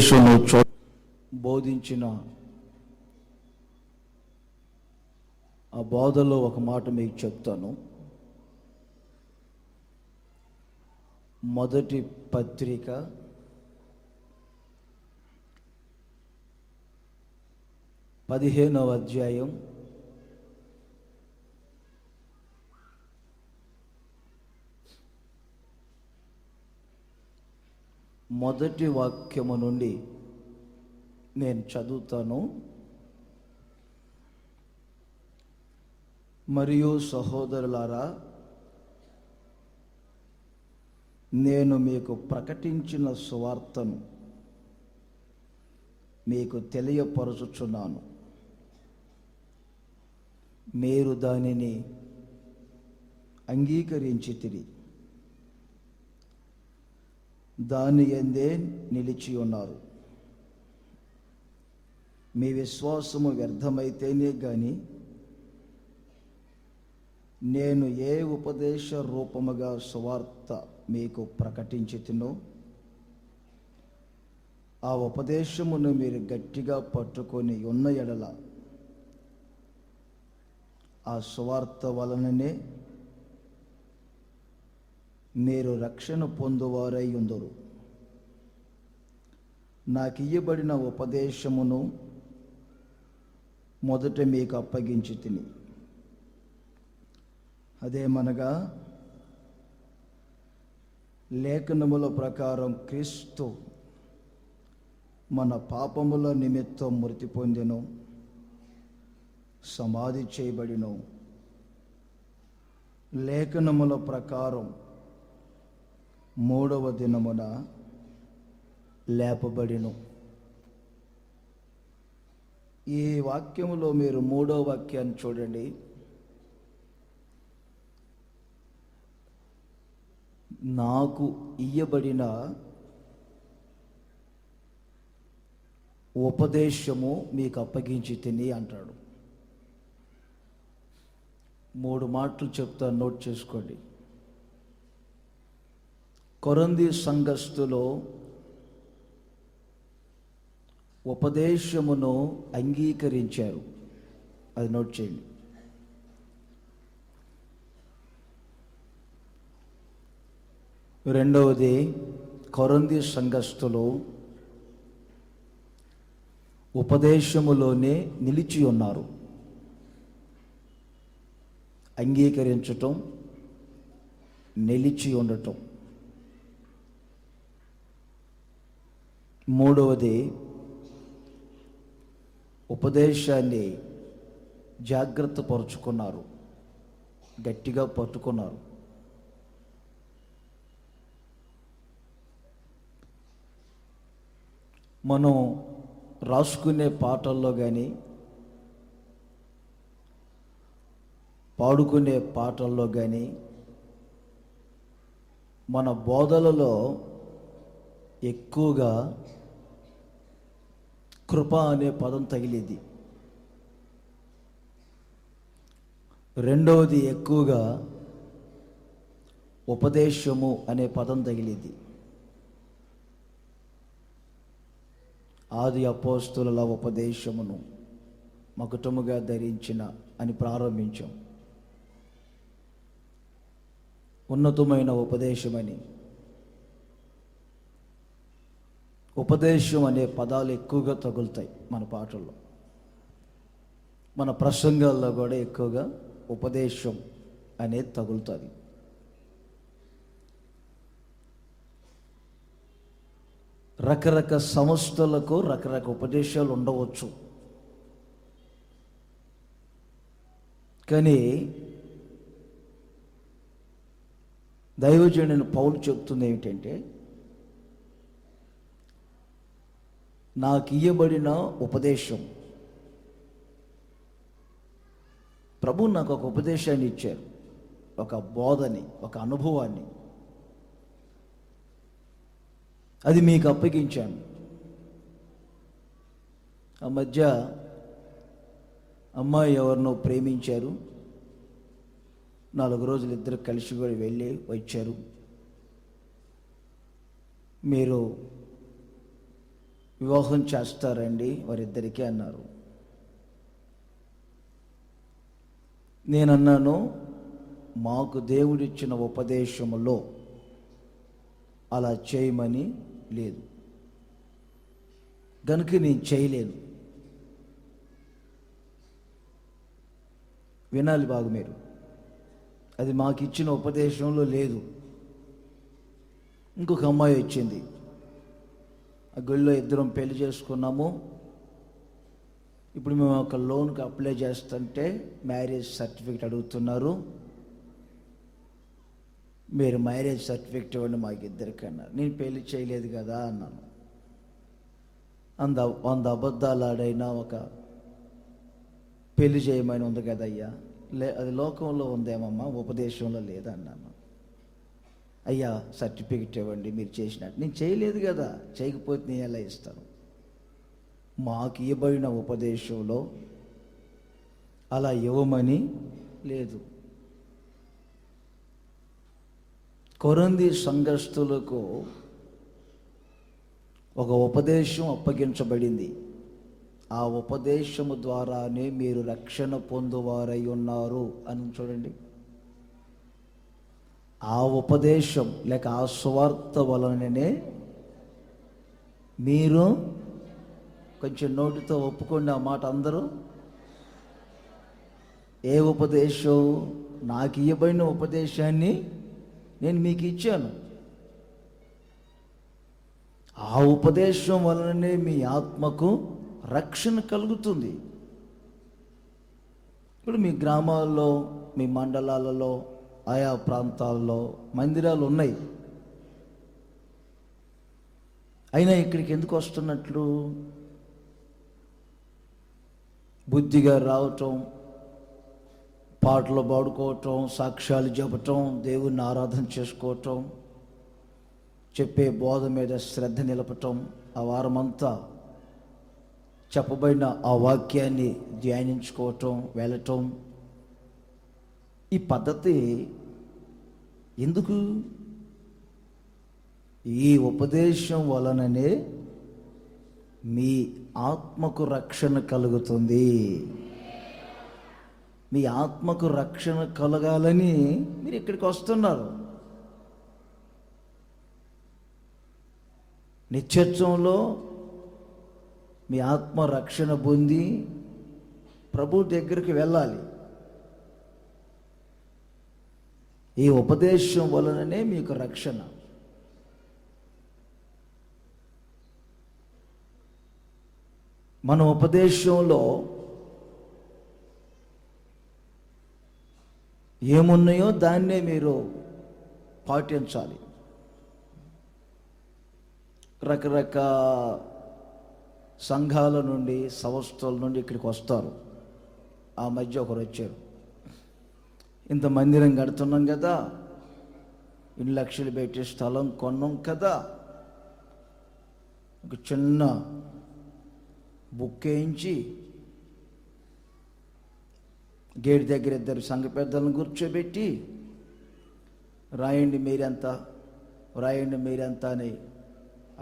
యేసును బోధించిన ఆ బోధలో ఒక మాట మీకు చెప్తాను. మొదటి పత్రిక 15వ అధ్యాయం 1వ వాక్యము నుండి నేను చదువుతాను. మరియు సహోదరులారా, నేను మీకు ప్రకటించిన సువార్తను మీకు తెలియపరచుచున్నాను. మీరు దానిని అంగీకరించితిరి, దాని యందే నిలిచి ఉన్నారు. మీ విశ్వాసము వ్యర్థమైతేనే గాని నేను ఏ ఉపదేశ రూపముగా సువార్త మీకు ప్రకటించితినో ఆ ఉపదేశమును మీరు గట్టిగా పట్టుకొని ఉన్న ఎడల ఆ సువార్త వలననే మీరు రక్షణ పొందువారై ఉందరు. నాకు ఇయ్యబడిన ఉపదేశమును మొదట మీకు అప్పగించి తిని, అదేమనగా లేఖనముల ప్రకారం క్రీస్తు మన పాపముల నిమిత్తం మృతి పొందెను, సమాధి చేయబడిను, లేఖనముల ప్రకారం 3వ దినమున లేపబడిను. ఈ వాక్యములో మీరు 3వ వాక్యాన్ని చూడండి. నాకు ఇయ్యబడిన ఉపదేశము మీకు అప్పగించి తిని అంటాడు. 3 మాటలు చెప్తాను, నోట్ చేసుకోండి. కొరింథీ సంఘస్థులో ఉపదేశమును అంగీకరించారు, అది నోట్ చేయండి. రెండవది, కొరింథీ సంఘస్థులు ఉపదేశములోనే నిలిచి ఉన్నారు. అంగీకరించటం, నిలిచి ఉండటం. మూడవది, ఉపదేశాన్ని జాగ్రత్త పరుచుకున్నారు, గట్టిగా పట్టుకున్నారు. మనం రాసుకునే పాటల్లో కానీ పాడుకునే పాటల్లో కానీ మన బోధలలో ఎక్కువగా కృప అనే పదం తగిలేది. రెండవది, ఎక్కువగా ఉపదేశము అనే పదం తగిలేది. ఆది అపోస్తుల ఉపదేశమును మకుటముగా ధరించిన అని ప్రారంభించాం. ఉన్నతమైన ఉపదేశమని, ఉపదేశం అనే పదాలు ఎక్కువగా తగులుతాయి మన పాటల్లో. మన ప్రసంగాల్లో కూడా ఎక్కువగా ఉపదేశం అనేది తగులుతుంది. రకరకాల సంస్థలకు రకరకాల ఉపదేశాలు ఉండవచ్చు, కానీ దైవజనుడు పౌలు చెప్తుంది ఏమిటంటే, నాకు ఇయ్యబడిన ఉపదేశం, ప్రభు నాకు ఒక ఉపదేశాన్ని ఇచ్చారు, ఒక బోధని, ఒక అనుభవాన్ని, అది మీకు అప్పగించాను. ఆ మధ్య అమ్మాయి ఎవరినో ప్రేమించారు, 4 రోజులు ఇద్దరు కలిసి కూడా వెళ్ళి వచ్చారు. మీరు వివాహం చేస్తారండి వారిద్దరికీ అన్నారు. నేనన్నాను, మాకు దేవుడిచ్చిన ఉపదేశములో అలా చేయమని లేదు గనుక నేను చేయలేను. వినాలి బాగు మీరు, అది మాకు ఇచ్చిన ఉపదేశంలో లేదు. ఇంకొక అమ్మాయి వచ్చింది, ఆ గుళ్ళో ఇద్దరం పెళ్లి చేసుకున్నాము. ఇప్పుడు మేము ఒక లోన్కి అప్లై చేస్తుంటే మ్యారేజ్ సర్టిఫికేట్ అడుగుతున్నారు. మీరు మ్యారేజ్ సర్టిఫికేట్ ఇవ్వండి మాకు ఇద్దరికి అన్నారు. నేను పెళ్లి చేయలేదు కదా అన్నాను. 100 అబద్ధాలు ఆడైనా ఒక పెళ్లి చేయమని ఉంది కదయ్యా, అది లోకంలో ఉందేమమ్మా, ఉపదేశంలో లేదన్నాను. అయ్యా సర్టిఫికెట్ ఇవ్వండి మీరు చేసినట్టు. నేను చేయలేదు కదా, చేయకపోతే నేను ఎలా ఇస్తాను? మాకు ఇవ్వబడిన ఉపదేశంలో అలా ఇవ్వమని లేదు. కొరింథీ సంఘస్థులకు ఒక ఉపదేశం అప్పగించబడింది. ఆ ఉపదేశము ద్వారానే మీరు రక్షణ పొందువారై ఉన్నారు అని చూడండి. ఆ ఉపదేశం లేక ఆ సువార్త వలననే మీరు, కొంచెం నోటితో ఒప్పుకోండి ఆ మాట అందరూ. ఏ ఉపదేశం? నాకు ఇవ్వబడిన ఉపదేశాన్ని నేను మీకు ఇచ్చాను. ఆ ఉపదేశం వలననే మీ ఆత్మకు రక్షణ కలుగుతుంది. ఇప్పుడు మీ గ్రామాల్లో, మీ మండలాలలో, ఆయా ప్రాంతాల్లో మందిరాలు ఉన్నాయి. అయినా ఇక్కడికి ఎందుకు వస్తున్నట్లు? బుద్ధిగా రావటం, పాటలు పాడుకోవటం, సాక్ష్యాలు చెప్పటం, దేవుణ్ణి ఆరాధన చేసుకోవటం, చెప్పే బోధ మీద శ్రద్ధ నిలపటం, ఆ వారమంతా చెప్పబడిన ఆ వాక్యాన్ని ధ్యానించుకోవటం, వెళ్ళటం. ఈ పద్ధతి ఎందుకు? ఈ ఉపదేశం వలననే మీ ఆత్మకు రక్షణ కలుగుతుంది. మీ ఆత్మకు రక్షణ కలగాలని మీరు ఇక్కడికి వస్తున్నారు. నిత్యత్వంలో మీ ఆత్మ రక్షణ పొంది ప్రభు దగ్గరికి వెళ్ళాలి. ఈ ఉపదేశం వలననే మీకు రక్షణ. మన ఉపదేశంలో ఏమున్నాయో దాన్నే మీరు పాటించాలి. రకరకాల సంఘాల నుండి, సంస్థల నుండి ఇక్కడికి వస్తారు. ఆ మధ్య ఒకరు వచ్చారు, ఇంత మందిరం కడుతున్నాం కదా, 2 లక్షలు పెట్టి స్థలం కొన్నాం కదా, ఒక చిన్న బుక్ వేయించి గేట్ దగ్గర 2 సంఘ పెద్దలను కూర్చోబెట్టి రాయండి మీరెంత అని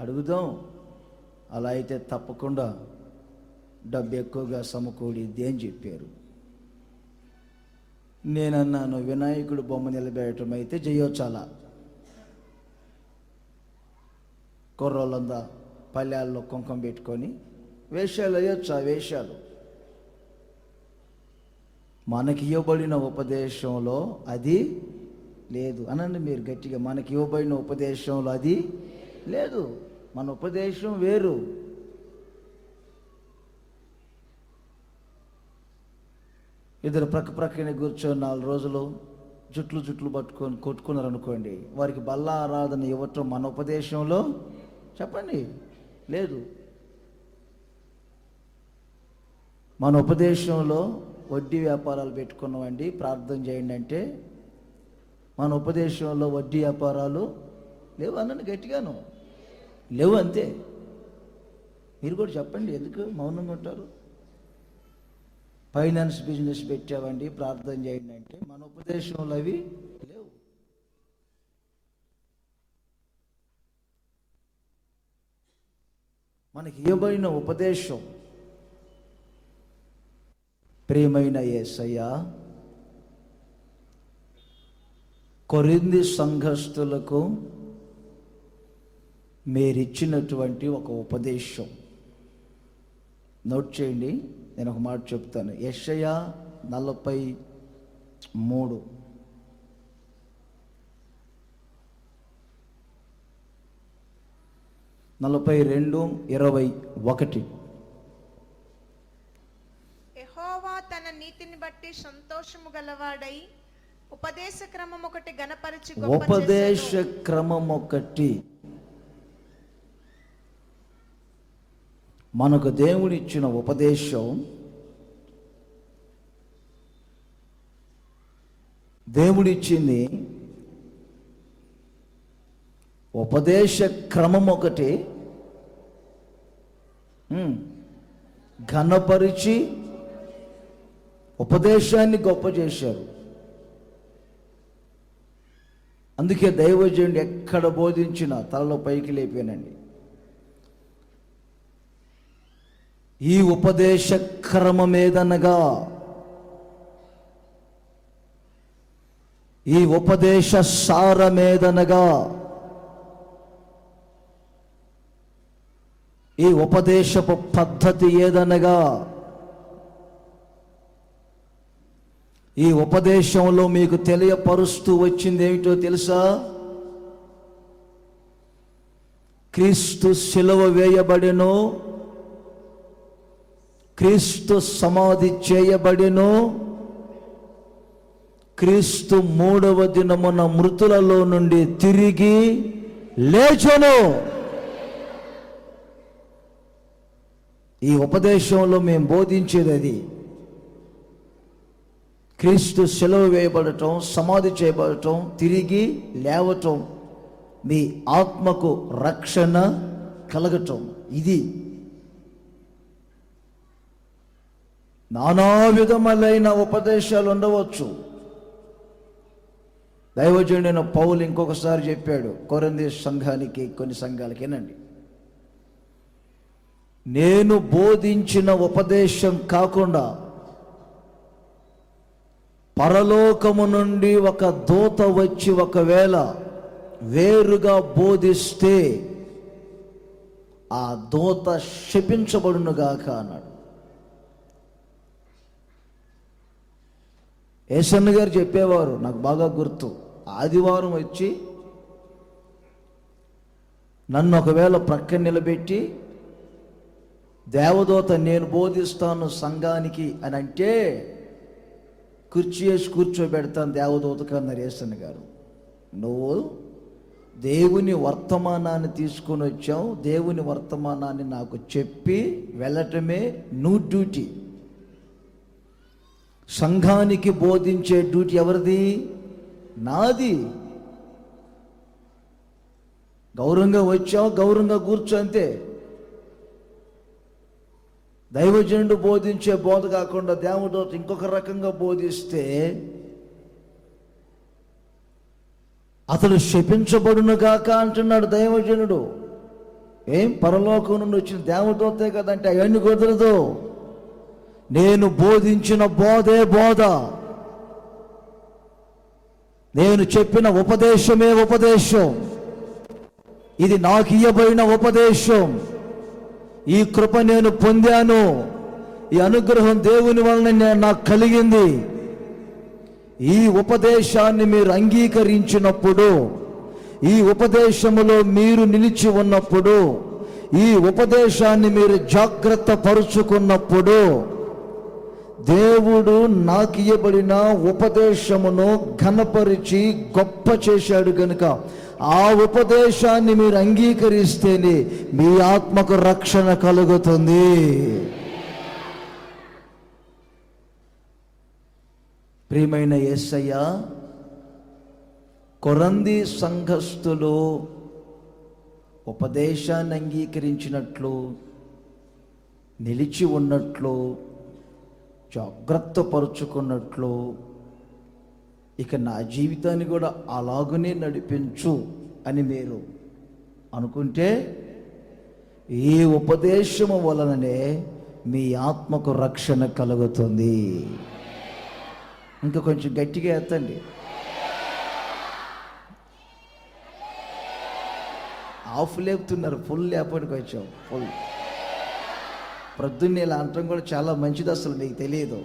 అడుగుదాం. అలా అయితే తప్పకుండా డబ్బు ఎక్కువగా సమకూడిద్ది అని చెప్పారు. నేనన్నాను, వినాయకుడు బొమ్మ నిలబెట్టడం అయితే చేయొచ్చాలా, కుర్రోళ్ళందా పల్లెల్లో కుంకుమ పెట్టుకొని వేషాలు వేయొచ్చు. ఆ వేషాలు మనకి ఇవ్వబడిన ఉపదేశంలో అది లేదు. అనండి మీరు గట్టిగా, మనకి ఇవ్వబడిన ఉపదేశంలో అది లేదు. మన ఉపదేశం వేరు. ఇద్దరు ప్రక్కనే కూర్చొని 4 రోజులు జుట్లు పట్టుకొని కొట్టుకున్నారు అనుకోండి, వారికి బల్ల ఆరాధన ఇవ్వటం మన ఉపదేశంలో చెప్పండి లేదు. మన ఉపదేశంలో వడ్డీ వ్యాపారాలు పెట్టుకున్నామండి ప్రార్థన చేయండి అంటే, మన ఉపదేశంలో వడ్డీ వ్యాపారాలు లేవు అన్నది గట్టిగాను లేవు, అంతే. మీరు కూడా చెప్పండి, ఎందుకు మౌనంగా ఉంటారు? ఫైనాన్స్ బిజినెస్ పెట్టామండి ప్రార్థన చేయండి అంటే, మన ఉపదేశంలో అవి లేవు. మనకి ఇవ్వబడిన ఉపదేశం, ప్రియమైన యేసయ్య కొరింథీ సంఘస్థులకు మీరిచ్చినటువంటి ఒక ఉపదేశం నోట్ చేయండి. నేను ఒక మాట చెప్తాను. యెషయా 43 42:21. యెహోవా తన నీతిని బట్టి సంతోషము గలవాడై ఉపదేశ క్రమం ఒకటి గణపరిచి ఉపదేశ క్రమం ఒకటి మనకు దేవుడిచ్చిన ఉపదేశం, దేవుడిచ్చింది ఉపదేశ క్రమం ఒకటి ఘనపరిచి ఉపదేశాన్ని గొప్ప చేశారు. అందుకే దైవజనుడు ఎక్కడ బోధించినా తలలో పైకి లేపానండి. ఈ ఉపదేశ క్రమమేదనగా, ఈ ఉపదేశ సారమేదనగా, ఈ ఉపదేశపు పద్ధతి ఏదనగా, ఈ ఉపదేశంలో మీకు తెలియపరుస్తూ వచ్చింది ఏమిటో తెలుసా? క్రీస్తు శిలువ వేయబడెను, క్రీస్తు సమాధి చేయబడెను, క్రీస్తు 3వ దినమున మృతులలో నుండి తిరిగి లేచెను. ఈ ఉపదేశంలో మేము బోధించేది అది. క్రీస్తు శిలువ వేయబడటం, సమాధి చేయబడటం, తిరిగి లేవటం, మీ ఆత్మకు రక్షణ కలగటం. ఇది నానా విధములైన ఉపదేశాలు ఉండవచ్చు. దైవజనుడైన పౌలు ఇంకొకసారి చెప్పాడు కొరింథీ సంఘానికి, కొన్ని సంఘాలకి, ఏనండి, నేను బోధించిన ఉపదేశం కాకుండా పరలోకము నుండి ఒక దూత వచ్చి ఒకవేళ వేరుగా బోధిస్తే ఆ దూత శపించబడునుగాక అన్నాడు. యేసన్న గారు చెప్పేవారు, నాకు బాగా గుర్తు. ఆదివారం వచ్చి నన్ను ఒకవేళ ప్రక్కన నిలబెట్టి దేవదూత నేను బోధిస్తాను సంఘానికి అని అంటే కుర్చీ వేసి కూర్చోబెడతాను దేవదూతకు అన్నారు యేసన్న గారు. నువ్వు దేవుని వర్తమానాన్ని తీసుకొని వచ్చావు, దేవుని వర్తమానాన్ని నాకు చెప్పి వెళ్ళటమే నువ్వు డ్యూటీ. సంఘానికి బోధించే డ్యూటీ ఎవరిది? నాది. గౌరవంగా వచ్చావు, గౌరవంగా కూర్చో, అంతే. దైవజనుడు బోధించే బోధ కాకుండా దేవదూత ఇంకొక రకంగా బోధిస్తే అతడు శపించబడును గాక అంటున్నాడు దైవజనుడు. ఏం పరలోకం నుండి వచ్చిన దేవదూతే కదంటే అవన్నీ కుదరదు. నేను బోధించిన బోధే బోధ, నేను చెప్పిన ఉపదేశమే ఉపదేశం, ఇది నాకు ఇయ్యబడిన ఉపదేశం. ఈ కృప నేను పొందాను, ఈ అనుగ్రహం దేవుని వలన నాకు కలిగింది. ఈ ఉపదేశాన్ని మీరు అంగీకరించినప్పుడు, ఈ ఉపదేశములో మీరు నిలిచి ఉన్నప్పుడు, ఈ ఉపదేశాన్ని మీరు జాగ్రత్త పరుచుకున్నప్పుడు, దేవుడు నాకు ఇయ్యబడిన ఉపదేశమును ఘనపరిచి గొప్ప చేశాడు కనుక ఆ ఉపదేశాన్ని మీరు అంగీకరిస్తేనే మీ ఆత్మకు రక్షణ కలుగుతుంది. ప్రియమైన యేసయ్య, కొరంథీ సంఘస్థులు ఉపదేశాన్ని అంగీకరించినట్లు, నిలిచి ఉన్నట్లు, జాగ్రత్త పరుచుకున్నట్లు, ఇక నా జీవితాన్ని కూడా అలాగనే నడిపించు అని మీరు అనుకుంటే ఈ ఉపదేశము వలననే మీ ఆత్మకు రక్షణ కలుగుతుంది. ఇంకా కొంచెం గట్టిగా ఎత్తండి. హాఫ్ లేపుతున్నారు, ఫుల్ లేపడానికి వచ్చాం. ఫుల్ ప్రొద్దున్నే ఇలా అనటం కూడా చాలా మంచిది, అసలు మీకు తెలియదు.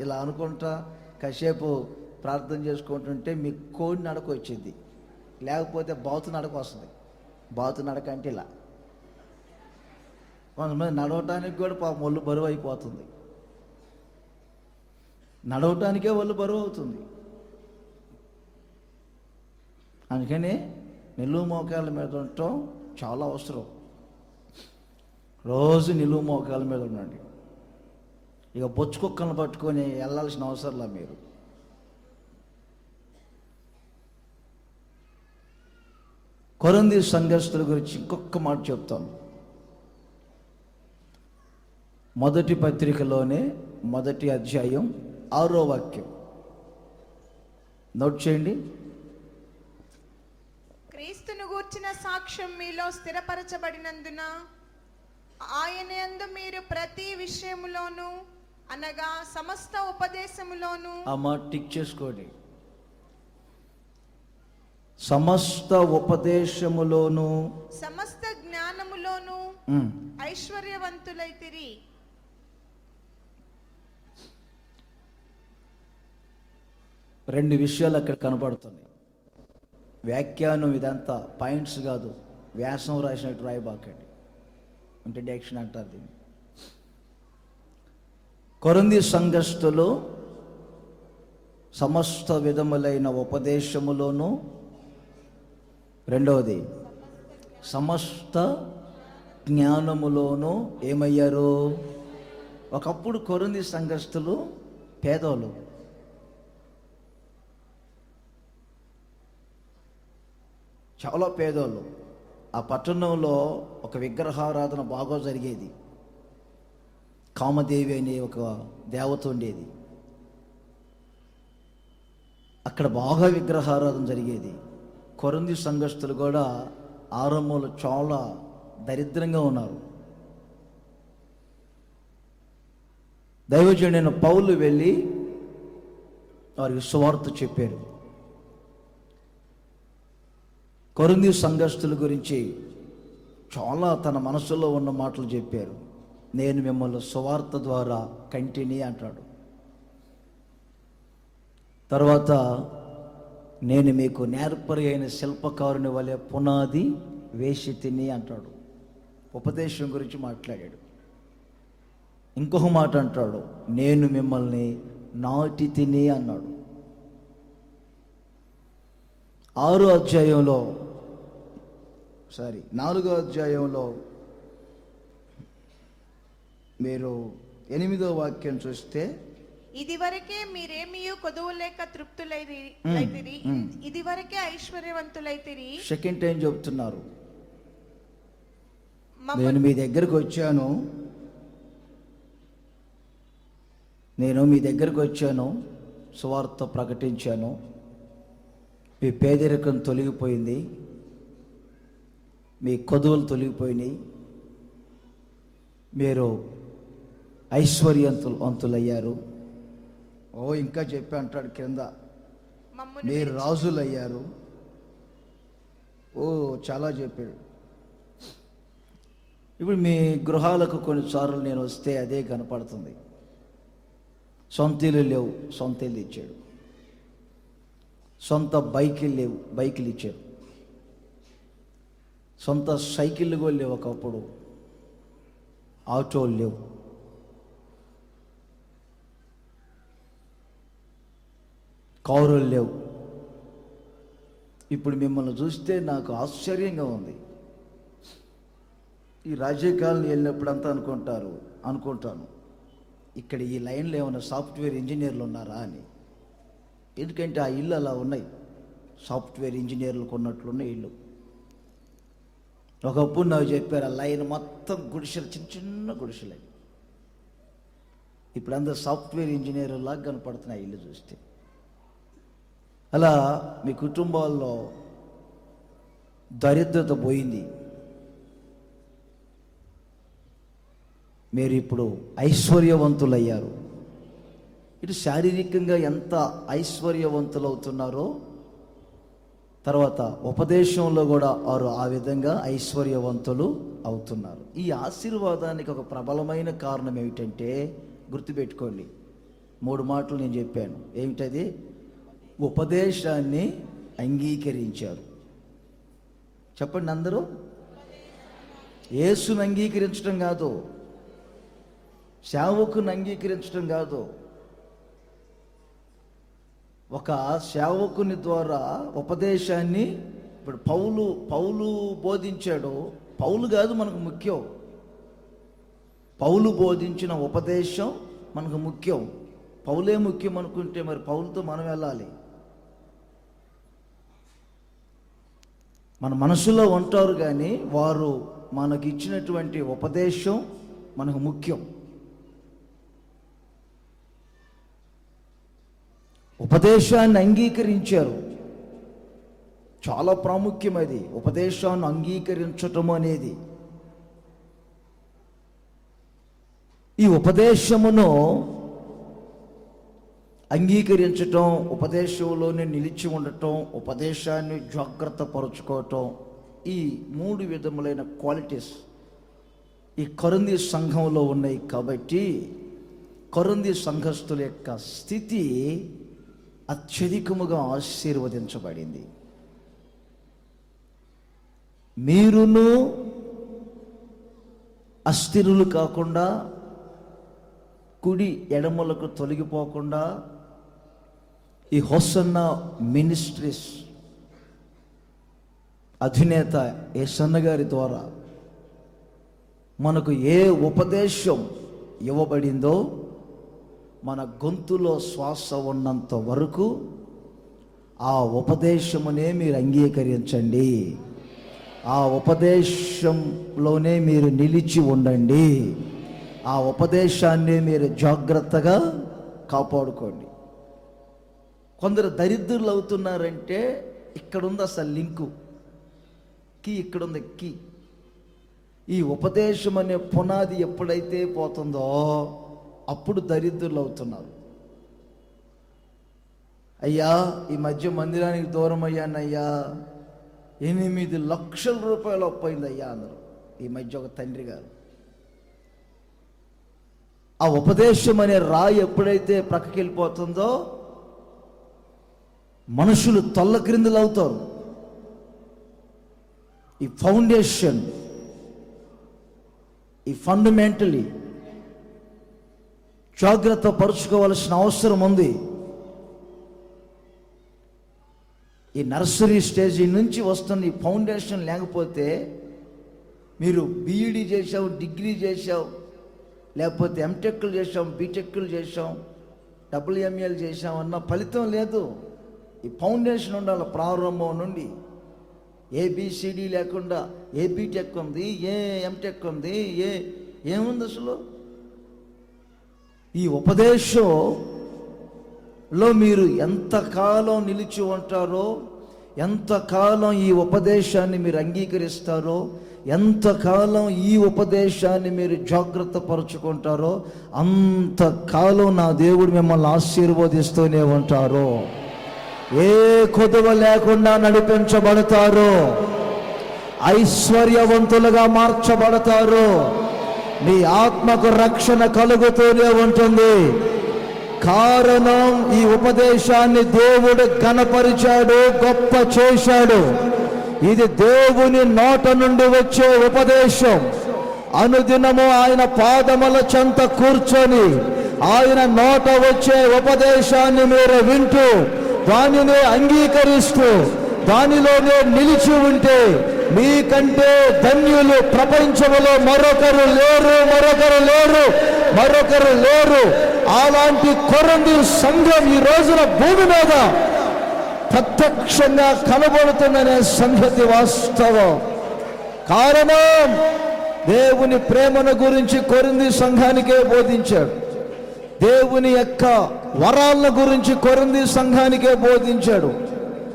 ఇలా అనుకుంటా కాసేపు ప్రార్థన చేసుకుంటుంటే మీకు కోడి నడక వచ్చింది, లేకపోతే బాతు నడక వస్తుంది. బాతు నడక అంటే ఇలా. కొంతమంది నడవటానికి కూడా పాపం ఒళ్ళు బరువు అయిపోతుంది, నడవటానికే ఒళ్ళు బరువు అవుతుంది. అందుకని నిలువు మోకాళ్ళ మీద ఉండటం చాలా అవసరం. రోజు నిలువు మోకాళ్ళ మీద ఉండండి. ఇక బొచ్చు కుక్కలను పట్టుకొని వెళ్ళాల్సిన అవసరంలా మీరు. కొరింథీ సంఘస్థుల గురించి ఇంకొక మాట చెప్తాను. మొదటి పత్రికలోనే 1వ అధ్యాయం 6వ వాక్యం నోట్ చేయండి. క్రీస్తును గూర్చిన సాక్ష్యం మీలో స్థిరపరచబడినందున ఆయన యందు మీరు ప్రతి విషయములోను అనగా సమస్త ఉపదేశములోను. ఆ మాట టిక్ చేసుకోండి. సమస్త ఉపదేశములోను సమస్త జ్ఞానములోను ఐశ్వర్యవంతులైతిరి. రెండు విషయాలు అక్కడ కనపడుతున్నాయి. వ్యాఖ్యానం ఇదంతా పాయింట్స్ కాదు, వ్యాసం రాసినట్టు రాయబాకండి, ఇంట్రడక్షన్ అంటారు దీన్ని. కొరింథీ సంఘస్థులు సమస్త విధములైన ఉపదేశములోను, రెండవది సమస్త జ్ఞానములోను ఏమయ్యారు? ఒకప్పుడు కొరింథీ సంఘస్థులు పేదోళ్ళు, చాలా పేదోళ్ళు. ఆ పట్టణంలో ఒక విగ్రహారాధన బాగా జరిగేది. కామదేవి అనే ఒక దేవత ఉండేది. అక్కడ బాగా విగ్రహారాధన జరిగేది. కొరింథీ సంఘస్థులు కూడా ఆరంభంలో చాలా దరిద్రంగా ఉన్నారు. దైవజనుడైన పౌలు వెళ్ళి వారికి సువార్త చెప్పారు. కొరింథీ సంఘస్థుల గురించి చాలా తన మనసులో ఉన్న మాటలు చెప్పారు. నేను మిమ్మల్ని సువార్త ద్వారా కంటిని అంటాడు. తర్వాత నేను మీకు నేర్పరి అయిన శిల్పకారుని వలె పునాది వేసి తిని అంటాడు. ఉపదేశం గురించి మాట్లాడాడు. ఇంకొక మాట అంటాడు, నేను మిమ్మల్ని నాటి తిని అన్నాడు. 4వ అధ్యాయంలో మీరు 8వ వాక్యం చూస్తే, ఇదివరకే మీరేమీ కొదువు లేక తృప్తులైతిరి, ఇదివరకే ఐశ్వర్యవంతులైతిరి. సెకండ్ టైం చెప్తున్నారు, నేను మీ దగ్గరకు వచ్చాను, సువార్త ప్రకటించాను, మీ పేదరికం తొలగిపోయింది, మీ కొదువులు తొలగిపోయినాయి, మీరు ఐశ్వర్యవంతులయ్యారు. ఇంకా చెప్పి అంటాడు కింద, మీరు రాజులయ్యారు. చాలా చెప్పాడు. ఇప్పుడు మీ గృహాలకు కొన్నిసార్లు నేను వస్తే అదే కనపడుతుంది. సొంత ఇల్లు లేవు, సొంత ఇల్లు ఇచ్చాడు. సొంత బైకులు లేవు, బైకులు ఇచ్చారు. సొంత సైకిళ్ళు కూడా లేవు, ఒకప్పుడు ఆటోలు లేవు. కారులు లేవు. ఇప్పుడు మిమ్మల్ని చూస్తే నాకు ఆశ్చర్యంగా ఉంది. ఈ రాజకీయాలను వెళ్ళినప్పుడు అంతా అనుకుంటాను, ఇక్కడ ఈ లైన్లో ఏమైనా సాఫ్ట్వేర్ ఇంజనీర్లు ఉన్నారా అని. ఎందుకంటే ఆ ఇల్లు అలా ఉన్నాయి, సాఫ్ట్వేర్ ఇంజనీర్లకు ఉన్నట్లున్న ఇల్లు. ఒకప్పుడు నాకు చెప్పారు, ఆ లైన్ మొత్తం గుడిసెలు, చిన్న చిన్న గుడిసెలు. ఇప్పుడు అందరూ సాఫ్ట్వేర్ ఇంజనీర్లాగా కనపడుతున్నాయి ఇల్లు చూస్తే. అలా మీ కుటుంబాల్లో దరిద్రత పోయింది, మీరు ఇప్పుడు ఐశ్వర్యవంతులయ్యారు. ఇటు శారీరకంగా ఎంత ఐశ్వర్యవంతులు అవుతున్నారో, తర్వాత ఉపదేశంలో కూడా వారు ఆ విధంగా ఐశ్వర్యవంతులు అవుతున్నారు. ఈ ఆశీర్వాదానికి ఒక ప్రబలమైన కారణం ఏమిటంటే, గుర్తుపెట్టుకోండి, 3 మాటలు నేను చెప్పాను. ఏమిటది? ఉపదేశాన్ని అంగీకరించారు. చెప్పండి అందరూ. యేసును అంగీకరించడం కాదు, సేవకుని అంగీకరించడం కాదు. ఒక సేవకుని ద్వారా ఉపదేశాన్ని, ఇప్పుడు పౌలు బోధించాడు. పౌలు కాదు మనకు ముఖ్యం, పౌలు బోధించిన ఉపదేశం మనకు ముఖ్యం. పౌలే ముఖ్యం అనుకుంటే మరి పౌలుతో మనం వెళ్ళాలి. మన మనసులో ఉంటారు, కానీ వారు మనకి ఇచ్చినటువంటి ఉపదేశం మనకు ముఖ్యం. ఉపదేశాన్ని అంగీకరించారు. చాలా ప్రాముఖ్యం అది, ఉపదేశాన్ని అంగీకరించటం అనేది. ఈ ఉపదేశమును అంగీకరించటం, ఉపదేశంలోనే నిలిచి ఉండటం, ఉపదేశాన్ని జాగ్రత్త పరుచుకోవటం, ఈ 3 విధములైన క్వాలిటీస్ ఈ కొరింథీ సంఘంలో ఉన్నాయి. కాబట్టి కొరింథీ సంఘస్థుల యొక్క స్థితి అత్యధికముగా ఆశీర్వదించబడింది. మీరును అస్థిరులు కాకుండా, కుడి ఎడమలకు తొలగిపోకుండా, ఈ హోసన్న మినిస్ట్రీస్ అధినేత యేసన్న గారి ద్వారా మనకు ఏ ఉపదేశం ఇవ్వబడిందో, మన గొంతులో శ్వాస ఉన్నంత వరకు ఆ ఉపదేశమునే మీరు అంగీకరించండి. ఆ ఉపదేశంలోనే మీరు నిలిచి ఉండండి. ఆ ఉపదేశాన్ని మీరు జాగ్రత్తగా కాపాడుకోండి. కొందరు దరిద్రులు అవుతున్నారంటే ఇక్కడుంది అసలు లింకు, ఇక్కడుంది కీ. ఈ ఉపదేశం అనే పునాది ఎప్పుడైతే పోతుందో అప్పుడు దరిద్రులు అవుతున్నారు. అయ్యా, ఈ మధ్య మందిరానికి దూరం అయ్యానయ్యా, 8 లక్షల రూపాయలు అప్పయింది అయ్యా అందరూ. ఈ మధ్య ఒక తండ్రి గారు, ఆ ఉపదేశం అనే రాయి ఎప్పుడైతే ప్రక్కకి వెళ్ళిపోతుందో మనుషులు తొల్ల క్రిందులు అవుతారు. ఈ ఫౌండేషన్, ఈ ఫండమెంటలీ జాగ్రత్త పరుచుకోవాల్సిన అవసరం ఉంది. ఈ నర్సరీ స్టేజ్ నుంచి వస్తున్న ఈ ఫౌండేషన్ లేకపోతే, మీరు బీఈడీ చేసావు, డిగ్రీ చేసావు, లేకపోతే ఎంటెక్లు చేసాం, బీటెక్లు చేసాం, WML చేసాం అన్న ఫలితం లేదు. ఈ ఫౌండేషన్ ఉండాలి. ప్రారంభం నుండి ABCD లేకుండా ఏ బీటెక్ ఉంది, ఏ ఎంటెక్ ఉంది, ఏముంది అసలు? ఈ ఉపదేశంలో మీరు ఎంతకాలం నిలిచి ఉంటారో, ఎంతకాలం ఈ ఉపదేశాన్ని మీరు అంగీకరిస్తారో, ఎంతకాలం ఈ ఉపదేశాన్ని మీరు జాగ్రత్త పరుచుకుంటారో, అంతకాలం నా దేవుడు మిమ్మల్ని ఆశీర్వదిస్తూనే ఉంటారు. ఏ కొదువ లేకుండా నడిపించబడతారు, ఐశ్వర్యవంతులుగా మార్చబడతారు. మీ ఆత్మకు రక్షణ కలుగుతూనే ఉంటుంది. కారణం, ఈ ఉపదేశాన్ని దేవుడు ఘనపరిచాడు, గొప్ప చేశాడు. ఇది దేవుని నోట నుండి వచ్చే ఉపదేశం. అనుదినము ఆయన పాదముల చెంత కూర్చొని ఆయన నోట వచ్చే ఉపదేశాన్ని మీరు వింటూ, దానిని అంగీకరిస్తూ, దానిలోనే నిలిచి ఉంటే మీకంటే ధన్యులు ప్రపంచంలో మరొకరు లేరు. అలాంటి కొరింథీ సంఘం ఈ రోజున భూమి మీద ప్రత్యక్షంగా కనబడుతుందనే సంగతి వాస్తవం. కారణం, దేవుని ప్రేమను గురించి కొరింథీ సంఘానికే బోధించాడు. దేవుని యొక్క వరాలను గురించి కొరింథీ సంఘానికే బోధించాడు.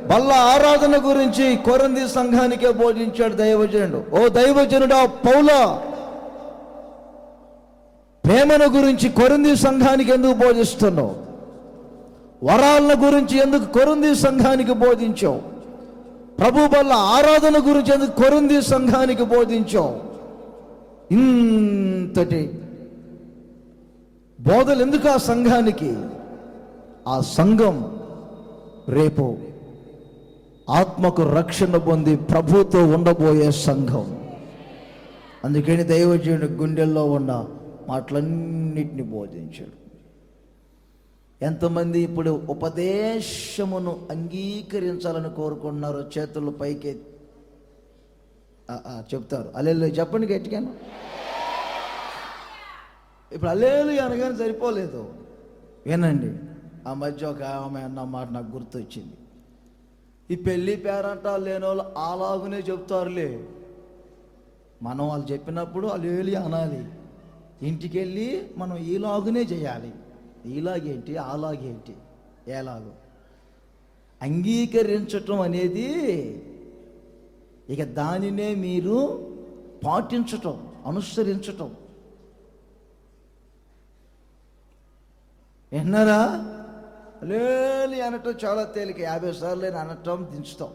బల్ల ఆరాధన గురించి కొరింథీ సంఘానికే బోధించాడు దైవజనుడు. ఓ దైవజనుడా పౌలా, ప్రేమను గురించి కొరింథీ సంఘానికి ఎందుకు బోధిస్తున్నావు? వరాలను గురించి ఎందుకు కొరింథీ సంఘానికి బోధించావు? ప్రభు వల్ల ఆరాధన గురించి ఎందుకు కొరింథీ సంఘానికి బోధించావు? ఇంతటి బోధలు ఎందుకు ఆ సంఘానికి? ఆ సంఘం రేపు ఆత్మకు రక్షణ పొంది ప్రభుతో ఉండబోయే సంఘం. అందుకని దైవజనుడి గుండెల్లో ఉన్న మాటలన్నిటిని బోధించాడు. ఎంతమంది ఇప్పుడు ఉపదేశమును అంగీకరించాలని కోరుకుంటున్నారో చేతులు పైకి చెప్తారు. అల్లెలు చెప్పండి గట్టిగాను. ఇప్పుడు అల్లేలు అనగానే సరిపోలేదు. వినండి, ఆ మధ్య ఒక ఆమె అన్న మాట నాకు గుర్తొచ్చింది. ఈ పెళ్ళి పేరంటాలు లేని వాళ్ళు అలాగునే చెప్తారులే. మనం వాళ్ళు చెప్పినప్పుడు అల్లేలు అనాలి. ఇంటికి వెళ్ళి మనం ఈలాగునే చేయాలి. ఈలాగేంటి, అలాగేంటి, ఎలాగో అంగీకరించటం అనేది ఇక దానినే మీరు పాటించటం, అనుసరించటం. విన్నారా? లేని అనటం చాలా తేలిక. 50 సార్లు అనటం దించుతాం.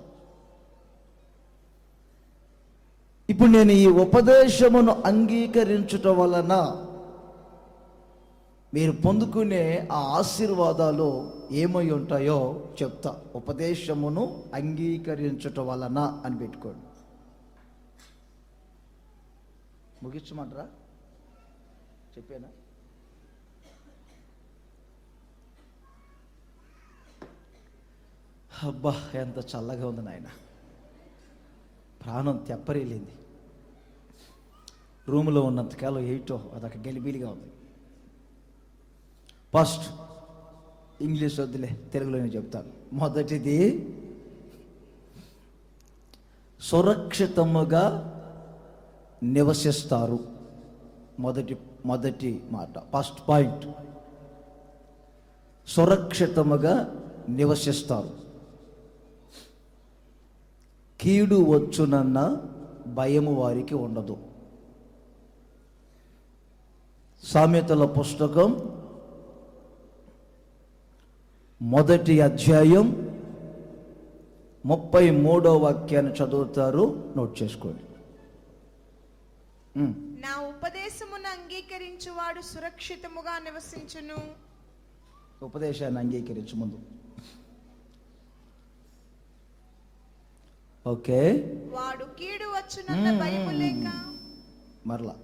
ఇప్పుడు నేను ఈ ఉపదేశమును అంగీకరించటం వలన మీరు పొందుకునే ఆ ఆశీర్వాదాలు ఏమై ఉంటాయో చెప్తా. ఉపదేశమును అంగీకరించటం వలన అని పెట్టుకోండి. ముగించమంటారా? చెప్పానా? అబ్బా, ఎంత చల్లగా ఉంది నాయన. ప్రాణం తెప్పరిల్లింది. రూములో ఉన్నంతకాలం ఏటో అదొక గలిబిలిగా ఉంది. ఫస్ట్ ఇంగ్లీష్ వద్దులే, తెలుగులోనే చెప్తాను. మొదటిది, సురక్షితముగా నివసిస్తారు. మొదటి మాట, ఫస్ట్ పాయింట్, సురక్షితముగా నివసిస్తారు. కీడు వచ్చునన్న భయము వారికి ఉండదు. సామెతల పుస్తకం 1వ అధ్యాయం 33వ వాక్యాన్ని చదువుతారు, నోట్ చేసుకోండి. నా ఉపదేశమును అంగీకరించువాడు సురక్షితముగా నివసించును. ఉపదేశాన్ని అంగీకరించు ముందు. ఓకే, వాడు కీడు వచ్చునన్న భయము లేక. మరలా,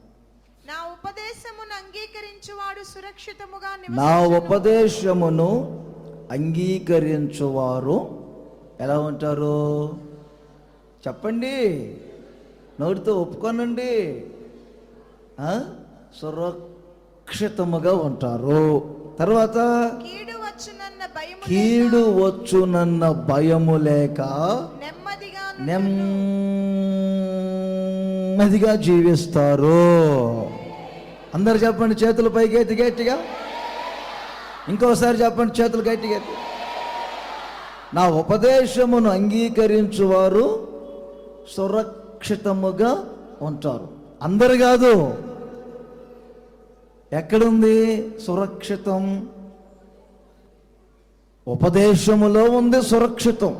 నా ఉపదేశమును అంగీకరించువాడు సురక్షితముగా నా నివసించును. ఉపదేశమును అంగీకరించువారు ఎలా ఉంటారు? చెప్పండి, నోటితో ఒప్పుకోనండి. సురక్షితముగా ఉంటారు. తర్వాత, కీడు వచ్చునన్న భయము కీడు వచ్చునన్న భయము లేక నెమ్మదిగా జీవిస్తారు. అందరు చెప్పండి, చేతులు పైకి ఎత్తి గట్టిగా. ఇంకోసారి చెప్పండి, చేతులు గట్టిగా ఎత్తి. నా ఉపదేశమును అంగీకరించువారు సురక్షితముగా ఉంటారు. అందరు కాదు. ఎక్కడుంది సురక్షితం? ఉపదేశములో ఉంది సురక్షితం.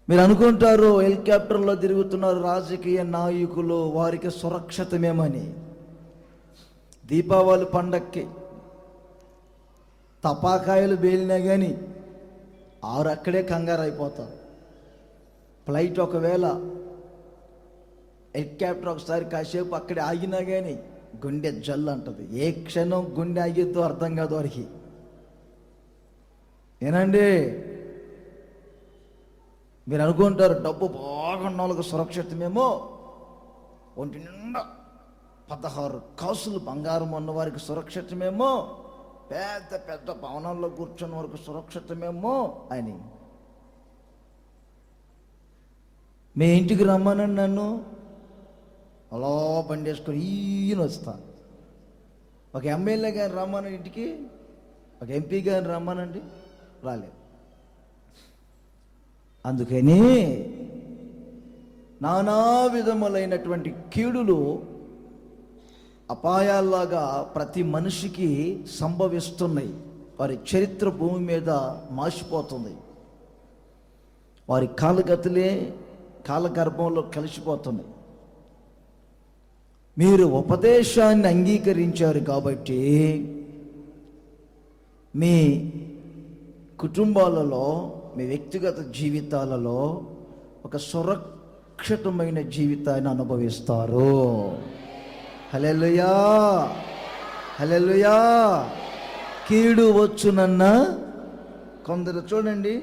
మీరు అనుకుంటారు హెలికాప్టర్లో తిరుగుతున్నారు రాజకీయ నాయకులు, వారికి సురక్షితమేమని. దీపావళి పండక్కి తపాకాయలు పేలినా కానీ ఆరు అక్కడే కంగారు అయిపోతారు. ఫ్లైట్ ఒకవేళ హెలికాప్టర్ ఒకసారి కాసేపు అక్కడే ఆగినా కానీ గుండె జల్లు అంటది. ఏ క్షణం గుండె ఆగిద్దో అర్థం కాదు వారికి. ఏనండి, మీరు అనుకుంటారు డబ్బు బాగున్న వాళ్ళకి సురక్షితమేమో, ఒంటి నిండా 16 కాసులు బంగారం ఉన్న వారికి సురక్షితమేమో, పెద్ద పెద్ద భవనాల్లో కూర్చున్న వారికి సురక్షితమేమో అని. మీ ఇంటికి రమ్మనండి, నన్ను అలా బండి వేసుకొని ఈయన వస్తా. ఒక ఎమ్మెల్యే గారు రమ్మనండి ఇంటికి, ఒక ఎంపీ గారిని రమ్మనండి, రాలేదు. అందుకని నానా విధములైనటువంటి కీడులు అపాయాల్లాగా ప్రతి మనిషికి సంభవిస్తున్నాయి. వారి చరిత్ర భూమి మీద మాసిపోతుంది. వారి కాలగతులే కాలగర్భంలో కలిసిపోతున్నాయి. మీరు ఉపదేశాన్ని అంగీకరించారు కాబట్టి మీ కుటుంబాలలో, మీ వ్యక్తిగత జీవితాలలో ఒక సురక్షితమైన జీవితాన్ని అనుభవిస్తారు. హల్లెలూయా, హల్లెలూయా. కీడు వచ్చునన్న కొందరు చూడండి,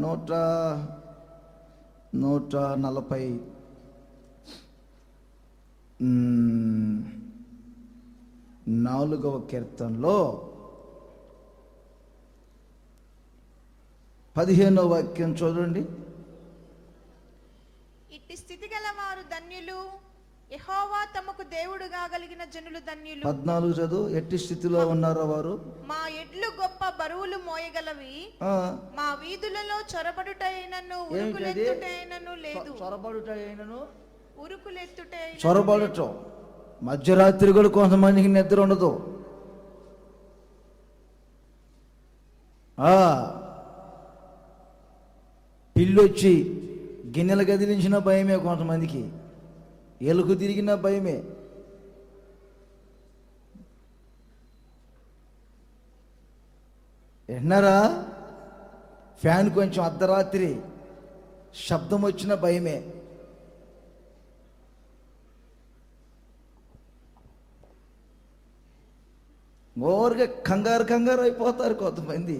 144వ కీర్తనలో 15వ వాక్యం చూడండి. ఇట్టి స్థితి గల వారు ధన్యులు, యెహోవా తమకు దేవుడుగా కలిగిన జనులు ధన్యులు. 14 చదువు. ఎట్టి స్థితిలో ఉన్నారో వారు? మా ఎడ్లు గొప్ప బరువులు మోయగలవి, మా వీధులలో చొరబడుటైనను ఉరుకులెత్తుటైనను లేదు. చొరబడుటైనను ఉరుకులెత్తుటైనను చొరబడటం. మధ్యరాత్రి కూడా కొంతమందికి నిద్ర ఉండదు. పిల్లొచ్చి గిన్నెలు కదిలించిన భయమే, కొంతమందికి ఎలుగు తిరిగిన భయమే. విన్నారా? ఫ్యాన్ కొంచెం అర్ధరాత్రి శబ్దం వచ్చిన భయమే. ఓవర్గా కంగారు అయిపోతారు కొంతమంది.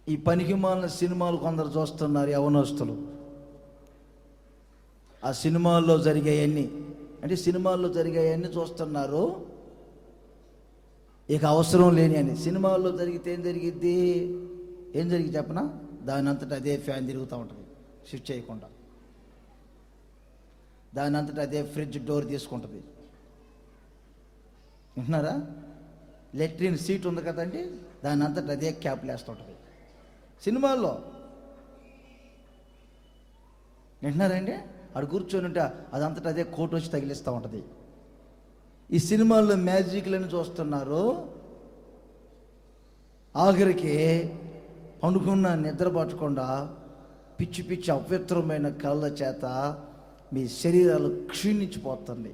ఈ పనికి మాలిన సినిమాలు కొందరు చూస్తున్నారు, యవనస్తులు. ఆ సినిమాల్లో జరిగాయన్నీ చూస్తున్నారు. ఇక అవసరం లేని అని. సినిమాల్లో జరిగితే ఏం జరిగి చెప్పనా? దాని అంతటా అదే ఫ్యాన్ తిరుగుతూ ఉంటుంది, స్విచ్ చేయకుండా. దాని అంతటా అదే ఫ్రిడ్జ్ డోర్ తీసుకుంటుంది. వింటున్నారా? లెట్రిన్ సీట్ ఉంది కదండి, దాని అంతటా అదే క్యాప్లు వేస్తుంటుంది సినిమాల్లో. వింటున్నారండి? అక్కడ కూర్చొని ఉంటే అదంతటా అదే కోట్ వచ్చి తగిలిస్తూ ఉంటుంది. ఈ సినిమాల్లో మ్యాజిక్లను చూస్తున్నారు. ఆఖరికి పండుకున్న నిద్ర పట్టకుండా పిచ్చి పిచ్చి అపవిత్రమైన కళ్ళ చేత మీ శరీరాలు క్షీణించిపోతుంది.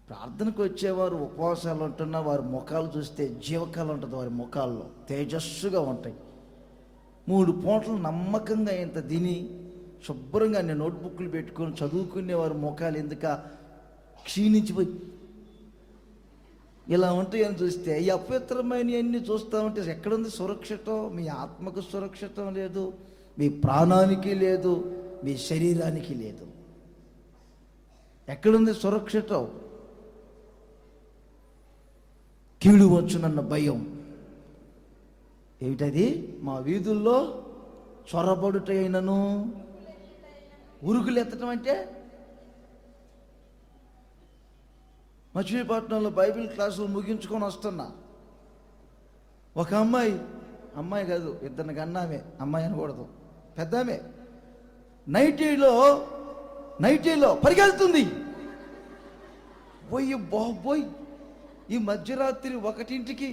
ప్రార్థనకు వచ్చేవారు, ఉపవాసాలు ఉంటున్న వారి ముఖాలు చూస్తే జీవకాలు ఉంటుంది. వారి ముఖాల్లో తేజస్సుగా ఉంటాయి. 3 పూటలు నమ్మకంగా ఇంత తిని శుభ్రంగా అన్ని నోట్బుక్లు పెట్టుకొని చదువుకునే వారి ముఖాలు ఎందుక క్షీణించిపోయి ఇలా ఉంటాయని చూస్తే, ఈ అపవిత్రమైనవన్నీ చూస్తూ ఉంటే ఎక్కడుంది సురక్షితం? మీ ఆత్మకు సురక్షితం లేదు, మీ ప్రాణానికి లేదు, మీ శరీరానికి లేదు. ఎక్కడుంది సురక్షితం? కీడు వచ్చునన్న భయం. ఏమిటది? మా వీధుల్లో చొరబడుటైనను ఉరుకులు ఎత్తడం అంటే, మచిలీపట్నంలో బైబిల్ క్లాసులు ముగించుకొని వస్తున్నా. ఒక అమ్మాయి కాదు, ఇద్దరిని కన్నామే, అమ్మాయి అనకూడదు, పెద్దామే, నైటీలో పరిగెళ్తుంది. బాబోయ్, ఈ మధ్యరాత్రి 1ంటికి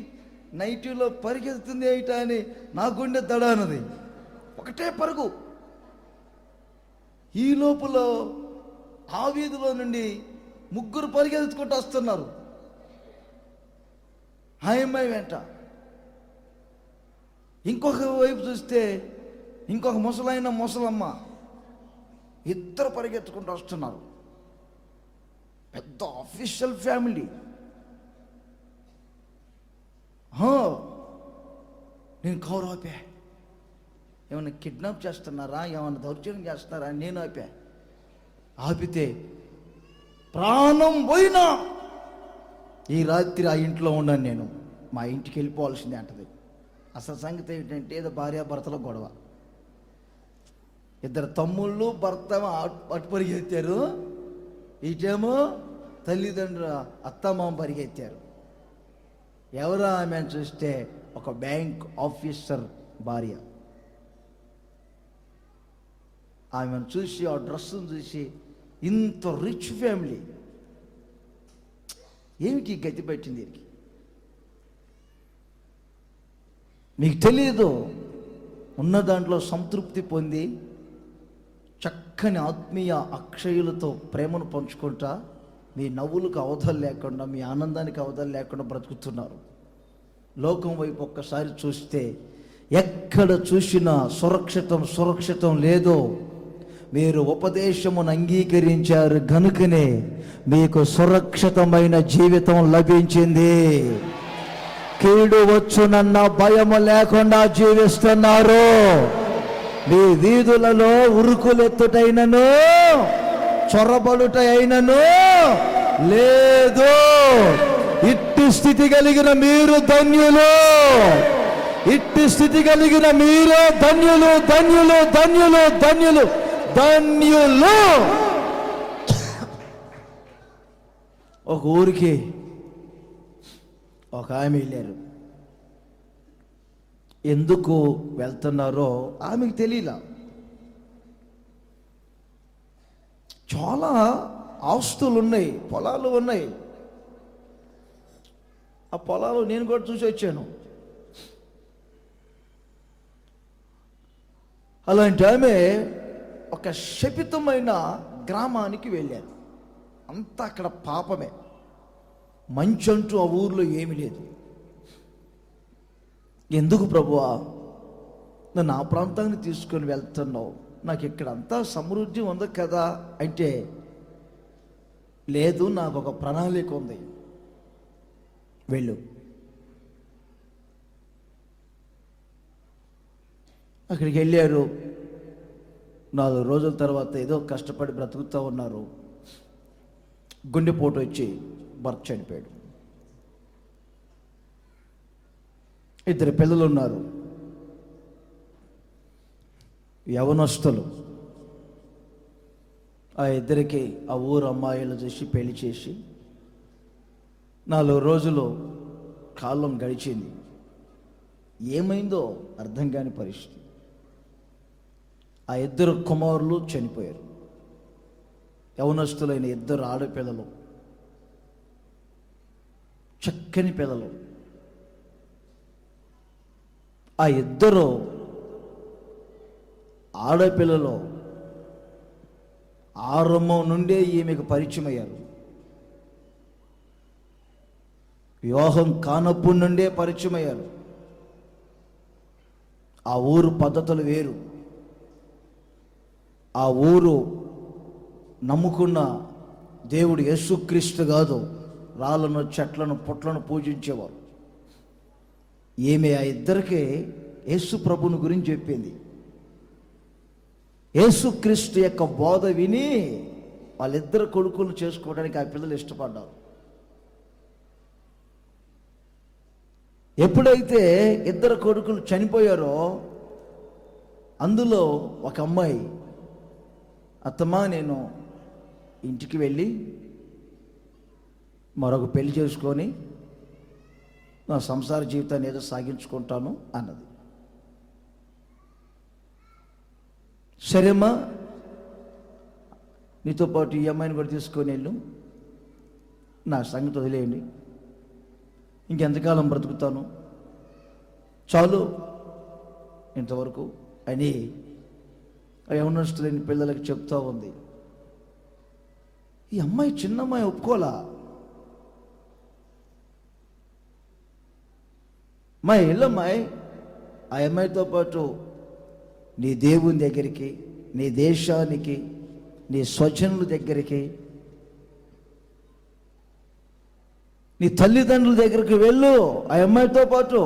నైటీలో పరిగెత్తుతుంది ఏమిటా అని నా గుండె దడానది. ఒకటే పరుగు. ఈ లోపల ఆ వీధిలో నుండి 3 పరిగెత్తుకుంటూ వస్తున్నారు. ఆ అమ్మాయి వెంట ఇంకొక వైపు చూస్తే ఇంకొక ముసలమ్మ, ఇద్దరు పరిగెత్తుకుంటూ వస్తున్నారు. పెద్ద ఆఫీషియల్ ఫ్యామిలీ. నేను కౌరు ఆపా. ఏమైనా కిడ్నాప్ చేస్తున్నారా, ఏమైనా దౌర్జన్యం చేస్తున్నారా అని నేను ఆపితే ప్రాణం పోయినా ఈ రాత్రి ఆ ఇంట్లో ఉన్నాను నేను, మా ఇంటికి వెళ్ళిపోవాల్సిందే అంటది. అసలు సంగతి ఏమిటంటే, ఏదో భార్యాభర్తల గొడవ. 2 తమ్ముళ్ళు భర్త అటు పరిగెత్తారు, ఇటేమో తల్లిదండ్రుల అత్తమామ పరిగెత్తారు. ఎవరు ఆమె అని చూస్తే ఒక బ్యాంక్ ఆఫీసర్ భార్య. ఆమెను చూసి, ఆ డ్రెస్సును చూసి ఇంత రిచ్ ఫ్యామిలీ, ఏమిటి గతి పట్టింది దీనికి? మీకు తెలియదు, ఉన్న దాంట్లో సంతృప్తి పొంది చక్కని ఆత్మీయ అక్షయులతో ప్రేమను పంచుకుంటా మీ నవ్వులకు అవధలు లేకుండా, మీ ఆనందానికి అవధలు లేకుండా బ్రతుకుతున్నారు. లోకం వైపు ఒక్కసారి చూస్తే ఎక్కడ చూసినా సురక్షితం లేదు. మీరు ఉపదేశమును అంగీకరించారు గనుకనే మీకు సురక్షితమైన జీవితం లభించింది. కీడు వచ్చునన్న భయము లేకుండా జీవిస్తున్నారు. మీ వీధులలో ఉరుకులెత్తుటైనను చొరబడుట అయినను లేదు. ఇట్టి స్థితి కలిగిన మీరు ధన్యులు. ఇట్టి స్థితి కలిగిన మీరే ధన్యులు, ధన్యులు, ధన్యులు, ధన్యులు, ధన్యులు. ఒక ఊరికి ఒక ఆమె వెళ్ళారు. ఎందుకు వెళ్తున్నారో ఆమెకు తెలియలా. చాలా ఆస్తులు ఉన్నాయి, పొలాలు ఉన్నాయి. ఆ పొలాలు నేను కూడా చూసి వచ్చాను. అలాంటి ఆమె ఒక శపితమైన గ్రామానికి వెళ్ళారు. అంతా అక్కడ పాపమే, మంచంటూ ఆ ఊర్లో ఏమీ లేదు. ఎందుకు ప్రభువా నన్ను ఆ ప్రాంతాన్ని తీసుకొని వెళ్తున్నావు? నాకు ఇక్కడ అంతా సమృద్ధి ఉంది కదా అంటే, లేదు, నాకు ఒక ప్రణాళిక ఉంది, వెళ్ళు. అక్కడికి వెళ్ళారు. 4 రోజుల తర్వాత ఏదో కష్టపడి బ్రతుకుతూ ఉన్నారు. గుండెపోటు వచ్చి భర్త చనిపోయాడు. 2 పిల్లలు ఉన్నారు, యవనస్తులు. ఆ 2కి ఆ ఊరు అమ్మాయిలు చూసి పెళ్లి చేసి 4 రోజులు కాలం గడిచింది. ఏమైందో అర్థం కాని పరిస్థితి. ఆ 2 కుమారులు చనిపోయారు. యవనస్తులైన 2 ఆడపిల్లలు, చక్కని పిల్లలు. ఆ 2 ఆడపిల్లలు ఆరంభం నుండే ఈమెకు పరిచయం అయ్యారు. వివాహం కానప్పటి నుండే పరిచయం అయ్యారు. ఆ ఊరు పద్ధతులు వేరు. ఆ ఊరు నమ్ముకున్న దేవుడు యేసుక్రీస్తు కాదు, రాళ్ళను, చెట్లను, పుట్లను పూజించేవారు. ఈమె ఆ 2కి యేసు ప్రభుని గురించి చెప్పింది. యేసుక్రీస్తు యొక్క బోధ విని వాళ్ళిద్దరు కొడుకులను చేసుకోవడానికి ఆ పిల్లలు ఇష్టపడ్డారు. ఎప్పుడైతే 2 కొడుకులు చనిపోయారో అందులో ఒక అమ్మాయి, అత్తమ్మా నేను ఇంటికి వెళ్ళి మరొక పెళ్లి చేసుకొని నా సంసార జీవితాన్ని ఏదో సాగించుకుంటాను అన్నది. సరేమ్మా, నీతో పాటు ఈ అమ్మాయిని కూడా తీసుకొని వెళ్ళు, నా సంగతి వదిలేయండి, ఇంకెంతకాలం బ్రతుకుతాను, చాలు ఇంతవరకు అని యవనస్తులైన పిల్లలకు చెప్తా ఉంది. ఈ అమ్మాయి, చిన్న అమ్మాయి ఒప్పుకోలా. మా ఇల్లమ్మాయి ఆ అమ్మాయితో పాటు నీ దేవుని దగ్గరికి, నీ దేశానికి, నీ స్వజనుల దగ్గరికి, నీ తల్లిదండ్రుల దగ్గరికి వెళ్ళు. ఆ అమ్మాయితో పాటు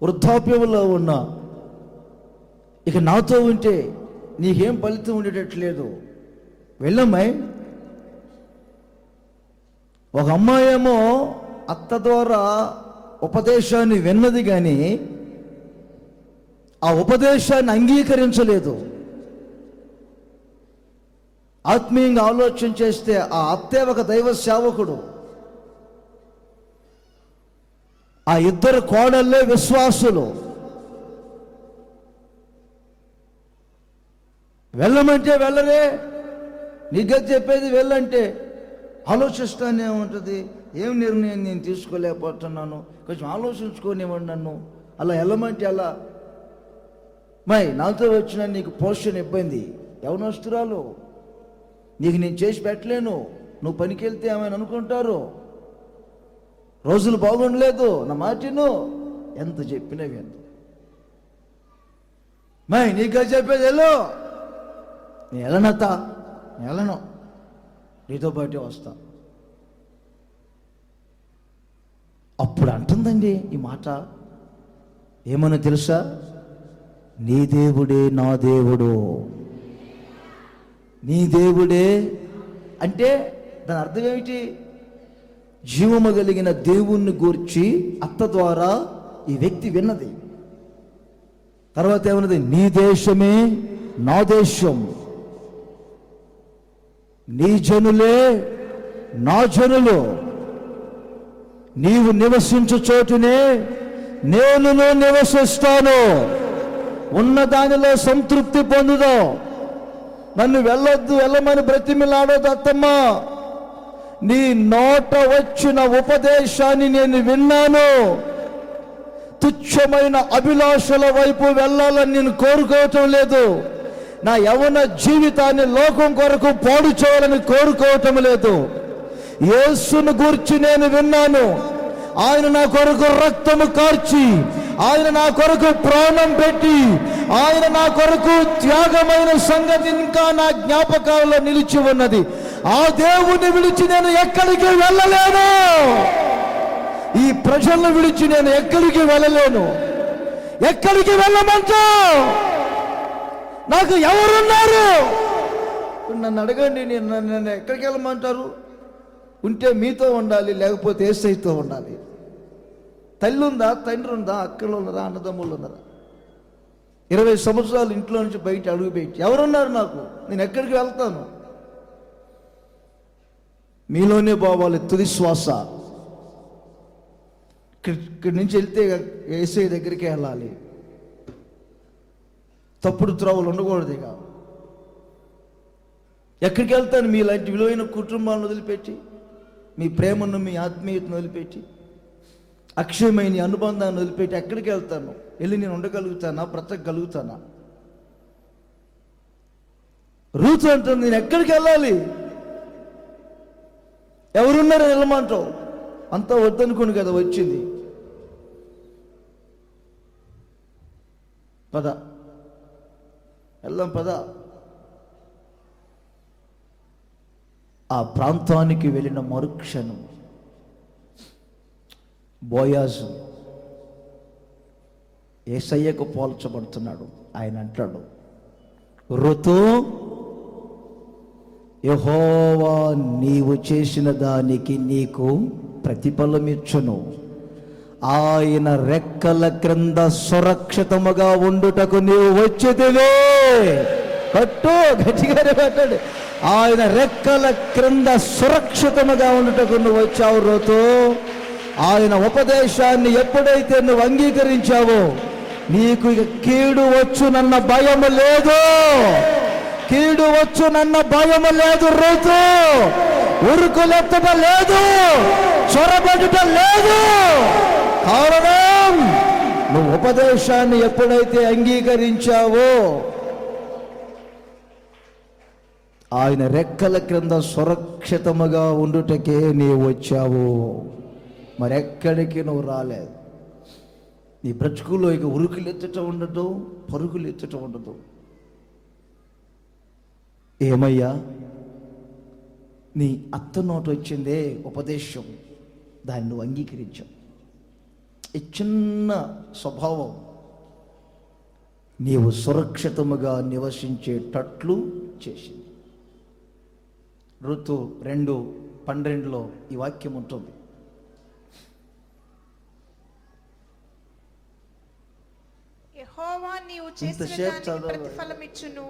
వృద్ధాప్యంలో ఉన్నా ఇక నాతో ఉంటే నీకేం ఫలితం ఉండేటట్లేదు, వెళ్ళమ్మాయి. ఒక అమ్మాయి ఏమో అత్త ద్వారా ఉపదేశాన్ని విన్నది కానీ ఆ ఉపదేశాన్ని అంగీకరించలేదు. ఆత్మీయంగా ఆలోచన చేస్తే ఆ అత్తే ఒక దైవ సేవకుడు. ఆ 2 కోడళ్ళే విశ్వాసులు. వెళ్ళమంటే వెళ్ళరే, నీకు గతి చెప్పేది వెళ్ళంటే ఆలోచిస్తానే ఉంటుంది. ఏం నిర్ణయం నేను తీసుకోలేకపోతున్నాను, కొంచెం ఆలోచించుకోనివ్వండి నన్ను. అలా వెళ్ళమంటే అలా నాతో వచ్చిన నీకు పోషణ ఇబ్బంది, యవనస్తురాలు, నీకు నేను చేసి పెట్టలేను, నువ్వు పనికి వెళ్తే ఏమైనా అనుకుంటారు, రోజులు బాగుండలేదు, నా మాటిను, ఎంత చెప్పినా విందు. నీకు చెప్పేది వెళ్ళు. నేను వెళ్ళనత్త, వెళ్ళను, నీతో పాటే వస్తా. అప్పుడు అంటుందండి ఈ మాట, ఏమన్నా తెలుసా? నీ దేవుడే నా దేవుడు. నీ దేవుడే అంటే దాని అర్థం ఏమిటి? జీవము కలిగిన దేవుణ్ణి గూర్చి అత్త ద్వారా ఈ వ్యక్తి విన్నది. తర్వాత ఏమన్నది? నీ దేశమే నా దేశం, నీ జనులే నా జనులు, నీవు నివసించు చోటునే నేను నివసిస్తాను, ఉన్న దానిలో సంతృప్తి పొందుదో, నన్ను వెళ్ళొద్దు వెళ్ళమని బ్రతిమిలాడోదు అత్తమ్మా. నీ నోట వచ్చిన ఉపదేశాన్ని నేను విన్నాను, తుచ్చమైన అభిలాషల వైపు వెళ్ళాలని నేను కోరుకోవటం లేదు, నా యవ్వన జీవితాన్ని లోకం కొరకు పాడు చేయాలని కోరుకోవటం లేదు. యేసును గూర్చి నేను విన్నాను, ఆయన నా కొరకు రక్తము కార్చి, ఆయన నా కొరకు ప్రాణం పెట్టి, ఆయన నా కొరకు త్యాగమైన సంగతి ఇంకా నా జ్ఞాపకాలలో నిలిచి ఉన్నది. ఆ దేవుని విడిచి నేను ఎక్కడికి వెళ్ళలేను, ఈ ప్రజలను విడిచి నేను ఎక్కడికి వెళ్ళలేను. ఎక్కడికి వెళ్ళమంటా? నాకు ఎవరున్నారు? నన్ను అడగండి, నన్ను ఎక్కడికి వెళ్ళమంటారు? ఉంటే మీతో ఉండాలి, లేకపోతే యేసయ్యతో ఉండాలి. తల్లి ఉందా, తండ్రి ఉందా, అక్కలు ఉన్నారా, అన్నదమ్ములు ఉన్నారా? 20 సంవత్సరాలు ఇంట్లో నుంచి బయట అడుగు పెట్టి ఎవరున్నారు నాకు? నేను ఎక్కడికి వెళ్తాను? మీలోనే పోవాలి తుది శ్వాస. ఇక్కడి నుంచి వెళ్తే యేసయ్య దగ్గరికి వెళ్ళాలి. తప్పుడు త్రోవలు ఉండకూడదు. ఇక ఎక్కడికి వెళ్తాను? మీలాంటి విలువైన కుటుంబాలను వదిలిపెట్టి, మీ ప్రేమను, మీ ఆత్మీయతను వదిలిపెట్టి, అక్షయమైన అనుబంధాన్ని వదిలిపెట్టి ఎక్కడికి వెళ్తాను? వెళ్ళి నేను ఉండగలుగుతానా, బ్రతకగలుగుతానా? రూతు అంటుంది, నేను ఎక్కడికి వెళ్ళాలి? ఎవరున్నారు వెళ్ళమంటావు? అంతా వద్దనుకోను కదా వచ్చింది. పద వెళ్దాం, పద. ఆ ప్రాంతానికి వెళ్ళిన మరుక్షణం బోయాజు యేసయ్యకు పోల్చబడుతున్నాడు. ఆయన అంటాడు, రుతు, యెహోవా నీవు చేసిన దానికి నీకు ప్రతిఫలమిచ్చును, ఆయన రెక్కల క్రింద సురక్షితముగా ఉండుటకు నీవు వచ్చితివే. కట్టు, గట్టిగానే కట్టండి. ఆయన రెక్కల క్రింద సురక్షితముగా ఉండుటకు నువ్వు వచ్చావు రుతు. ఆయన ఉపదేశాన్ని ఎప్పుడైతే నువ్వు అంగీకరించావో నీకు ఇక కీడు వచ్చునన్న భయము లేదు. కీడు వచ్చునన్న భయము లేదు రుతు. ఉరుకులెత్తట లేదు, చొరబడుట లేదు. కారణం, నువ్వు ఉపదేశాన్ని ఎప్పుడైతే అంగీకరించావో ఆయన రెక్కల క్రింద సురక్షితముగా ఉండుటకే నీవు వచ్చావు, మరెక్కడికి నువ్వు రాలేదు. నీ బ్రతుకులో ఇక ఉరుకులు ఎత్తటం ఉండదు, పరుగులు ఎత్తటం ఉండదు. ఏమయ్యా, నీ అత్త నోట వచ్చిందే ఉపదేశం, దాన్ని నువ్వు అంగీకరించావు. ఈ చిన్న స్వభావం నీవు సురక్షితముగా నివసించేటట్లు చేసింది. ఋతు 2:12 ఈ వాక్యం ఉంటుంది. యెహోవా నీవు చేసిన దానికి ప్రతిఫలమిచ్చును,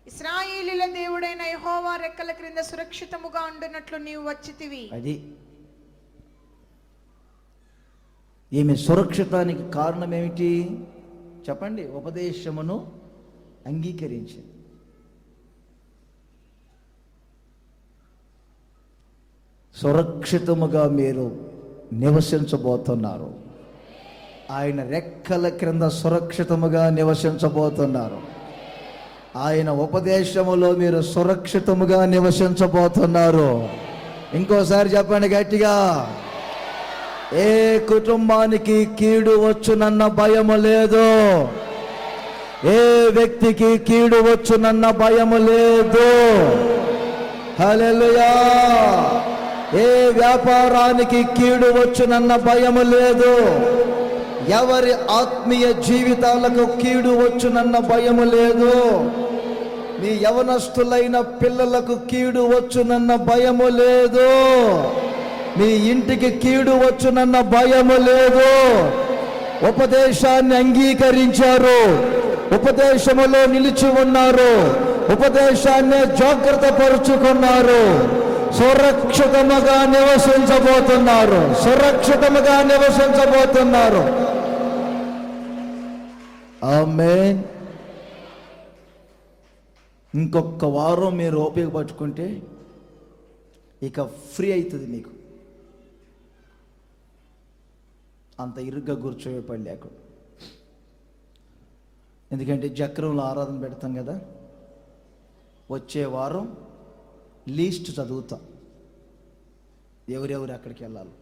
ఇశ్రాయేలీయుల దేవుడైన యెహోవా రెక్కల క్రింద సురక్షితముగా ఉండునట్లు నీవు వచ్చితివి. అది ఈమె సురక్షితానికి కారణం ఏమిటి చెప్పండి? ఉపదేశమును అంగీకరించింది. సురక్షితముగా మీరు నివసించబోతున్నారు. ఆయన రెక్కల క్రింద సురక్షితముగా నివసించబోతున్నారు. ఆయన ఉపదేశములో మీరు సురక్షితముగా నివసించబోతున్నారు. ఇంకోసారి చెప్పండి గట్టిగా. ఏ కుటుంబానికి కీడు వచ్చునన్న భయము లేదు. ఏ వ్యక్తికి కీడు వచ్చునన్న భయము లేదు. హల్లెలూయా. ఏ వ్యాపారానికి కీడు వచ్చునన్న భయము లేదు. ఎవరి ఆత్మీయ జీవితాలకు కీడు వచ్చునన్న భయము లేదు. మీ యవనస్తులైన పిల్లలకు కీడు వచ్చునన్న భయము లేదు. మీ ఇంటికి కీడు వచ్చునన్న భయము లేదు. ఉపదేశాన్ని అంగీకరించారు, ఉపదేశములో నిలిచి ఉన్నారు, ఉపదేశాన్ని జాగ్రత్త పరుచుకున్నారు. సురక్షితముగా నివసించబోతున్నారు. సురక్షితముగా నివసించబోతున్నారు. ఆమేన్. ఇంకొక వారం మీరు ఓపిక పట్టుకుంటే ఇక ఫ్రీ అవుతుంది మీకు. అంత ఇరుగ్గా కూర్చోవే పని లేకుండా. ఎందుకంటే చక్రంలో ఆరాధన పెడతాం కదా. వచ్చే వారం లీస్ట్ చదువుతా, ఎవరెవరు అక్కడికి వెళ్ళాలి.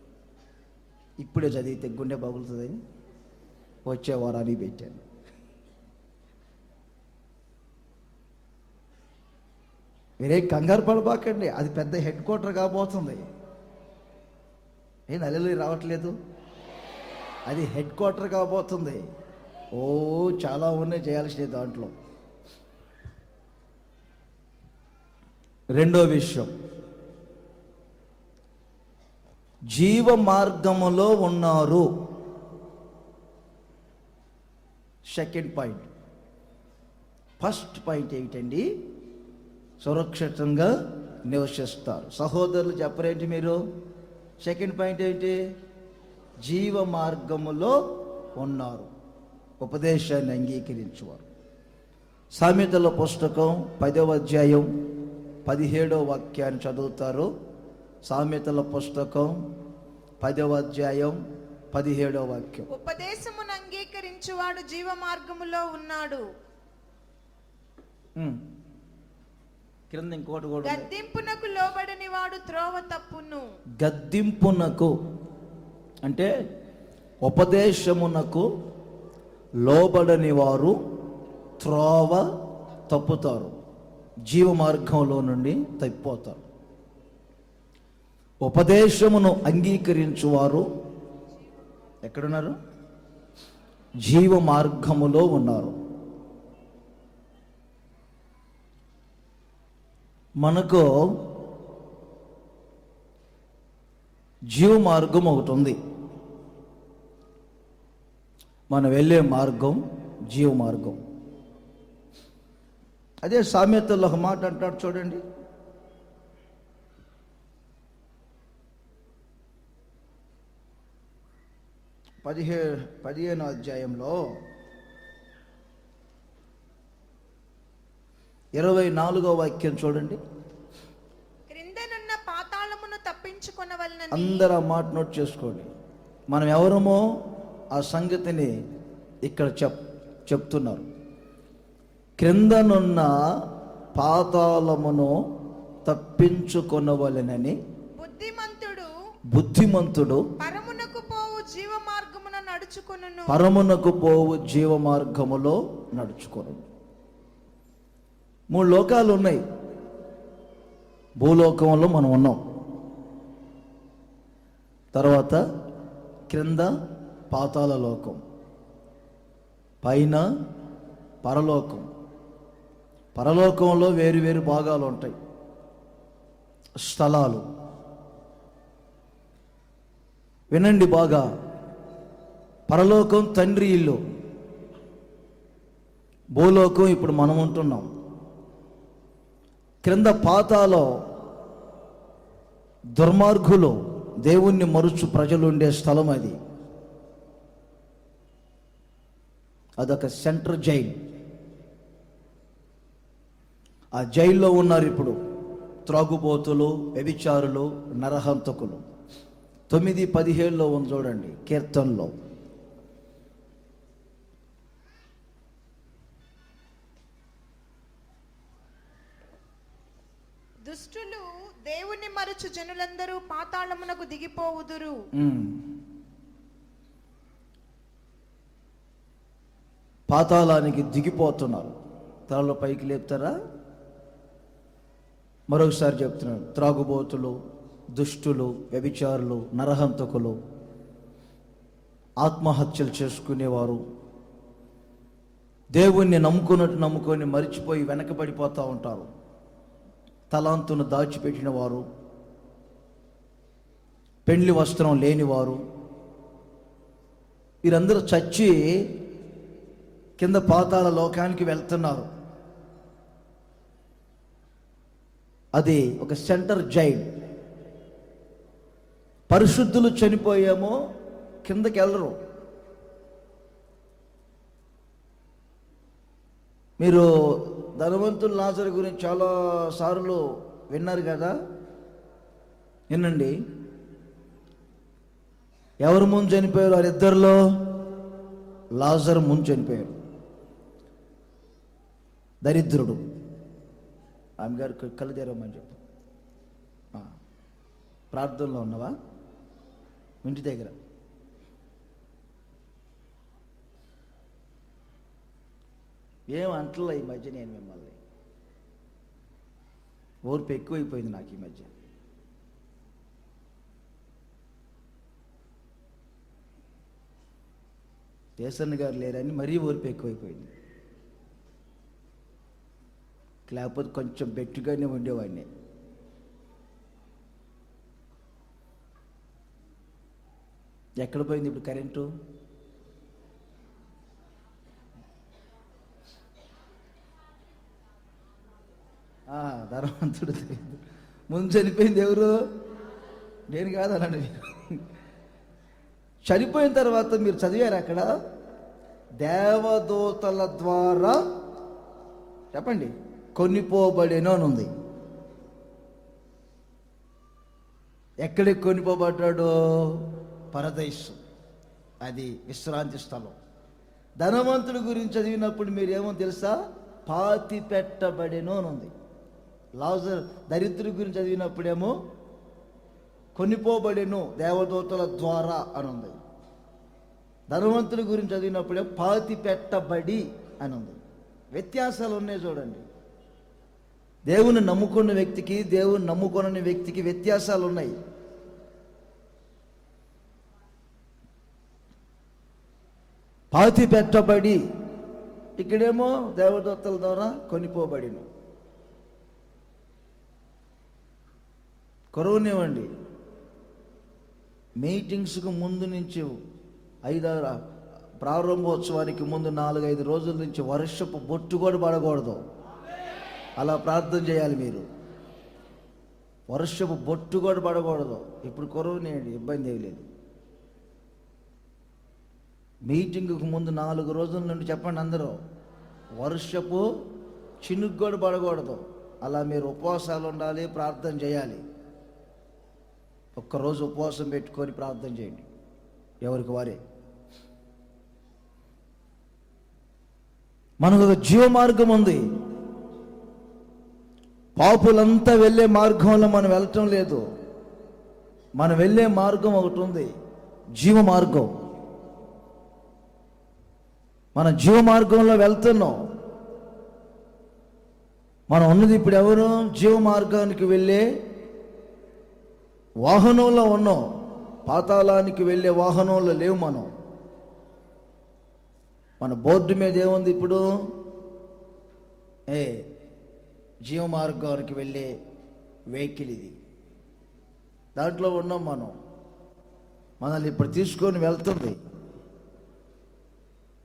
ఇప్పుడే చదివితే గుండె పగులుతుందని వచ్చే వారానికి పెట్టాను. మీరే కంగారు పడబాకండి. అది పెద్ద హెడ్ క్వార్టర్ కాబోతుంది. ఏం అల్లెలు రావట్లేదు. అది హెడ్ క్వార్టర్ కాబోతుంది. ఓ చాలా ఉన్నాయి చేయాల్సినవి దాంట్లో. రెండో విషయం, జీవ మార్గములో ఉన్నారు. Second point. ఫస్ట్ పాయింట్ ఏమిటండి? సురక్షితంగా నివసిస్తారు. సహోదరులు చెప్పరేంటి మీరు? సెకండ్ పాయింట్ ఏంటి? జీవ మార్గములో ఉన్నారు, ఉపదేశాన్ని అంగీకరించేవారు. సామెతల పుస్తకం 10వ అధ్యాయం 17వ వాక్యాన్ని చదువుతారు. సామెతల పుస్తకం 10వ అధ్యాయం 17వ వాక్యం. ఉపదేశమును అంగీకరించువాడు జీవ మార్గములో ఉన్నాడు. కింద ఇంకోటి కూడా. గద్దింపునకు లోబడని వాడు త్రోవ తప్పును. గద్దింపునకు అంటే ఉపదేశమునకు లోబడని వారు త్రోవ తప్పుతారు, జీవ మార్గంలో నుండి తప్పిపోతారు. ఉపదేశమును అంగీకరించువారు ఎక్కడున్నారు? జీవ మార్గములో ఉన్నారు. మనకు జీవ మార్గం ఒకటి ఉంది. మనం వెళ్ళే మార్గం జీవ మార్గం. అదే సామెతల్లో ఒక మాట అంటాడు చూడండి. పదిహేనో అధ్యాయంలో 24వ వాక్యం చూడండి. క్రిందనున్న పాతాళమును తప్పించుకొనవలెనని. అందరూ ఆ మాట నోట్ చేసుకోండి. మనం ఎవరమో ఆ సంగతిని ఇక్కడ చెప్తున్నారు. క్రిందనున్న పాతాళమును తప్పించుకొనవలెనని బుద్ధిమంతుడు పరమునకు పోవు జీవ మార్గమున నడుచుకొనును. పరమునకు పోవు జీవ మార్గములో నడుచుకొను. 3 లోకాలు ఉన్నాయి. భూలోకంలో మనం ఉన్నాం. తర్వాత క్రింద పాతాళ లోకం, పైన పరలోకం. పరలోకంలో వేరు వేరు భాగాలు ఉంటాయి, స్థలాలు. వినండి బాగా. పరలోకం తండ్రి ఇల్లు, భూలోకం ఇప్పుడు మనం ఉంటున్నాం. క్రింద పాతాలో దుర్మార్గులు, దేవుణ్ణి మరుచు ప్రజలు ఉండే స్థలం అది. అదొక సెంట్రల్ జైల్. ఆ జైల్లో ఉన్నారు ఇప్పుడు త్రాగుబోతులు, వ్యభిచారులు, నరహంతకులు. 9:17 ఉంది చూడండి కీర్తనలో. దుష్టులు దేవుని మరచు జనులందరూ పాతాళమునకు దిగిపోవుదురు. పాతాళానికి దిగిపోతున్నారు. తలలో పైకి లేపుతారా? మరొకసారి చెప్తున్నాను, త్రాగుబోతులు, దుష్టులు, వ్యభిచారులు, నరహంతకులు, ఆత్మహత్యలు చేసుకునేవారు, దేవుణ్ణి నమ్ముకొని మరిచిపోయి వెనకబడిపోతూ ఉంటారు, తలాంతును దాచిపెట్టిన వారు, పెండ్లి వస్త్రం లేనివారు, వీరందరూ చచ్చి కింద పాతాళ లోకానికి వెళ్తున్నారు. అది ఒక సెంటర్ జైల్. పరిశుద్ధులు చనిపోయామో కిందకి వెళ్ళరు. మీరు ధనవంతుల లాజరు గురించి చాలా సార్లు విన్నారు కదా. వినండి, ఎవరు ముందు చనిపోయారు? వారిద్దరిలో లాజరు ముందు చనిపోయారు. దరిద్రుడు. ఆమె గారు కళ్ళు తెరవమని చెప్పు. ప్రార్థనలో ఉన్నవా? ఇంటి దగ్గర ఏం అంటలే ఈ మధ్య. నేను మిమ్మల్ని ఓర్పు ఎక్కువైపోయింది నాకు ఈ మధ్య. దేశన్న గారు లేరని మరీ ఓర్పు ఎక్కువైపోయింది. లేకపోతే కొంచెం బెట్టుగానే ఉండేవాడిని. ఎక్కడ పోయింది ఇప్పుడు కరెంటు? ధనవంతుడు తెలియదు. ముందు చనిపోయింది ఎవరు? నేను కాదు అనండి. చనిపోయిన తర్వాత మీరు చదివారు అక్కడ, దేవదూతల ద్వారా చెప్పండి కొనిపోబడేను అని ఉంది. ఎక్కడికి కొనిపోబడ్డాడు? పరదైసు, అది విశ్రాంతి స్థలం. ధనవంతుడి గురించి చదివినప్పుడు మీరు ఏమో తెలుసా? పాతి పెట్టబడేను అని ఉంది. లాజరు దరిద్రుడి గురించి చదివినప్పుడేమో కొనిపోబడేను దేవదూతల ద్వారా అని ఉంది. ధనవంతుడి గురించి చదివినప్పుడేమో పాతి పెట్టబడి అని ఉంది. వ్యత్యాసాలు ఉన్నాయి చూడండి. దేవుని నమ్ముకున్న వ్యక్తికి, దేవుని నమ్ముకొనని వ్యక్తికి వ్యత్యాసాలు ఉన్నాయి. పాతి పెట్టబడి, ఇక్కడేమో దేవదూతల ద్వారా కొనిపోబడిను. కొరవనివ్వండి, మీటింగ్స్కు ముందు నుంచి 5-6 ప్రారంభోత్సవానికి ముందు 4-5 రోజుల నుంచి వర్షపు బొట్టు కూడా పడకూడదు. అలా ప్రార్థన చేయాలి మీరు. వర్షపు బొట్టు కూడా పడకూడదు. ఇప్పుడు కొరవనివ్వండి, ఇబ్బంది ఏమి లేదు. మీటింగ్కు ముందు 4 రోజుల నుండి చెప్పండి అందరూ, వర్షపు చినుకు కూడా పడకూడదు. అలా మీరు ఉపవాసాలు ఉండాలి, ప్రార్థన చేయాలి. ఒక్కరోజు ఉపవాసం పెట్టుకొని ప్రార్థన చేయండి, ఎవరికి వారే. మనకు ఒక జీవ మార్గం ఉంది. పాపులంతా వెళ్ళే మార్గంలో మనం వెళ్ళటం లేదు. మనం వెళ్ళే మార్గం ఒకటి ఉంది, జీవ మార్గం. మన జీవ మార్గంలో వెళ్తున్నాం. మనం ఉన్నది ఇప్పుడు ఎవరు? జీవ మార్గానికి వెళ్ళే వాహనంలో ఉన్నాం. పాతాళానికి వెళ్ళే వాహనంలో లేవు మనం. మన బోర్డు మీద ఏముంది ఇప్పుడు? జీవ మార్గానికి వెళ్ళే వెహికల్ ఇది. దాంట్లో ఉన్నాం మనం. మనల్ని ఇప్పుడు తీసుకొని వెళ్తుంది.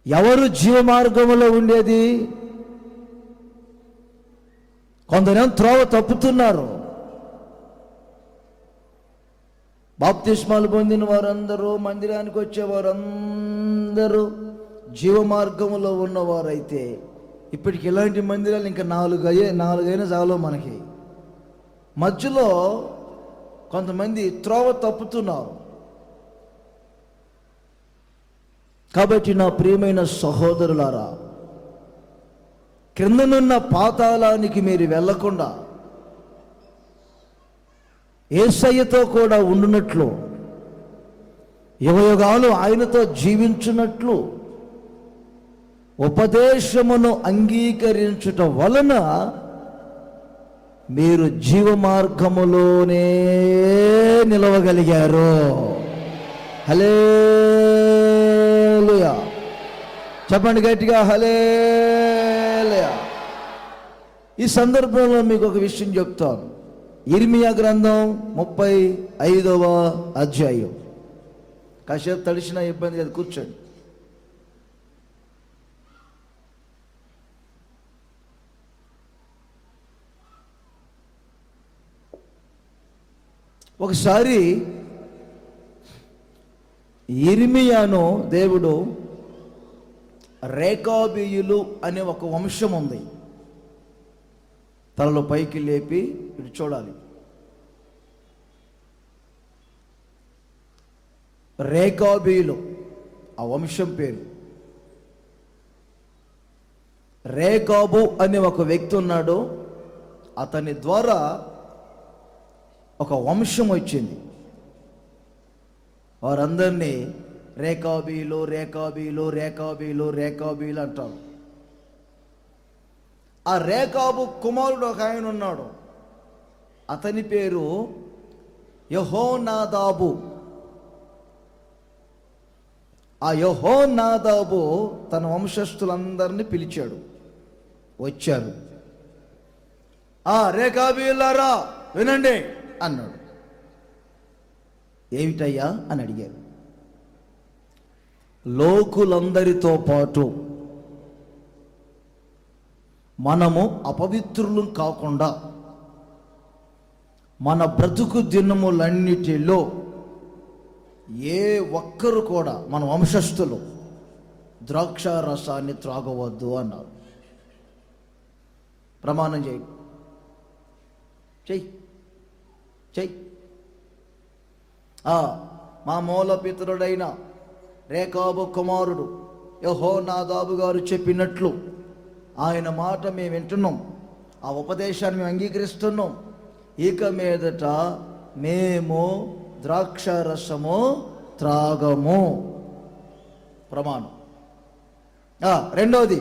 ఎవరు జీవ మార్గంలో ఉండేది? కొందరేమో త్రోవ తప్పుతున్నారు. బాప్తిస్మాలు పొందిన వారందరూ, మందిరానికి వచ్చేవారందరూ జీవ మార్గంలో ఉన్నవారైతే, ఇప్పటికి ఇలాంటి మందిరాలు ఇంకా 4 అయినా చాలు మనకి. మధ్యలో కొంతమంది త్రోవ తప్పుతున్నారు. కాబట్టి నా ప్రియమైన సహోదరులారా, క్రిందనున్న పాతాళానికి మీరు వెళ్ళకుండా యేసయ్యతో కూడా ఉండునట్లు, యుగయుగాలు ఆయనతో జీవించున్నట్లు ఉపదేశమును అంగీకరించుట వలన మీరు జీవ మార్గములోనే నిలవగలిగారు. హల్లెలూయా. చెప్పండి గట్టిగా, హల్లెలూయా. ఈ సందర్భంలో మీకు ఒక విషయం చెప్తాను. ఇర్మియా గ్రంథం 35వ అధ్యాయం. కాసేపు తడిసిన ఇబ్బంది కదా, కూర్చోండి. ఒకసారి ఇర్మియాను దేవుడు రేకాబీయులు అనే ఒక వంశం ఉంది, తలలో పైకి లేపి ఇటు చూడాలి. రేకాబీయులు ఆ వంశం పేరు. రేకాబు అనే ఒక వ్యక్తి ఉన్నాడు. అతని ద్వారా ఒక వంశం వచ్చింది. వారందరినీ రేకాబీలు రేకాబీలు రేకాబీలు రేకాబీలు అంటారు. ఆ రేకాబు కుమారుడు ఒక ఆయన ఉన్నాడు. అతని పేరు యెహోనాదాబు. ఆ యెహోనాదాబు తన వంశస్థులందరినీ పిలిచాడు. వచ్చారు. ఆ రేకాబీలారా వినండి అన్నాడు. ఏమిటయ్యా అని అడిగారు. లోకులందరితో పాటు మనము అపవిత్రులు కాకుండా మన బ్రతుకు దినములన్నిటిలో ఏ ఒక్కరు కూడా మన వంశస్థులు ద్రాక్ష రసాన్ని త్రాగవద్దు అన్నారు. ప్రమాణం చేయి, చెయ్యి చెయ్యి. మా మూల పితరుడైన రేకాబు కుమారుడు యెహోనాదాబు గారు చెప్పినట్లు ఆయన మాట మేము వింటున్నాం, ఆ ఉపదేశాన్ని మేము అంగీకరిస్తున్నాం. ఇక మీదట మేము ద్రాక్ష రసము త్రాగము. ప్రమాణం. రెండోది,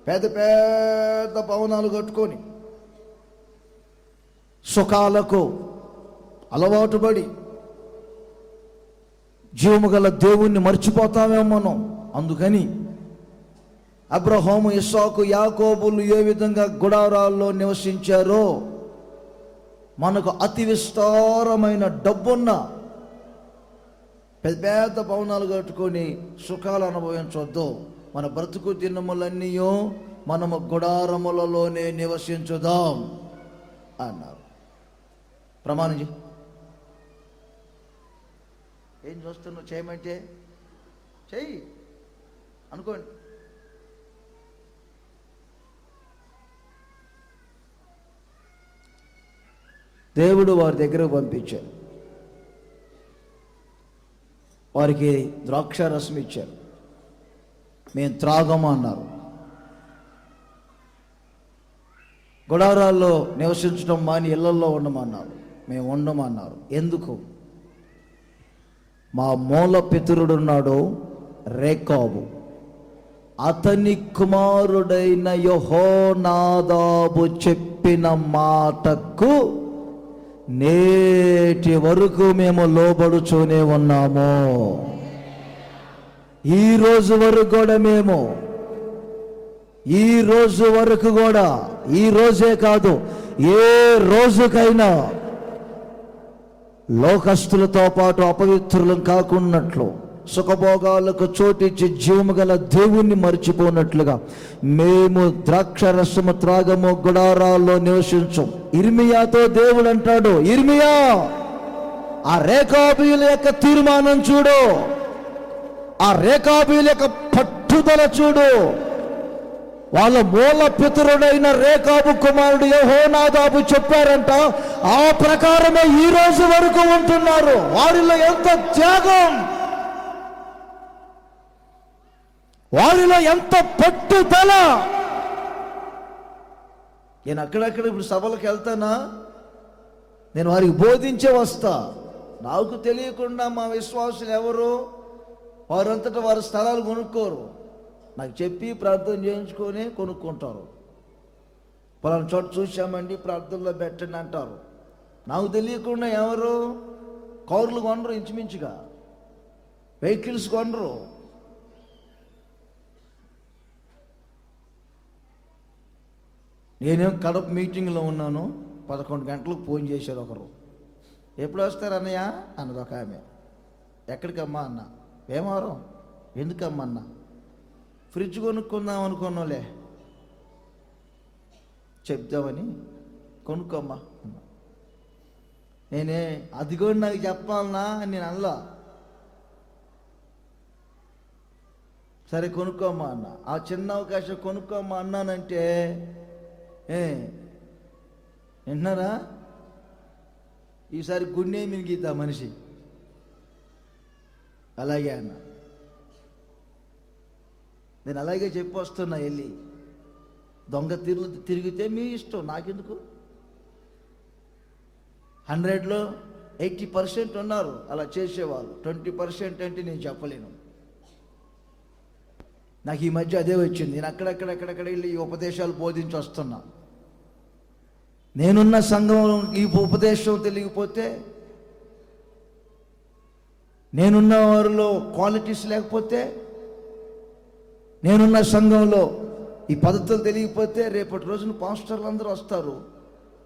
పెద్ద పెద్ద భవనాలు కట్టుకొని సుఖాలకు అలవాటు పడి జీవము గల దేవుణ్ణి మర్చిపోతామేమో మనం. అందుకని అబ్రహాము, ఇస్సాకు, యాకోబులు ఏ విధంగా గుడారాల్లో నివసించారో మనకు అతి విస్తారమైన డబ్బున్న పెద్ద పెద్ద భవనాలు కట్టుకొని సుఖాలు అనుభవించవద్దు. మన బ్రతుకు దినములన్నీ మనము గుడారములలోనే నివసించుదాం అన్నారు. ప్రమాణం చేయి. ఏం చూస్తున్నావు? చేయమంటే చెయ్యి అనుకోండి. దేవుడు వారి దగ్గరకు పంపించారు. వారికి ద్రాక్ష రసం ఇచ్చారు. మేము త్రాగము అన్నారు. గుడారాల్లో నివసించడం మాని ఇళ్లల్లో ఉండమన్నారు. మేము ఉండమన్నారు. ఎందుకు? మా మూల పితరుడున్నాడు రేకాబు, అతని కుమారుడైన యెహోనాదాబు చెప్పిన మాటకు నేటి వరకు మేము లోబడుచూనే ఉన్నాము. ఈ రోజు వరకు కూడా మేము, ఈ రోజు వరకు కూడా, ఈ రోజే కాదు ఏ రోజుకైనా లోకస్తులతో పాటు అపవిత్రులం కాకున్నట్లు, సుఖభోగాలకు చోటిచ్చి జీవము గల దేవుణ్ణి మర్చిపోనట్లుగా మేము ద్రాక్ష రసము త్రాగము, గుడారాల్లో నివసించం. ఇర్మియాతో దేవుడు అంటాడు, ఇర్మియా, ఆ రేకాబీయుల యొక్క తీర్మానం చూడు, ఆ రేకాబీయుల యొక్క పట్టుదల చూడు. వాళ్ళ మూల పితరుడైన రేకాబు కుమారుడు యెహోనాదాబు చెప్పారంట. ఆ ప్రకారమే ఈ రోజు వరకు ఉంటున్నారు. వారిలో ఎంత త్యాగం, వారిలో ఎంత పట్టుదల. నేను అక్కడక్కడ ఇప్పుడు సభలకు వెళ్తానా, నేను వారికి బోధించే వస్తా. నాకు తెలియకుండా మా విశ్వాసులు ఎవరు వారంతటా వారి స్థలాలు కొనుక్కోరు. నాకు చెప్పి ప్రార్థన చేయించుకొని కొనుక్కుంటారు. పలానా చోట చూసామండి ప్రార్థనలో పెట్టండి అంటారు. నాకు తెలియకుండా ఎవరు కార్లు కొనరు, ఇంచుమించుగా వెహికల్స్ కొనరు. నేనేం కడప మీటింగ్లో ఉన్నాను, 11 గంటలకు ఫోన్ చేశారు ఒకరు. ఎప్పుడు వస్తారు అన్నయ్య అన్నది ఒక ఆమె. ఎక్కడికమ్మా అన్న. భీమవరం. ఎందుకమ్మా అన్న. ఫ్రిడ్జ్ కొనుక్కుందాం అనుకున్నాలే, చెప్తామని. కొనుక్కోమ్మా అన్న. నేనే అది కూడా నాకు చెప్పాలనా అని నేను అనలా. సరే కొనుక్కోమ్మా అన్న. ఆ చిన్న అవకాశం కొనుక్కోమ్మా అన్నానంటే వింటున్నారా, ఈసారి గుండె మినిగిద్దా మనిషి. అలాగే అన్న. నేను అలాగే చెప్పి వస్తున్నా. వెళ్ళి దొంగ తిరిగితే మీ ఇష్టం, నాకెందుకు. 100లో 80% ఉన్నారు అలా చేసేవాళ్ళు. 20% అంటే నేను చెప్పలేను. నాకు ఈ మధ్య అదే వచ్చింది. నేను అక్కడెక్కడ వెళ్ళి ఈ ఉపదేశాలు బోధించి వస్తున్నా. నేనున్న సంఘంలో ఈ ఉపదేశం తెలియకపోతే, నేనున్న వారిలో క్వాలిటీస్ లేకపోతే, నేనున్న సంఘంలో ఈ పద్ధతులు తెలియకపోతే, రేపటి రోజున పాస్టర్లు అందరూ వస్తారు.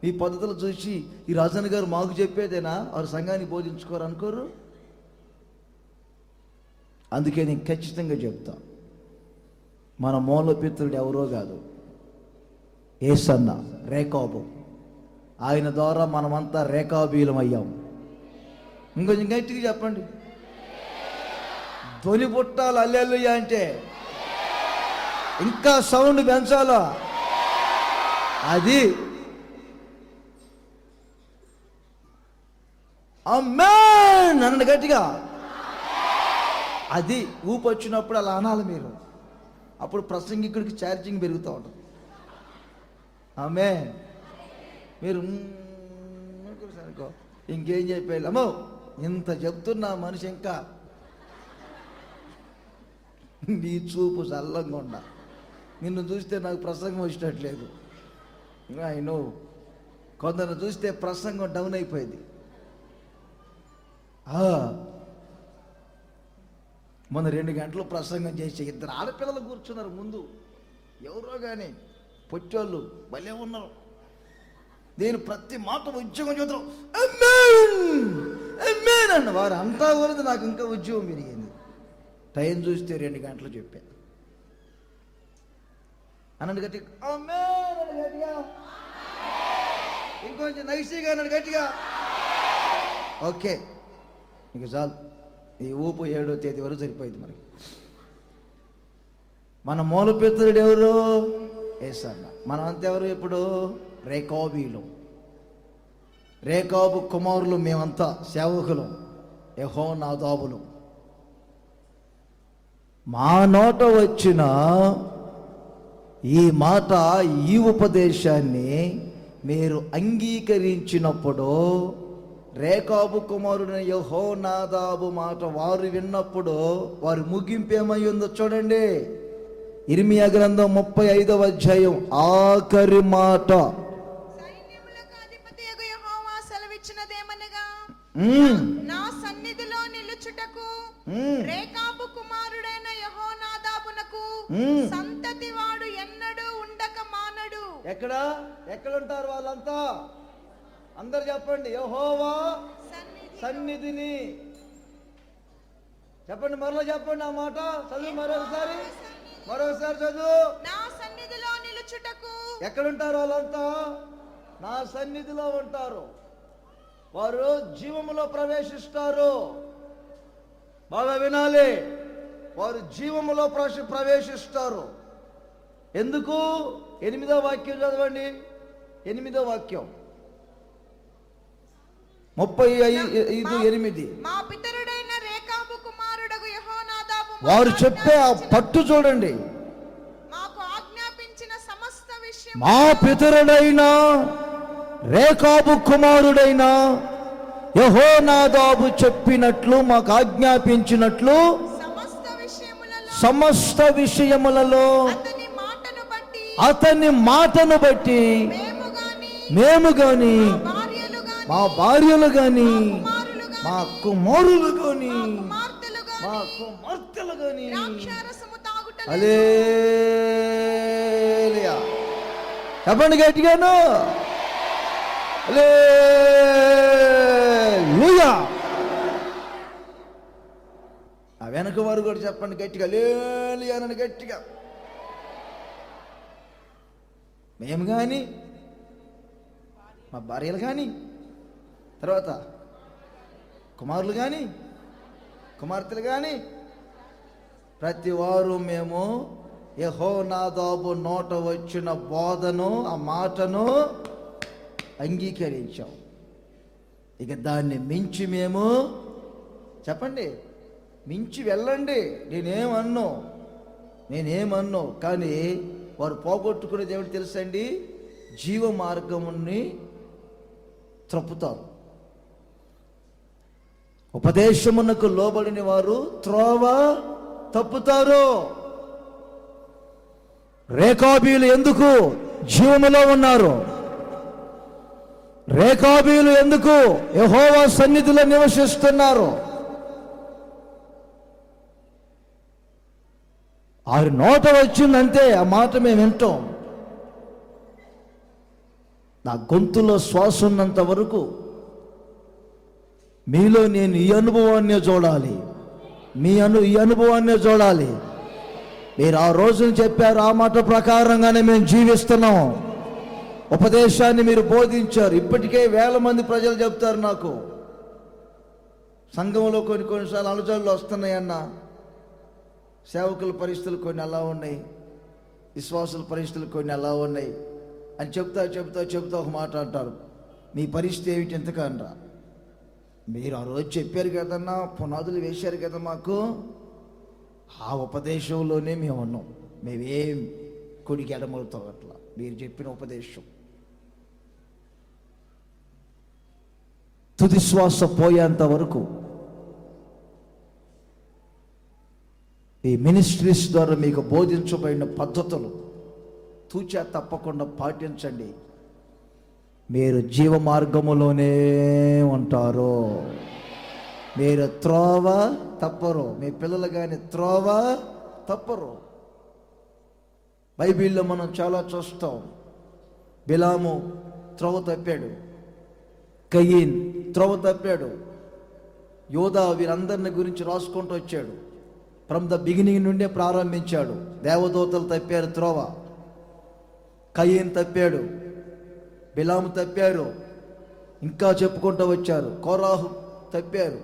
ఈ పద్ధతులు చూసి ఈ రాజన్న గారు మాకు చెప్పేదేనా, వారు సంఘాన్ని బోధించుకోరు అనుకోరు. అందుకే నేను ఖచ్చితంగా చెప్తా, మన మూలపిత్రుడు ఎవరో కాదు, యేసన్న, రేకాబు. ఆయన ద్వారా మనమంతా రేకాబీలం అయ్యాం. ఇంకొంచెం గట్టిగా చెప్పండి. ధ్వని పుట్టాలి హల్లెలూయా అంటే. ఇంకా సౌండ్ పెంచాలా. అది ఆమేన్ అనండి గట్టిగా. అది ఊపు వచ్చినప్పుడు అలా అనాలి మీరు. అప్పుడు ప్రసంగికుడికి ఛార్జింగ్ పెరుగుతూ ఉంటుంది. ఆమేన్. మీరు అనుకో ఇంకేం చెప్పేయాలి. అమ్మో ఇంత చెప్తున్నా మనిషి ఇంకా నీ చూపు చల్లంగా ఉండ. నిన్ను చూస్తే నాకు ప్రసంగం వచ్చినట్లేదు. నో కొందరు చూస్తే ప్రసంగం డౌన్ అయిపోయింది. మొన్న 2 గంటలు ప్రసంగం చేసి 2 ఆడపిల్లలు కూర్చున్నారు ముందు. ఎవరో కానీ పొచ్చోళ్ళు భలే ఉన్నారు. నేను ప్రతి మాట ఉద్యోగం చూద్దాం అన్న వారు అంతా కూడా నాకు ఇంకా ఉద్యోగం పెరిగింది. టైం చూస్తే 2 గంటలు చెప్పాను. అన్నాడు గట్టిగా గట్టిగా, ఇంకొంచెం నైసీగా అన్నాడు గట్టిగా. ఓకే ఇంక చాలు. ఈ ఊపు 7వ తేదీ వరకు సరిపోయింది మనకి. మన మూలపిత్రుడు ఎవరు? యేసన్న. మనం అంతెవరు? ఇప్పుడు రేకాబీలు, రేకాబు కుమారులు. మేమంతా సేవకులు, యెహోనాదాబులు. మా నోట వచ్చిన ఈ మాట, ఈ ఉపదేశాన్ని మీరు అంగీకరించినప్పుడు, రేకాబు కుమారుడైన యెహోనాదాబు మాట వారు విన్నప్పుడు వారి ముగింపు ఏమై ఉందో చూడండి. ఇర్మియా గ్రంథం 35వ అధ్యాయం ఆఖరి మాట. సైన్యములకు అధిపతియగు యెహోవా సెలవిచ్చినదేమనగా, నా సన్నిధిలో నిలుచుటకు రేకాబు కుమారుడైన యెహోనాదాబునకు సంతతి వాడు ఎన్నడూ ఉండక మానడు. ఎక్కడుంటారు వాళ్ళంతా? అందరు చెప్పండి. యెహోవా సన్నిధిని. చెప్పండి, మరలా చెప్పండి ఆ మాట. చదువు మరొకసారి చదువు. నా సన్నిధిలో నిలుచుటకు. ఎక్కడుంటారు వాళ్ళంతా? నా సన్నిధిలో ఉంటారు. వారు జీవములో ప్రవేశిస్తారు. బాగా వినాలి. వారు జీవములో ప్రవేశిస్తారు. ఎందుకు? 8వ వాక్యం చదవండి. 8వ వాక్యం 35:8. మా పితరుడైన రేకాబు కుమారుడగు యెహోనాదాబు వారు చెప్పే ఆ పట్టు చూడండి. మాకు ఆజ్ఞాపించిన సమస్త విషయం మా పితరుడైన రేకాబు కుమారుడైన యెహోనాదాబు చెప్పినట్లు, మాకు ఆజ్ఞాపించినట్లు సమస్త విషయములలో అతని మాటను బట్టి మేము గాని మా భార్యలు గాని మా కుమారులు గాని మా కుమార్తెలు గాని హల్లెలూయా చెప్పండి గట్టిగాను. హల్లెలూయా. ఆ వెనక వారు కూడా చెప్పండి గట్టిగా, హల్లెలూయా అని గట్టిగా. మేము కానీ మా భార్యలు కానీ, తర్వాత కుమారులు కానీ కుమార్తెలు కానీ, ప్రతి వారు మేము యెహోనాదాబు నోట వచ్చిన బోధను, ఆ మాటను అంగీకరించాం. ఇక దాన్ని మించి మేము చెప్పండి, మించి వెళ్ళండి. నేనేమన్నో కానీ వారు పోగొట్టుకునేది ఏమిటి తెలుసండి? జీవ మార్గముని త్రప్పుతారు. ఉపదేశమునకు లోబడిన వారు త్రోవ తప్పుతారు. రేకాబీలు ఎందుకు జీవములో ఉన్నారు? రేకాబీలు ఎందుకు యెహోవా సన్నిధిలో నివసిస్తున్నారు? ఆ నోట వచ్చిందంటే ఆ మాట మేము వింటాం. నా గొంతులో శ్వాస ఉన్నంత వరకు మీలో నేను ఈ అనుభవాన్నే చూడాలి, ఈ అనుభవాన్నే చూడాలి. మీరు ఆ రోజున చెప్పారు, ఆ మాట ప్రకారంగానే మేము జీవిస్తున్నాం. ఉపదేశాన్ని మీరు బోధించారు. ఇప్పటికే వేల మంది ప్రజలు చెప్తారు నాకు, సంఘంలో కొన్నిసార్లు అలజడులు వస్తున్నాయన్న, సేవకుల పరిస్థితులు కొన్ని అలా ఉన్నాయి, విశ్వాసుల పరిస్థితులు కొన్ని అలా ఉన్నాయి అని చెప్తా ఒక మాట అంటారు. మీ పరిస్థితి ఏమిటి ఎంతకనరా? మీరు ఆ రోజు చెప్పారు కదన్నా, పునాదులు వేశారు కదా మాకు, ఆ ఉపదేశంలోనే మేము ఉన్నాం. మేమేం కొడికి ఎడమవుతాం అట్లా మీరు చెప్పిన ఉపదేశం. తుది శ్వాస పోయేంత వరకు ఈ మినిస్ట్రీస్ ద్వారా మీకు బోధించబడిన పద్ధతులు తూచా తప్పకుండా పాటించండి. మీరు జీవ మార్గములోనే ఉంటారు. మీరు త్రోవ తప్పరు. మీ పిల్లలు కానీ త్రోవ తప్పరు. బైబిల్లో మనం చాలా చూస్తాం. బిలాము త్రోవ తప్పాడు, కయీన్ త్రోవ తప్పాడు, యోధా వీరందరిని గురించి రాసుకుంటూ వచ్చాడు. ఫ్రమ్ ద బిగినింగ్ నుండే ప్రారంభించాడు. దేవదూతలు తప్పారు త్రోవ, కయీన్ తప్పాడు, బిలాము తప్పారు, ఇంకా చెప్పుకుంటూ వచ్చారు. కోరాహు తప్పారు.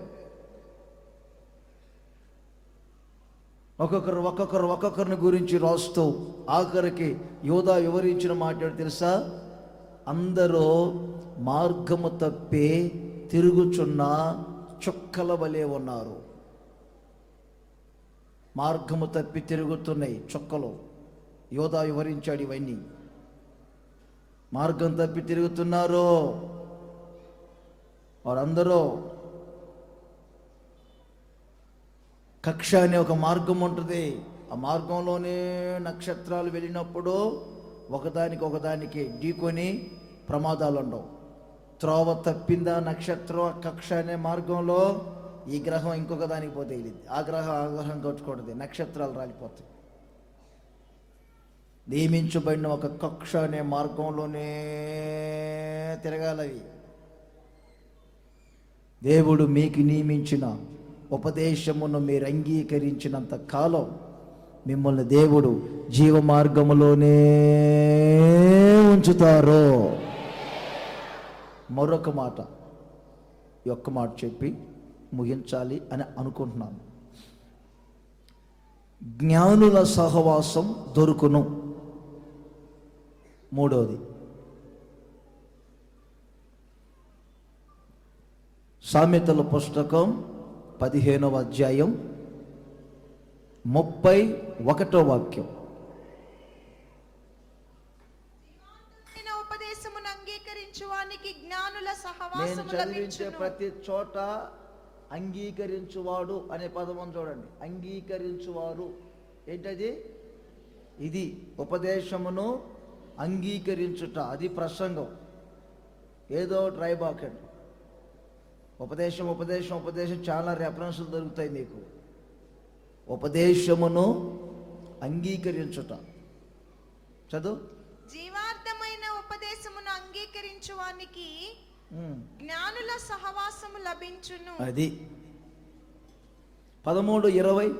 ఒక్కొక్కరిని గురించి రాస్తూ ఆఖరికి యోధా వివరించిన మాట తెలుసా? అందరూ మార్గము తప్పి తిరుగుచున్న చుక్కల వలె ఉన్నారు. మార్గము తప్పి తిరుగుతున్నాయి చుక్కలు. యోధా వివరించాడు ఇవన్నీ. మార్గం తప్పి తిరుగుతున్నారు వారందరూ. కక్ష అనే ఒక మార్గం ఉంటుంది. ఆ మార్గంలోనే నక్షత్రాలు వెళ్ళినప్పుడు ఒకదానికి ఢీకొని ప్రమాదాలు ఉండవు. త్రోవ తప్పిందా నక్షత్రం కక్ష అనే మార్గంలో, ఈ గ్రహం ఇంకొక దానికి పోతే వెళ్ళింది, ఆ గ్రహం కొట్టుకూడదు, నక్షత్రాలు రాలిపోతాయి. నియమించబడిన ఒక కక్ష అనే మార్గంలోనే తిరగాలవి. దేవుడు మీకు నియమించిన ఉపదేశమును మీరు అంగీకరించినంత కాలం మిమ్మల్ని దేవుడు జీవ మార్గములోనే ఉంచుతారు. మరొక మాట, ఈ ఒక్క మాట చెప్పి ముగించాలి అని అనుకుంటున్నాను. జ్ఞానుల సహవాసం దొరుకును. మూడవది సామెతల పుస్తకం 15వ అధ్యాయం 31వ వాక్యం. ఉపదేశమును అంగీకరించువానికి జ్ఞానుల నేను సహవాసము చదివించే లభించును. ప్రతి చోట అంగీకరించువాడు అనే పదం చూడండి. అంగీకరించువారు ఏంటది? ఇది ఉపదేశమును అంగీకరించుట, అది ప్రసంగం. ఏదో ట్రైబాకండి. ఉపదేశం ఉపదేశం ఉపదేశం చాలా రెఫరెన్సులు దొరుకుతాయి మీకు. ఉపదేశమును అంగీకరించుట చదువు. జీవార్థమైన ఉపదేశమును అంగీకరించువానికి జ్ఞానుల సహవాసము లభించును. అది 13:20.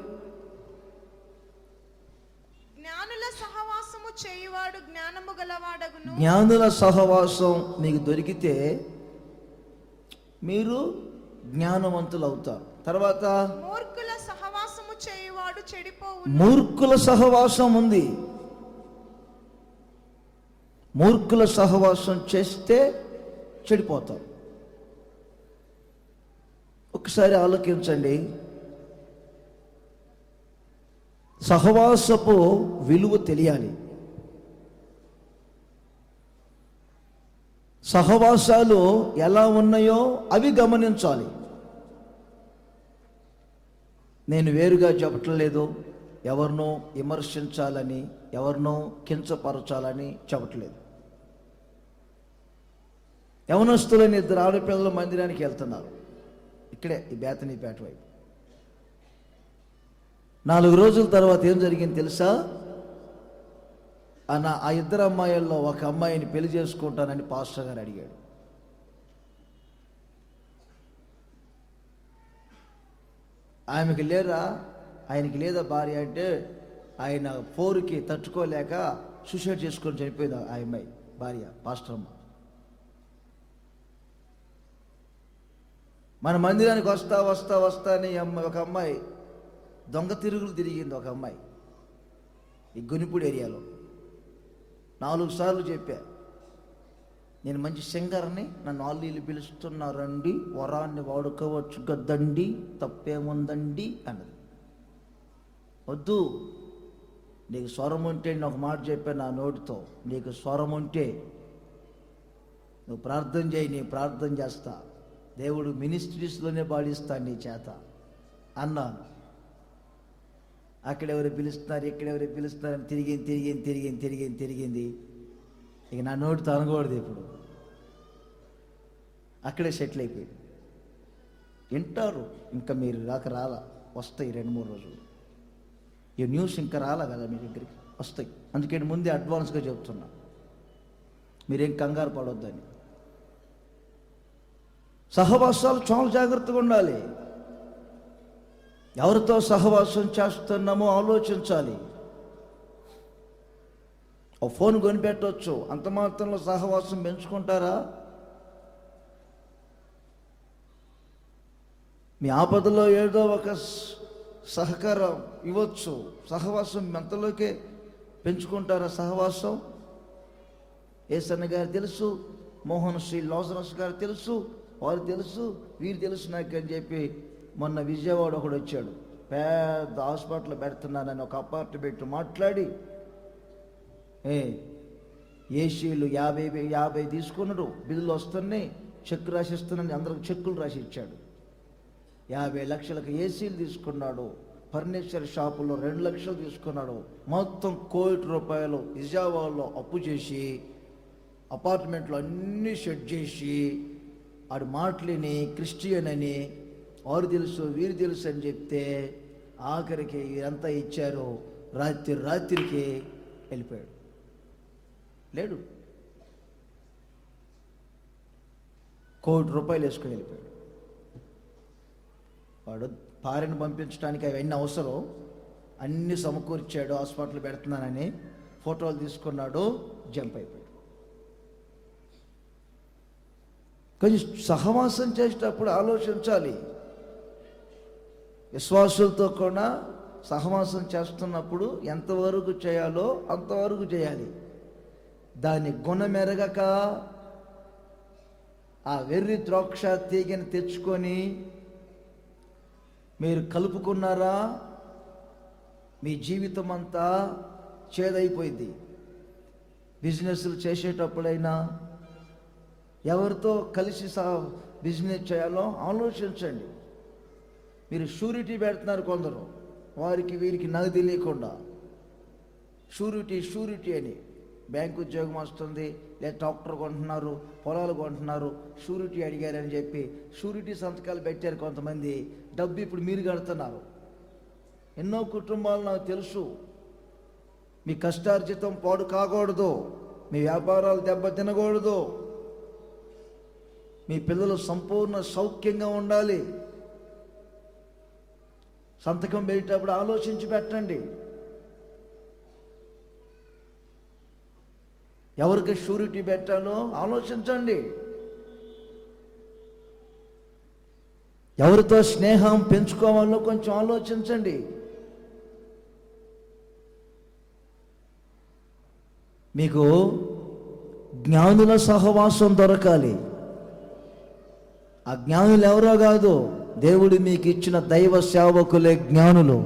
జ్ఞానుల సహవాసము చేయువాడు జ్ఞానము గలవాడగును. జ్ఞానుల సహవాసం మీకు దొరికితే మీరు జ్ఞానవంతులు అవుతారు. తర్వాత మూర్ఖుల సహవాసము చేయువాడు చెడిపోవును. మూర్ఖుల సహవాసం ఉంది. మూర్ఖుల సహవాసం చేస్తే చెడిపోతారు. ఒకసారి ఆలోచించండి. సహవాసపు విలువ తెలియాలి. సహవాసాలు ఎలా ఉన్నాయో అవి గమనించాలి. నేను వేరుగా చెప్పట్లేదు, ఎవరినో విమర్శించాలని, ఎవరినో కించపరచాలని చెప్పట్లేదు. యవనస్తులని 2 ఆడపిల్లల మందిరానికి వెళ్తున్నారు, ఇక్కడే ఈ బేతనీపేట వైపు. 4 రోజుల తర్వాత ఏం జరిగింది తెలుసా? ఆ 2 అమ్మాయిల్లో ఒక అమ్మాయిని పెళ్లి చేసుకుంటానని పాస్టర్ గారు అడిగాడు. ఆమెకి లేరా, ఆయనకి లేదా భార్య అంటే, ఆయన 4కి తట్టుకోలేక సూసైడ్ చేసుకొని చనిపోయింది ఆ అమ్మాయి భార్య, పాస్టర్ అమ్మ. మన మందిరానికి వస్తా వస్తా వస్తా అని ఒక అమ్మాయి దొంగ తిరుగులు తిరిగింది. ఒక అమ్మాయి ఈ గునిపూడి ఏరియాలో 4 సార్లు చెప్పా, నేను మంచి సింగర్ని, నన్ను ఆల్లీలు పిలుస్తున్నారండి, వరాన్ని వాడుకోవచ్చు గద్దండి, తప్పేముందండి అన్నది. వద్దు, నీకు స్వరం ఉంటే, నేను ఒక మాట చెప్పాను నా నోటితో, నీకు స్వరం ఉంటే నువ్వు ప్రార్థన చేయి, నేను ప్రార్థన చేస్తా, దేవుడు మినిస్ట్రీస్లోనే పాడిస్తాను నీ చేత అన్నాను. అక్కడెవరు పిలుస్తున్నారు, ఇక్కడెవరు పిలుస్తున్నారని తిరిగింది. ఇక నా నోటితో అనకూడదు. ఇప్పుడు అక్కడే సెటిల్ అయిపోయింది. వింటారు, ఇంకా మీరు రాలా, వస్తాయి 2-3 రోజులు. ఈ న్యూస్ ఇంకా రాలా కదా మీ దగ్గరికి, వస్తాయి. అందుకే ముందే అడ్వాన్స్గా చెప్తున్నా, మీరేం కంగారు పడొద్దని. సహవాసాలు చాలా జాగ్రత్తగా ఉండాలి. ఎవరితో సహవాసం చేస్తున్నామో ఆలోచించాలి. ఓ ఫోన్ కొనిపెట్టవచ్చు, అంత మాత్రంలో సహవాసం పెంచుకుంటారా? మీ ఆపదలో ఏదో ఒక సహకారం ఇవ్వచ్చు, సహవాసం అంతలోకే పెంచుకుంటారా? సహవాసం ఏసన్న గారు తెలుసు, మోహన్ శ్రీ లాజరస్ గారు తెలుసు, వారు తెలుసు, వీరు తెలుసు నాకు అని చెప్పి మొన్న విజయవాడ ఒకడు వచ్చాడు, పెద్ద హాస్పిటల్ పెడుతున్నానని ఒక అపార్ట్మెంట్ మాట్లాడి ఏసీలు 50 తీసుకున్నాడు, బిల్లులు వస్తున్నాయి, చెక్ రాసిస్తున్నాను, అందరికి చెక్కులు రాసి ఇచ్చాడు. 50 లక్షలకు ఏసీలు తీసుకున్నాడు, ఫర్నిచర్ షాపులో 2 లక్షలు తీసుకున్నాడు, మొత్తం ₹1,00,00,000 విజయవాడలో అప్పు చేసి అపార్ట్మెంట్లో అన్నీ సెట్ చేసి ఆడు మాటలని క్రిస్టియన్ అని, వారు తెలుసు వీరు తెలుసు అని చెప్తే ఆఖరికి ఇదంతా ఇచ్చారు, రాత్రికి వెళ్ళిపోయాడు. లేడు, ₹1,00,00,000 వేసుకొని వెళ్ళిపోయాడు. వాడు భార్యను పంపించడానికి అవన్నీ అవసరం, అన్నీ సమకూర్చాడు, హాస్పిటల్ పెడుతున్నానని ఫోటోలు తీసుకున్నాడు, జంప్ అయిపోయాడు. కొంచెం సహవాసం చేసేటప్పుడు ఆలోచించాలి. విశ్వాసులతో కూడా సహవాసం చేస్తున్నప్పుడు ఎంతవరకు చేయాలో అంతవరకు చేయాలి. దాని గుణమెరగక ఆ వెర్రి ద్రాక్ష తీగని తెచ్చుకొని మీరు కలుపుకున్నారా, మీ జీవితం అంతా చేదైపోయింది. బిజినెస్లు చేసేటప్పుడైనా ఎవరితో కలిసి బిజినెస్ చేయాలో ఆలోచించండి. మీరు షూరిటీ పెడుతున్నారు కొందరు, వారికి వీరికి నగదు లేకుండా. షూరిటీ అని బ్యాంకు ఉద్యోగం వస్తుంది, లేదా డాక్టర్ కొంటున్నారు, పొలాలు కొంటున్నారు, షూరిటీ అడిగారని చెప్పి షూరిటీ సంతకాలు పెట్టారు కొంతమంది. డబ్బు ఇప్పుడు మీరు కడుతున్నారు. ఎన్నో కుటుంబాలు నాకు తెలుసు. మీ కష్టార్జితం పాడు కాకూడదు, మీ వ్యాపారాలు దెబ్బ తినకూడదు, మీ పిల్లలు సంపూర్ణ సౌఖ్యంగా ఉండాలి. సంతకం పెట్టేటప్పుడు ఆలోచించి పెట్టండి. ఎవరికి షూరిటీ పెట్టాలో ఆలోచించండి. ఎవరితో స్నేహం పెంచుకోవాలో కొంచెం ఆలోచించండి. మీకు జ్ఞానుల సహవాసం దొరకాలి. ఆ జ్ఞానులు ఎవరో కాదు, దేవుడు మీకు ఇచ్చిన దైవ సేవకులే జ్ఞానులు.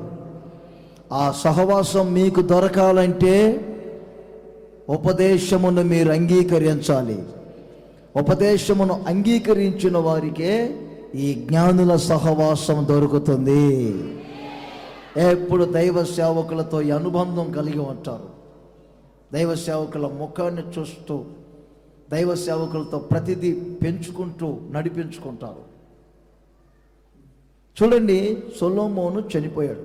ఆ సహవాసం మీకు దొరకాలంటే ఉపదేశమును మీరు అంగీకరించాలి. ఉపదేశమును అంగీకరించిన వారికే ఈ జ్ఞానుల సహవాసం దొరుకుతుంది. ఎప్పుడు దైవ సేవకులతో ఈ అనుబంధం కలిగి ఉంటారు. దైవ సేవకుల ముఖాన్ని చూస్తూ దైవ సేవకులతో ప్రతిదీ పెంచుకుంటూ నడిపించుకుంటారు. చూడండి, సొలొమోను చనిపోయాడు.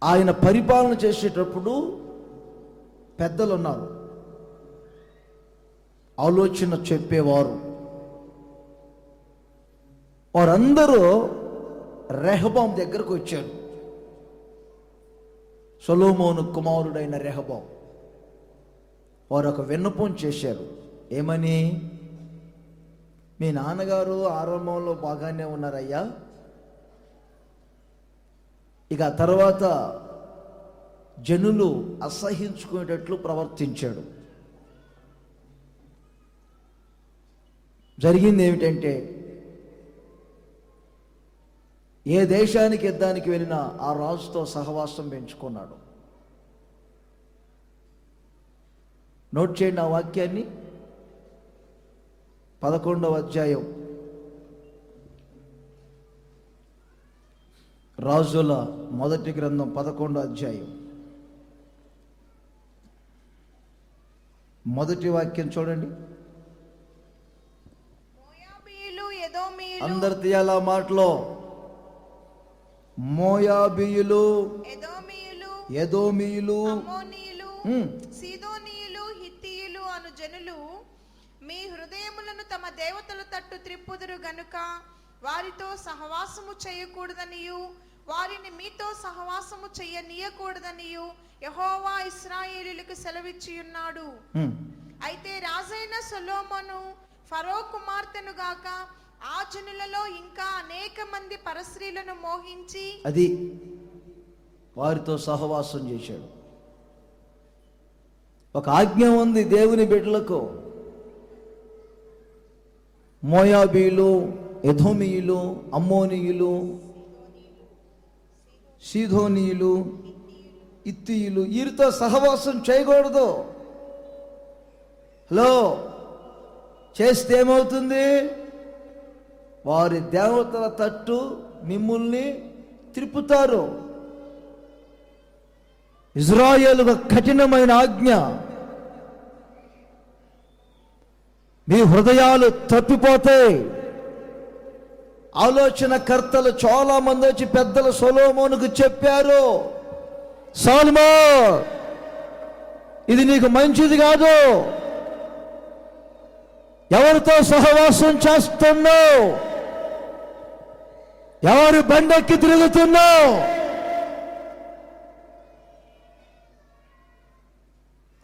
ఆయన పరిపాలన చేసేటప్పుడు పెద్దలు ఉన్నారు, ఆలోచన చెప్పేవారు. వారందరూ రెహబాం దగ్గరకు వచ్చారు. సొలొమోను కుమారుడైన రెహబాం. వారు ఒక విన్నపం చేశారు. ఏమని? మీ నాన్నగారు ఆరంభంలో బాగానే ఉన్నారయ్యా, ఇక తర్వాత జనులు అసహించుకునేటట్లు ప్రవర్తించాడు. జరిగింది ఏమిటంటే, ఏ దేశానికి యుద్ధానికి వెళ్ళినా ఆ రాజుతో సహవాసం పెంచుకున్నాడు. నోట్ చేయండి ఆ వాక్యాన్ని. 11వ అధ్యాయం, రాజుల మొదటి గ్రంథం 11వ అధ్యాయం మొదటి వాక్యం చూడండి. అందరు తీయాల మాటలో. మోయాబీయులు, ఎదోమీయులు, సీదోనీయులు, హిత్తీయులు అను జనులు మీ హృదయములను తమ దేవతల తట్టు త్రిప్పుదురు గనుక వారితో సహవాసము చేయకూడదనియు వారిని మీతో సహవాసము చెయ్యనీయకూడదనియు యెహోవా ఇశ్రాయేలీయులకు సెలవిచ్చి ఉన్నాడు. అయితే రాజైన సొలొమోను ఫరో కుమార్తెను గాక ఆ జనులలో ఇంకా అనేక మంది పరస్త్రీలను మోహించి అది వారితో సహవాసం చేశాడు. ఒక ఆజ్ఞ ఉంది దేవుని బిడ్డలకు. మోయాబీలు, ఎదోమీయులు, అమ్మోనీయులు, సీదోనీయులు, ఇత్తీయులు, వీరితో సహవాసం చేయకూడదు. హలో, చేస్తే ఏమవుతుంది? వారి దేవతల తట్టు మిమ్మల్ని త్రిప్పుతారు. ఇజ్రాయేలుకు కఠినమైన ఆజ్ఞ. మీ హృదయాలు తప్పిపోతాయి. ఆలోచనకర్తలు చాలా మంది వచ్చి పెద్దలు సొలొమోనుకు చెప్పారు, సొలొమోన్, ఇది నీకు మంచిది కాదు. ఎవరితో సహవాసం చేస్తున్నావు? ఎవరి బండెక్కి తిరుగుతున్నావు?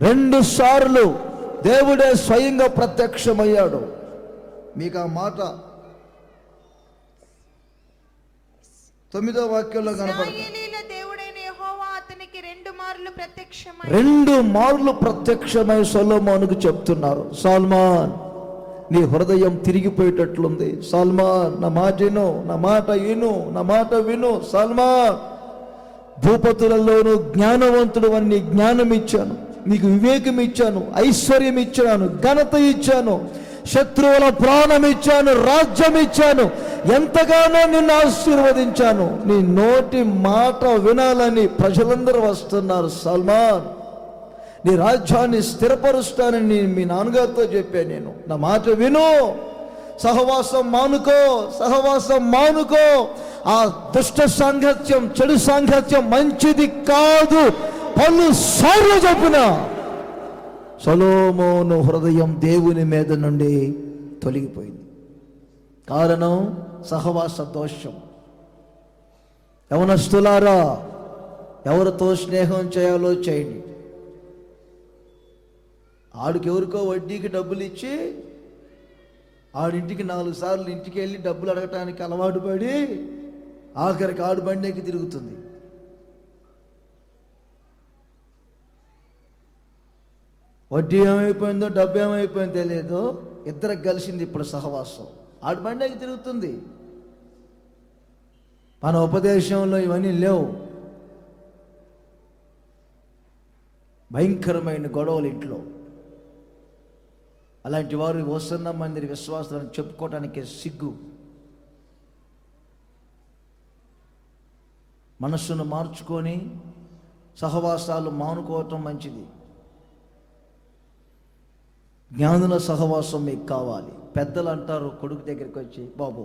2 సార్లు దేవుడే స్వయంగా ప్రత్యక్షమయ్యాడు. మీకు ఆ మాట 9వ వాక్యంలో కనపడుతుంది. ఇశ్రాయేలీయుల దేవుడైన యెహోవా అతనికి 2 మార్లు మార్లు ప్రత్యక్షమై 2 మార్లు ప్రత్యక్షమై సొలొమోనుకు చెప్తున్నారు, సల్మాన్ నీ హృదయం తిరిగిపోయేటట్లుంది, సల్మాన్ నా మాట విను, నా మాట విను, నా మాట విను సల్మాన్. భూపతులలోనూ జ్ఞానవంతుడు అని జ్ఞానం ఇచ్చాను, నీకు వివేకం ఇచ్చాను, ఐశ్వర్యం ఇచ్చాను, ఘనత ఇచ్చాను, శత్రువుల ప్రాణం ఇచ్చాను, రాజ్యం ఇచ్చాను, ఎంతగానో నిన్ను ఆశీర్వదించాను. నీ నోటి మాట వినాలని ప్రజలందరూ వస్తున్నారు సల్మాన్. నీ రాజ్యాన్ని స్థిరపరుస్తానని మీ నాన్నగారితో చెప్పాను నేను. నా మాట విను, సహవాసం మానుకో, సహవాసం మానుకో. ఆ దుష్ట సాంగత్యం, చెడు సాంగత్యం మంచిది కాదు పలు సార్లు చెప్పిన. సొలొమోను హృదయం దేవుని మీద నుండి తొలగిపోయింది. కారణం సహవాస దోషం. యవనస్తులారా, ఎవరితో స్నేహం చేయాలో చేయండి. ఆడికి ఎవరికో వడ్డీకి డబ్బులు ఇచ్చి ఆడింటికి 4 సార్లు ఇంటికి వెళ్ళి డబ్బులు అడగటానికి అలవాటు పడి ఆఖరికి ఆడు బండికి తిరుగుతుంది. వడ్డీ ఏమైపోయిందో డబ్బు ఏమైపోయిందో తెలియదు, ఇద్దరికి కలిసింది ఇప్పుడు సహవాసం. ఆడు బండికి తిరుగుతుంది. మన ఉపదేశంలో ఇవన్నీ లేవు. భయంకరమైన గొడవలు ఇంట్లో. అలాంటి వారు వస్తున్న మంది విశ్వాసాలను చెప్పుకోవటానికి సిగ్గు. మనస్సును మార్చుకొని సహవాసాలు మానుకోవటం మంచిది. జ్ఞానుల సహవాసం మీకు కావాలి. పెద్దలు అంటారు కొడుకు దగ్గరికి వచ్చి, బాబు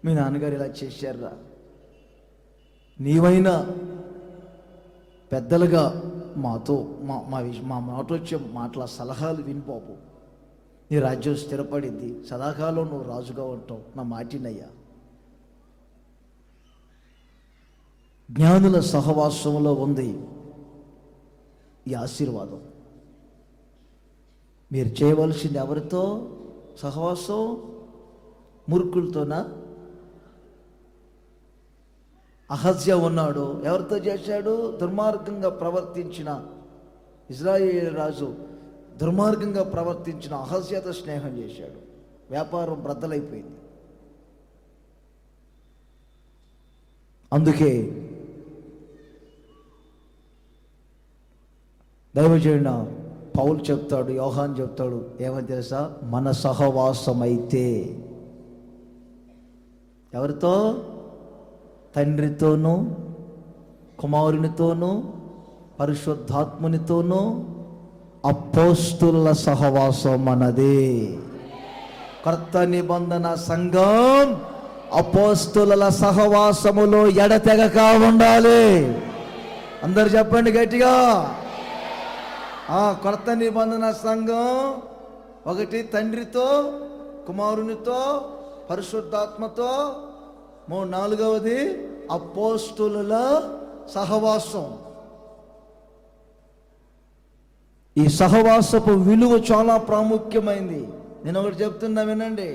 మీ నాన్నగారు ఇలా చేశారా, నీవైనా పెద్దలుగా మాతో మా మాట వచ్చే మాటల సలహాలు విని బాబు, నీ రాజ్యం స్థిరపడింది, సదాకాలం నువ్వు రాజుగా ఉంటావు, నా మాటినయ్యా. జ్ఞానుల సహవాసంలో ఉంది ఈ ఆశీర్వాదం. మీరు చేయవలసింది ఎవరితో సహవాసం? మూర్ఖులతోనా? అహజ్యా ఉన్నాడు, ఎవరితో చేశాడు? దుర్మార్గంగా ప్రవర్తించిన ఇజ్రాయేలు రాజు దుర్మార్గంగా ప్రవర్తించిన అహజ్యాతో స్నేహం చేశాడు. వ్యాపారం బ్రద్దలైపోయింది. అందుకే దైవజనుడు పౌలు చెప్తాడు, యోహాన్ చెప్తాడు, ఏమని తెలుసా? మన సహవాసం అయితే ఎవరితో? తండ్రితోనూ కుమారునితోనూ పరిశుద్ధాత్మునితోనూ అపోస్తుల సహవాసం మనది. కొత్త నిబంధన సంఘం అపోస్తుల సహవాసములో ఎడతెగక ఉండాలి. అందరు చెప్పండి గట్టిగా. కొత్త నిబంధన సంఘం ఒకటి తండ్రితో కుమారునితో పరిశుద్ధాత్మతో, 4వది అపోస్తుల సహవాసం. ఈ సహవాసపు విలువ చాలా ప్రాముఖ్యమైంది. నేను ఒకటి చెప్తున్నా వినండి.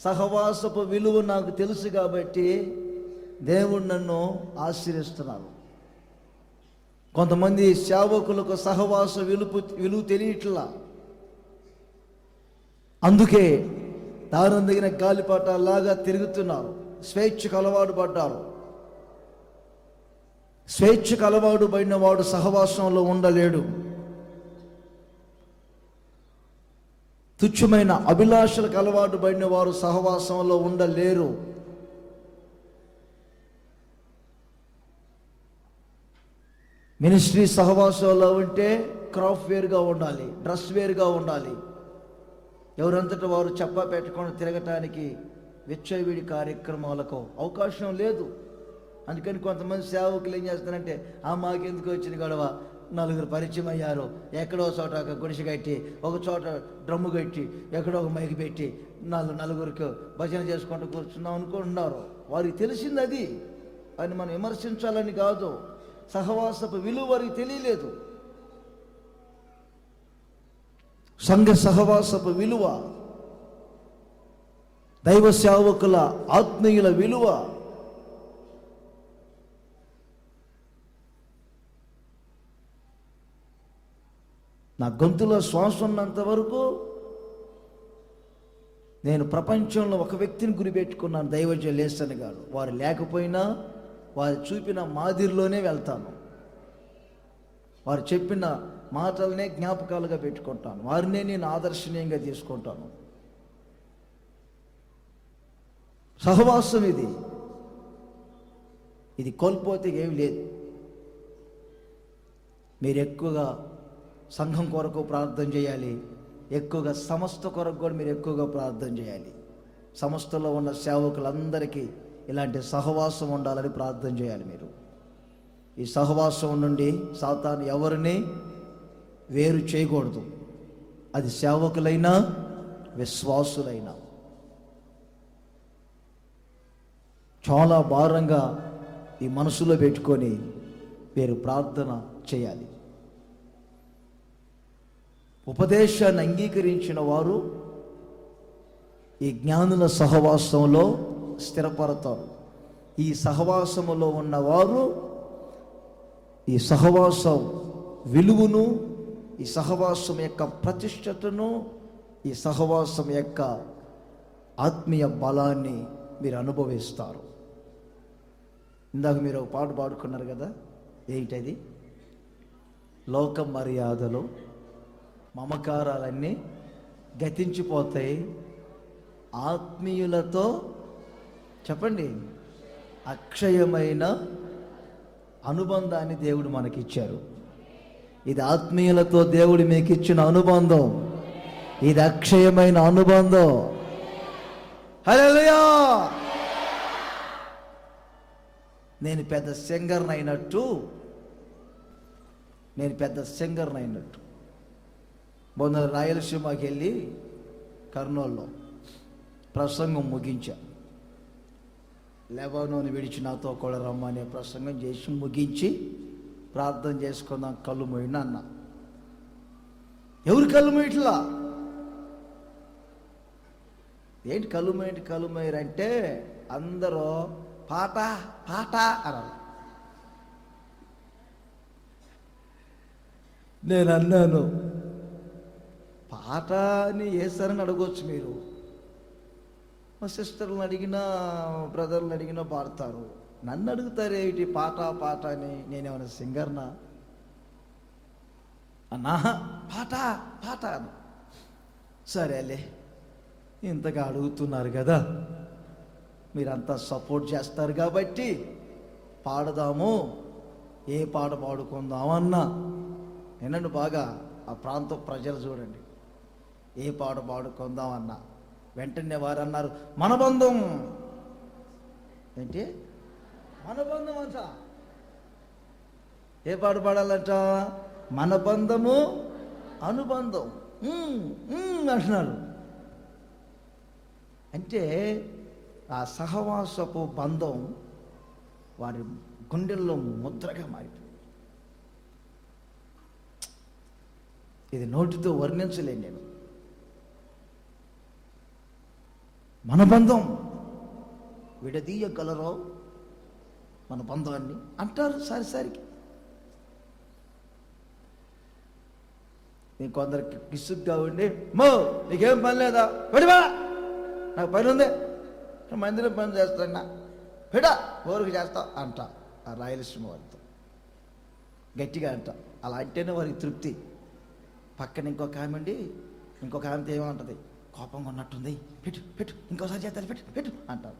సహవాసపు విలువ నాకు తెలుసు కాబట్టి దేవుడు నన్ను ఆశీర్వదిస్తున్నాడు. కొంతమంది సేవకులకు సహవాస విలువ తెలియట్లా. అందుకే దారం దిగిన గాలిపటాలాగా తిరుగుతున్నారు. స్వేచ్ఛకు అలవాటు పడ్డారు. స్వేచ్ఛకు అలవాటు పడిన వాడు సహవాసంలో ఉండలేడు. తుచ్చమైన అభిలాషలకు అలవాటు పడిన వారు సహవాసంలో ఉండలేరు. మినిస్ట్రీ సహవాసంలో ఉంటే క్రాఫ్ట్ వేరుగా ఉండాలి, డ్రెస్ వేరుగా ఉండాలి. ఎవరంతటా వారు చెప్పా పెట్టుకొని తిరగటానికి విచ్చలవిడి కార్యక్రమాలకు అవకాశం లేదు. అందుకని కొంతమంది సేవకులు ఏం చేస్తారంటే, మాకెందుకు వచ్చిన గొడవ, 4 పరిచయం అయ్యారు, ఎక్కడో చోట ఒక గుడిసె కట్టి, ఒక చోట డ్రమ్ము కట్టి, ఎక్కడో ఒక మైకి పెట్టి 4 భజన చేసుకుంటూ కూర్చున్నాం అనుకుంటున్నారు. వారికి తెలిసింది అది అని మనం విమర్శించాలని కాదు. సహవాసపు విలువ వారికి తెలియలేదు. సంఘ సహవాసపు విలువ, దైవ సేవకుల ఆత్మీయుల విలువ. నా గొంతులో శ్వాస ఉన్నంత వరకు నేను ప్రపంచంలో ఒక వ్యక్తిని గురిపెట్టుకున్నాను, దైవజనులు లేసన్ గారు. వారు లేకపోయినా వారు చూపిన మాదిరిలోనే వెళ్తాను, వారు చెప్పిన మాటలనే జ్ఞాపకాలుగా పెట్టుకుంటాను, వారినే నేను ఆదర్శనీయంగా తీసుకుంటాను. సహవాసం ఇది కోల్పోతే ఏమి లేదు. మీరు ఎక్కువగా సంఘం కొరకు ప్రార్థన చేయాలి, ఎక్కువగా సంస్థ కొరకు కూడా మీరు ఎక్కువగా ప్రార్థన చేయాలి. సంస్థలో ఉన్న సేవకులందరికీ ఇలాంటి సహవాసం ఉండాలని ప్రార్థన చేయాలి. మీరు ఈ సహవాసం నుండి సాతాను ఎవరిని వేరు చేయకూడదు, అది సేవకులైనా విశ్వాసులైనా. చాలా భారంగా ఈ మనసులో పెట్టుకొని మీరు ప్రార్థన చేయాలి. ఉపదేశాన్ని అంగీకరించిన వారు ఈ జ్ఞానుల సహవాసంలో స్థిరపడతారు. ఈ సహవాసములో ఉన్నవారు ఈ సహవాసం విలువను, ఈ సహవాసం యొక్క ప్రతిష్టతను, ఈ సహవాసం యొక్క ఆత్మీయ బలాన్ని మీరు అనుభవిస్తారు. ఇందాక మీరు ఒక పాట పాడుకున్నారు కదా, ఏంటది? లోక మర్యాదలు మమకారాలన్నీ గతించిపోతాయి, ఆత్మీయులతో చెప్పండి అక్షయమైన అనుబంధాన్ని దేవుడు మనకిచ్చారు. ఇది ఆత్మీయులతో దేవుడు మీకు ఇచ్చిన అనుబంధం, ఇది అక్షయమైన అనుబంధం. హల్లెలూయా! నేను పెద్ద సింగర్ని అయినట్టు మొన్న రాయలసీమకి వెళ్ళి కర్నూలులో ప్రసంగం ముగించా. లెబానోను విడిచి నాతో కూడా రమ్మనే ప్రసంగం చేసి ముగించి ప్రార్థన చేసుకుందాం, కళ్ళు మూయిన అన్న. ఎవరు కళ్ళు మూయట్లా? ఏంటి కళ్ళు మూయరంటే అందరూ పాట పాట అన్నారు. నేను అన్నాను, పాట అని వేస్తారని అడగవచ్చు మీరు. మా సిస్టర్లను అడిగినా బ్రదర్లను అడిగినా పాడతారు, నన్ను అడుగుతారేంటి పాట పాట అని? నేనేమైనా సింగర్నా? అన్నా పాట పాట అను. సరేలే, ఇంతగా అడుగుతున్నారు కదా, మీరంతా సపోర్ట్ చేస్తారు కాబట్టి పాడదాము, ఏ పాట పాడుకుందామన్నా. వినండి బాగా, ఆ ప్రాంతం ప్రజలు చూడండి, ఏ పాట పాడుకుందామన్నా వెంటనే వారు అన్నారు, మన బంధం. ఏంటి మన బంధం అంట? ఏ పాట పాడాలంట? మన బంధము అనుబంధం అంటున్నారు. అంటే ఆ సహవాసపు బంధం వారి గుండెల్లో ముద్రగా మారిపోయింది. ఇది నోటితో వర్ణించలేను నేను. మన బంధం విడదీయగలరో మన బంధాన్ని అంటారు సరిసరికి. నేను కొందరికి కిసుగ్గా ఉండి, మో నీకేం పని లేదా, పెడివా, నాకు పని ఉంది, మందిరం పని చేస్తున్నా, పెడా ఊరికి చేస్తా అంట. ఆ రాయలసీమ వారితో గట్టిగా అంట. అలా అంటేనే వారికి తృప్తి. పక్కన ఇంకొక ఆమె అండి, ఇంకొక ఆమెతో ఏమంటుంది, కోపంగా ఉన్నట్టుంది, పెట్టు పెట్టు, ఇంకోసారి చేద్దాం, పెట్టు పెట్టు అంటారు.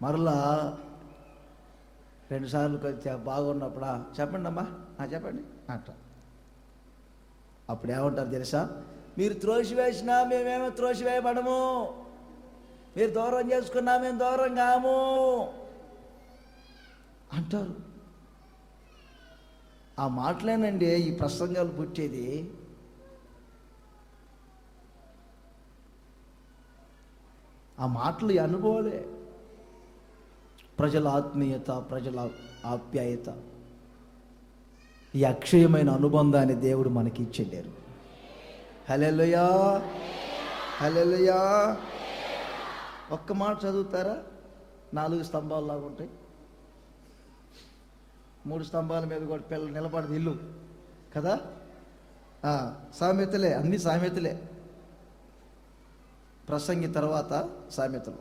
మరలా 2 సార్లు కొంచెం బాగున్నప్పుడా, చెప్పండి అమ్మా, చెప్పండి అంట. అప్పుడు ఏమంటారు తెలుసా? మీరు త్రోసివేసినా మేమేమో త్రోసివేయబడము, మీరు దూరం చేసుకున్నా మేము దూరం కాము అంటారు. ఆ మాటలేనండి ఈ ప్రసంగాలు పుట్టేది. ఆ మాటలు ఈ అనుభవాలే. ప్రజల ఆత్మీయత, ప్రజల ఆప్యాయత, ఈ అక్షయమైన అనుబంధాన్ని దేవుడు మనకి ఇచ్చేడారు. హల్లెలూయా, హల్లెలూయా. ఒక్క మాట చదువుతారా? 4 స్తంభాలు లాగా ఉంటాయి, 3 స్తంభాల మీద కూడా పిల్లలు నిలబడదు ఇల్లు కదా. సామెతలే, అన్ని సామెతలే. ప్రసంగి తర్వాత సామెతలు.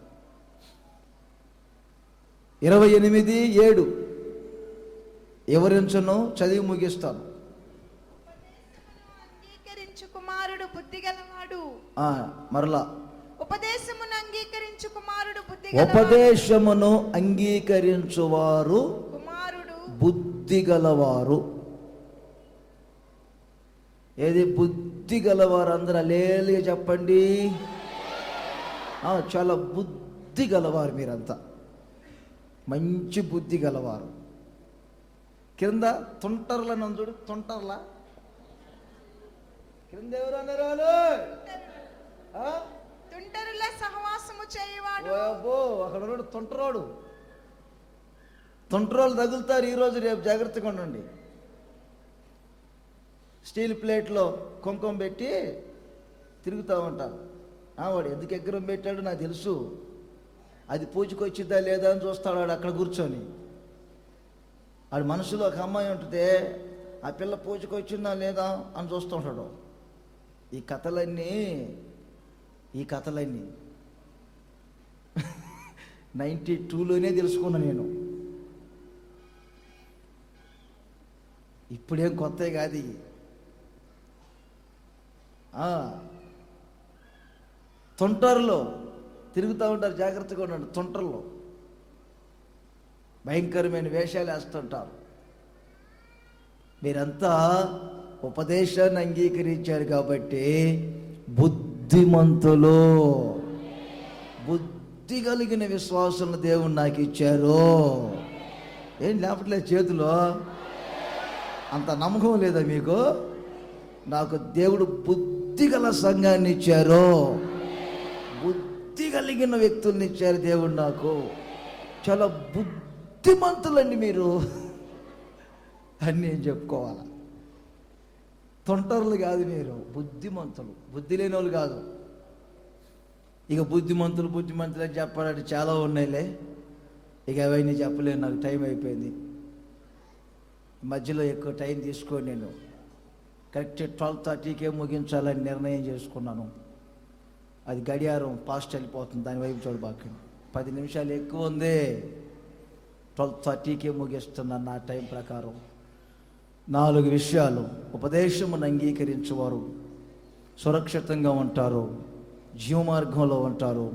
28:7 ఎవరించను చదివి ముగిస్తాను. అంగీకరించు కుమారుడు బుద్ధి గలవాడు. మరలా ఉపదేశమును అంగీకరించు కుమారుడు బుద్ధి ఉపదేశమును అంగీకరించువారు కుమారుడు బుద్ధి గలవారు. ఏది బుద్ధి గలవారు? అందరూ హల్లెలూయా చెప్పండి. చాలా బుద్ధి గలవారు మీరంతా, మంచి బుద్ధి గలవారు. కింద తుంటర్లను చూడు, తుంటర్లా కింద ఎవరు అన్నారు వాళ్ళు? తుంటరుల సహవాసము చేయవాడు. అబ్బో, అక్కడ ఉన్నాడు తుంటరోడు. తుంటరోళ్ళు తగులుతారు ఈరోజు రేపు, జాగ్రత్తగా ఉండండి. స్టీల్ ప్లేట్లో కుంకుమ పెట్టి తిరుగుతూ ఉంటారు. వాడు ఎందుకు ఎగ్గరం పెట్టాడు నాకు తెలుసు, అది పూజకు వచ్చిద్దా లేదా అని చూస్తాడు వాడు అక్కడ కూర్చొని. వాడి మనసులో ఒక అమ్మాయి ఉంటుంది, ఆ పిల్ల పూజకు వచ్చిందా లేదా అని చూస్తుంటాడు. ఈ కథలన్నీ 92లోనే తెలుసుకున్నా నేను. ఇప్పుడేం కొత్త కాదు ఇవి. తుంటర్లో తిరుగుతూ ఉంటారు, జాగ్రత్తగా ఉండండి. తుంటర్లో భయంకరమైన వేషాలు వేస్తుంటారు. మీరంతా ఉపదేశాన్ని అంగీకరించారు కాబట్టి బుద్ధిమంతులు, బుద్ధి కలిగిన విశ్వాసులను దేవుడు నాకు ఇచ్చారు. ఏం లేపట్లేదు చేతిలో? అంత నమ్మకం లేదా మీకు? నాకు దేవుడు బుద్ధి గల సంఘాన్ని ఇచ్చారు, బుద్ధి కలిగిన వ్యక్తుల్ని ఇచ్చారు దేవుడు నాకు. చాలా బుద్ధిమంతులండి మీరు అని నేను చెప్పుకోవాలా. తొంటరులు కాదు మీరు, బుద్ధిమంతులు. బుద్ధి లేని వాళ్ళు కాదు. ఇక బుద్ధిమంతులు అని చెప్పాలంటే చాలా ఉన్నాయిలే, ఇక అవన్నీ చెప్పలేను, నాకు టైం అయిపోయింది. మధ్యలో ఎక్కువ టైం తీసుకోండి. నేను కరెక్ట్ 12:30కే ముగించాలని నిర్ణయం చేసుకున్నాను. అది గడియారం పాస్ట్ వెళ్ళిపోతుంది, దాని వైపు చూడబాక. 10 నిమిషాలు ఎక్కువ ఉంది. 12:30కే ముగిస్తున్నాను నా టైం ప్రకారం. 4 విషయాలు. ఉపదేశమును అంగీకరించేవారు సురక్షితంగా ఉంటారు, జీవమార్గంలో ఉంటారు,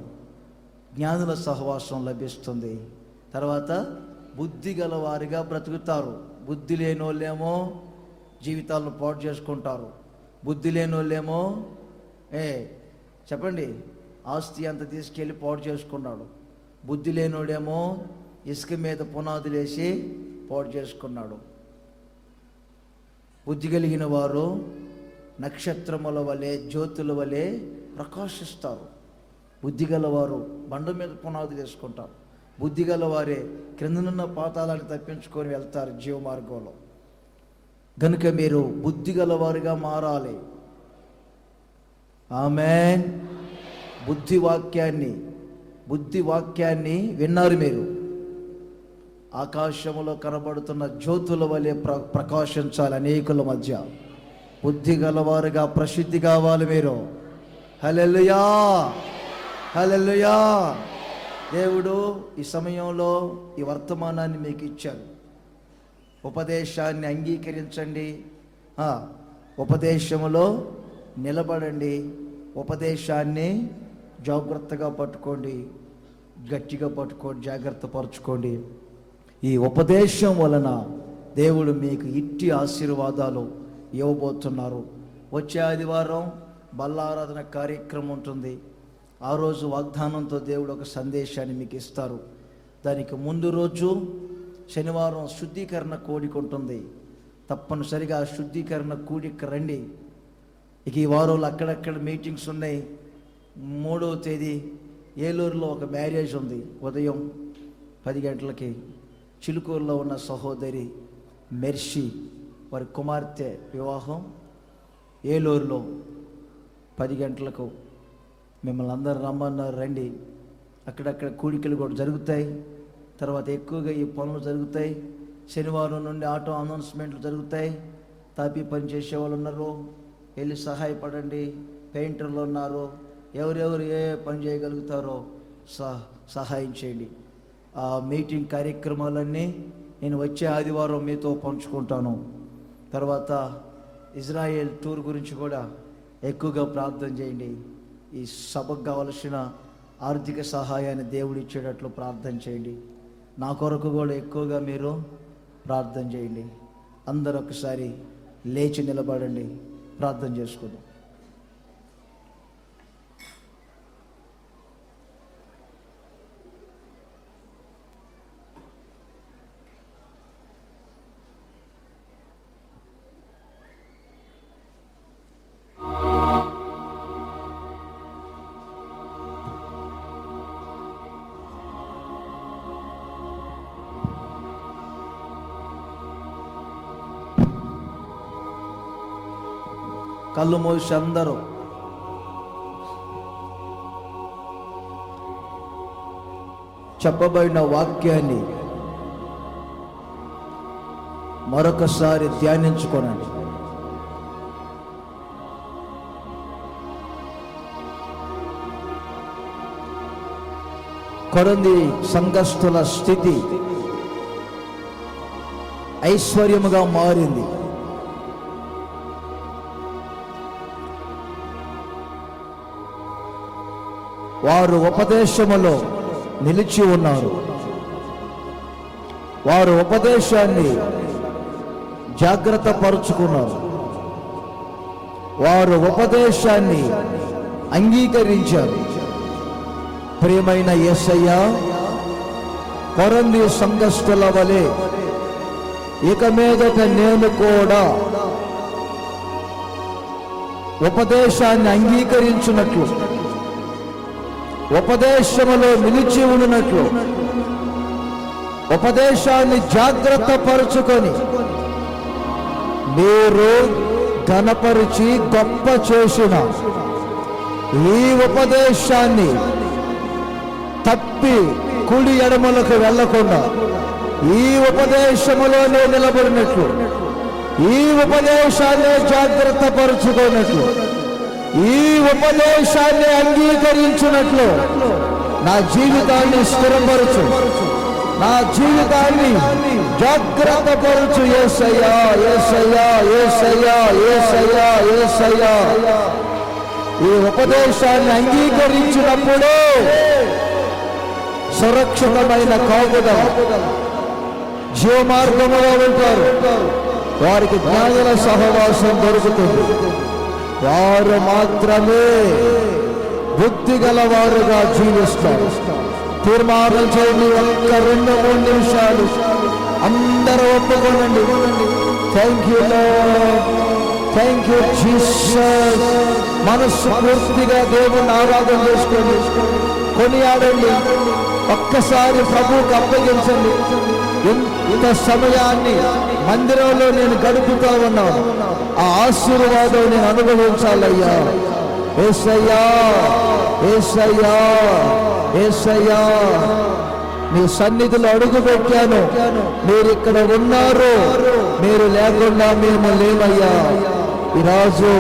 జ్ఞానుల సహవాసం లభిస్తుంది. తర్వాత బుద్ధి గల వారిగా బ్రతుకుతారు. బుద్ధి లేని వాళ్ళేమో జీవితాలను పాడు చేసుకుంటారు. బుద్ధి లేని వాళ్ళేమో చెప్పండి, ఆస్తి అంతా తీసుకెళ్ళి పాడు చేసుకున్నాడు. బుద్ధి లేనోడేమో ఇసుక మీద పునాదులేసి పాడు చేసుకున్నాడు. బుద్ధి కలిగిన వారు నక్షత్రముల వలె, జ్యోతుల వలె ప్రకాశిస్తారు. బుద్ధి గలవారు బండ మీద పునాదులు వేసుకుంటారు. బుద్ధి గలవారే క్రిందనున్న పాతాలను తప్పించుకొని వెళ్తారు జీవ మార్గంలో. కనుక మీరు బుద్ధి గలవారుగా మారాలి. ఆమేన్. బుద్ధి వాక్యాన్ని విన్నారు మీరు. ఆకాశములో కనబడుతున్న జ్యోతుల వలె ప్రకాశించాలి అనేకుల మధ్య. బుద్ధి గలవారుగా ప్రసిద్ధి కావాలి మీరు. హల్లెలూయా, హల్లెలూయా. దేవుడు ఈ సమయంలో ఈ వర్తమానాన్ని మీకు ఇచ్చారు. ఉపదేశాన్ని అంగీకరించండి, ఉపదేశములో నిలబడండి, ఉపదేశాన్ని జాగ్రత్తగా పట్టుకోండి, గట్టిగా పట్టుకోండి, జాగ్రత్త పరచుకోండి. ఈ ఉపదేశం వలన దేవుడు మీకు ఇట్టి ఆశీర్వాదాలు ఇవ్వబోతున్నారు. వచ్చే ఆదివారం బల్లారాధన కార్యక్రమం ఉంటుంది. ఆ రోజు వాగ్దానంతో దేవుడు ఒక సందేశాన్ని మీకు ఇస్తారు. దానికి ముందు రోజు శనివారం శుద్ధీకరణ కూడిక ఉంటుంది. తప్పనిసరిగా శుద్ధీకరణ కూడిక రండి. ఇక ఈ వారంలో అక్కడక్కడ మీటింగ్స్ ఉన్నాయి. 3వ తేదీ ఏలూరులో ఒక మ్యారేజ్ ఉంది. ఉదయం 10 గంటలకి చిలుకూరులో ఉన్న సహోదరి మెర్షి వారి కుమార్తె వివాహం. ఏలూరులో 10 గంటలకు మిమ్మల్ని అందరూ రమ్మన్నారు, రండి. అక్కడక్కడ కూడికలు కూడా జరుగుతాయి. తర్వాత ఎక్కువగా ఈ పనులు జరుగుతాయి. శనివారం నుండి ఆటో అనౌన్స్మెంట్లు జరుగుతాయి. తాపీ పని చేసే వాళ్ళు ఉన్నారు, వెళ్ళి సహాయపడండి. పెయింటర్లు ఉన్నారు, ఎవరెవరు ఏ పని చేయగలుగుతారో సహాయం చేయండి. ఆ మీటింగ్ కార్యక్రమాలన్నీ నేను వచ్చే ఆదివారం మీతో పంచుకుంటాను. తర్వాత ఇజ్రాయెల్ టూర్ గురించి కూడా ఎక్కువగా ప్రార్థన చేయండి. ఈ సభకు కావలసిన ఆర్థిక సహాయాన్ని దేవుడు ఇచ్చేటట్లు ప్రార్థన చేయండి. నా కొరకు కూడా ఎక్కువగా మీరు ప్రార్థన చేయండి. అందరూ ఒకసారి లేచి నిలబడండి, ప్రార్థన చేసుకుందాం. కళ్ళు మూసి అందరూ చెప్పబడిన వాక్యాన్ని మరొకసారి ధ్యానించుకోనండి. కొరంది సంఘస్థుల స్థితి ఐశ్వర్యముగా మారింది. వారు ఉపదేశములో నిలిచి ఉన్నారు. వారు ఉపదేశాన్ని జాగ్రత్త పరుచుకున్నారు. వారు ఉపదేశాన్ని అంగీకరించారు. ప్రియమైన యేసయ్య, కొరంది సంఘస్థుల వలె ఇక మీదట నేను కూడా ఉపదేశాన్ని అంగీకరించినట్లు, ఉపదేశములో నిలిచి ఉన్నట్లు, ఉపదేశాన్ని జాగ్రత్త పరుచుకొని మీరు ఘనపరిచి గొప్ప చేసిన ఈ ఉపదేశాన్ని తప్పి కుడి ఎడమలకు వెళ్లకుండా ఈ ఉపదేశములోనే నిలబడినట్లు, ఈ ఉపదేశాన్ని జాగ్రత్త పరుచుకున్నట్లు, ఈ ఉపదేశాన్ని అంగీకరించినట్లు నా జీవితాన్ని స్థిరపరచు, నా జీవితాన్ని జాగ్రత్త పరచు. యేసయ్యా, యేసయ్యా, యేసయ్యా, యేసయ్యా, యేసయ్యా. ఈ ఉపదేశాన్ని అంగీకరించినప్పుడు సురక్షితమైన కాపుదల, జీవమార్గములో ఉంటారు. వారికి జ్ఞానుల సహవాసం దొరుకుతుంది. వారు మాత్రమే బుద్ధి గలవారుగా జీవిస్తారు. తీర్మానం చేయండి. ఒక్క 2-3 నిమిషాలు అందరూ ఒప్పుకోనండి. Thank you Lord, thank you Jesus. మనస్సు పూర్తిగా దేవుని ఆరాధన చేసుకోండి, కొనియాడండి. ఒక్కసారి ప్రభువుకు అప్పగించండి. ఇంత సమయాన్ని మందిరంలో నేను గడుపుతా ఉన్నాను. ఆ ఆశీర్వాదం నేను అనుభవించాలయ్యా. యేసయ్యా, యేసయ్యా, యేసయ్యా, నీ సన్నిధిలో అడుగు పెట్టాను. మీరు ఇక్కడ ఉన్నారు, మీరు లేకుండా మేము లేమయ్యా. ఈరోజు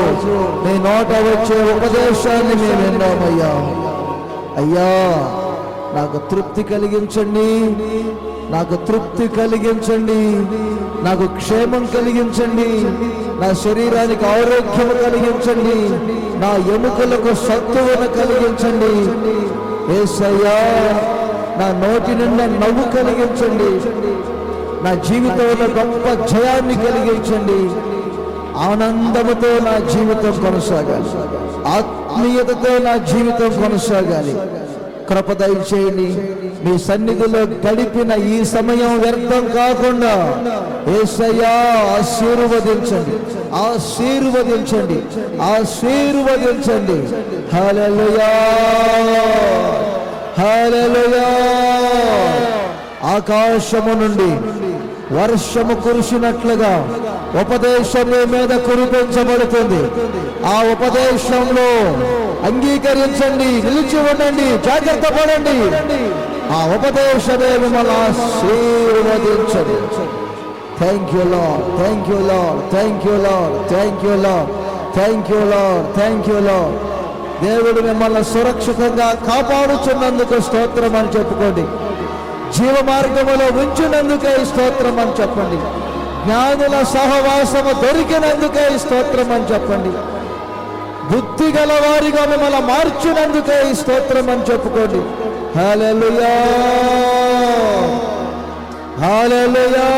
నీ నోట వచ్చే ఉపదేశాన్ని మేము విన్నామయ్యా. అయ్యా, నాకు తృప్తి కలిగించండి, నాకు తృప్తి కలిగించండి, నాకు క్షేమం కలిగించండి, నా శరీరానికి ఆరోగ్యం కలిగించండి, నా ఎముకలకు సత్తువను కలిగించండి. యేసయ్యా, నా నోటి నిండా నవ్వు కలిగించండి, నా జీవితంలో గొప్ప జయాన్ని కలిగించండి. ఆనందముతో నా జీవితం కొనసాగాలి, ఆత్మీయతతో నా జీవితం కొనసాగాలి. కృప దయచేయండి. మీ సన్నిధిలో గడిపిన ఈ సమయం వ్యర్థం కాకుండా యేసయ్యా ఆశీర్వదించండి, ఆశీర్వదించండి, ఆశీర్వదించండి. హల్లెలూయా, హల్లెలూయా. ఆకాశము నుండి వర్షము కురిసినట్లుగా ఉపదేశం మీద కురిపించబడుతుంది. ఆ ఉపదేశంలో అంగీకరించండి, నిలిచి ఉండండి, జాగ్రత్త పడండి. ఆ ఉపదేశమే మిమ్మల్ని ఆశీర్వదించండి. Thank you Lord, thank you Lord, thank you Lord, thank you Lord, thank you Lord, thank you lord. దేవుడు మిమ్మల్ని సురక్షితంగా కాపాడుచున్నందుకు స్తోత్రం అని చెప్పుకోండి. జీవ మార్గములో ఉంచినందుకే స్తోత్రం అని చెప్పండి. జ్ఞానుల సహవాసము దొరికినందుకే స్తోత్రం అని చెప్పండి. బుద్ధి గల వారిగా మిమ్మల్ని మార్చినందుకే స్తోత్రం అని చెప్పుకోండి. హల్లెలూయా, హల్లెలూయా.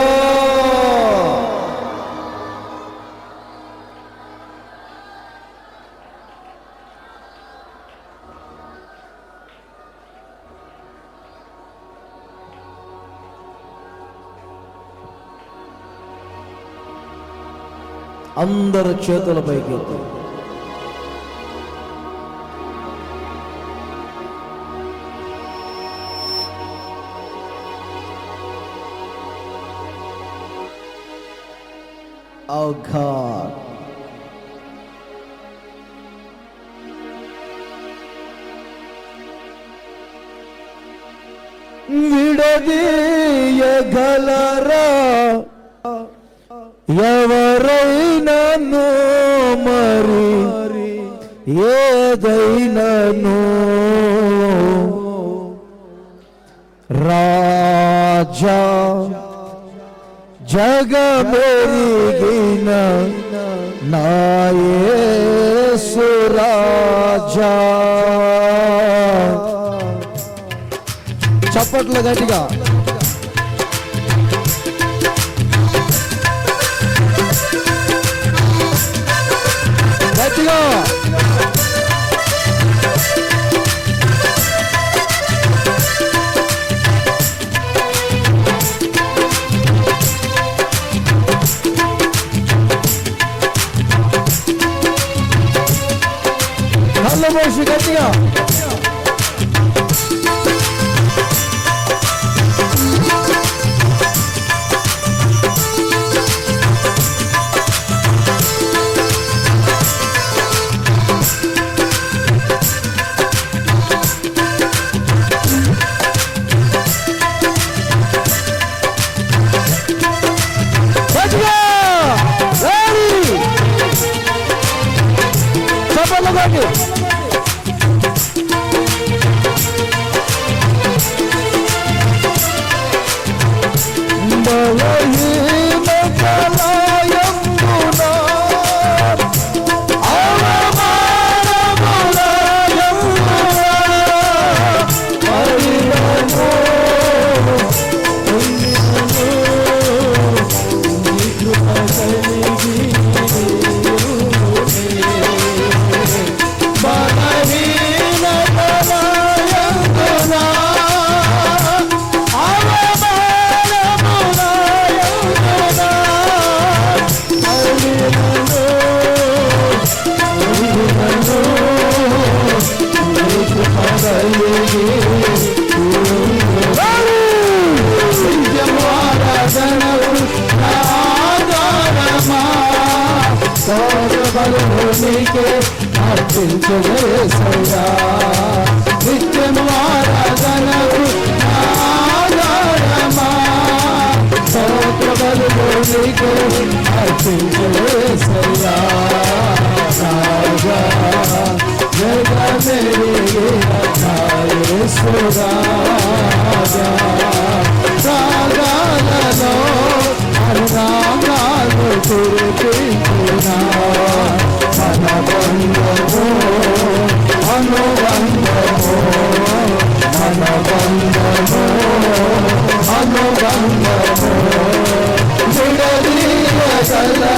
అందరు చేతులపైకి Oh God, విడదీయగలరా ఎవరైనాను మరి ఏదైనాను రాజా జగమెరిగిన నా యేసు రాజా. చప్పట్లు గట్టిగా. గట్టిగా కళ్ళ మోసి గట్టిగా. అర్పించువేసయ్యా నిత్యము ఆరాధనకు ఆధారమా స్తోత్ర బలులు నీకు అర్పించువేసయ్యా రాజా జగమెరిగిన నా యేసు రాజా రాగాలలో అనురాగాలు కురిపించునా మనబంధము అనుబంధము మనబంధము అనుబంధము విడదీయగలరా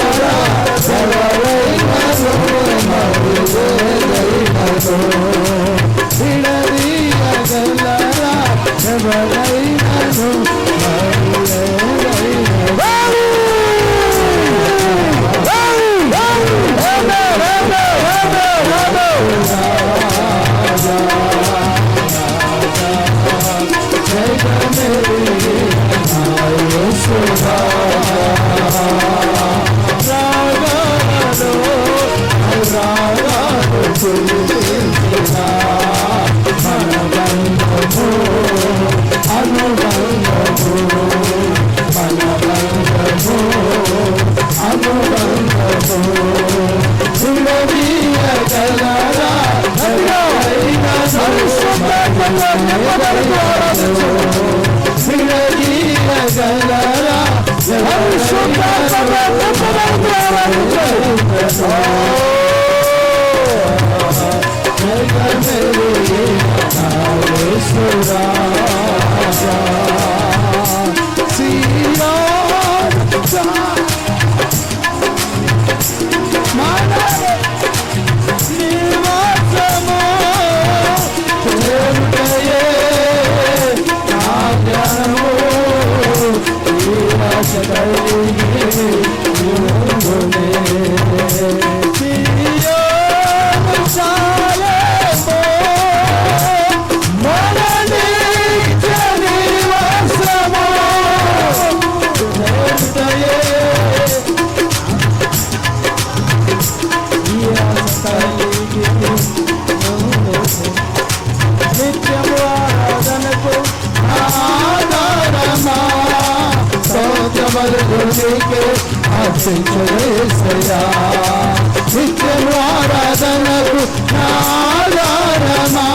నిత్యము ఆరాధనకు ఆధారమా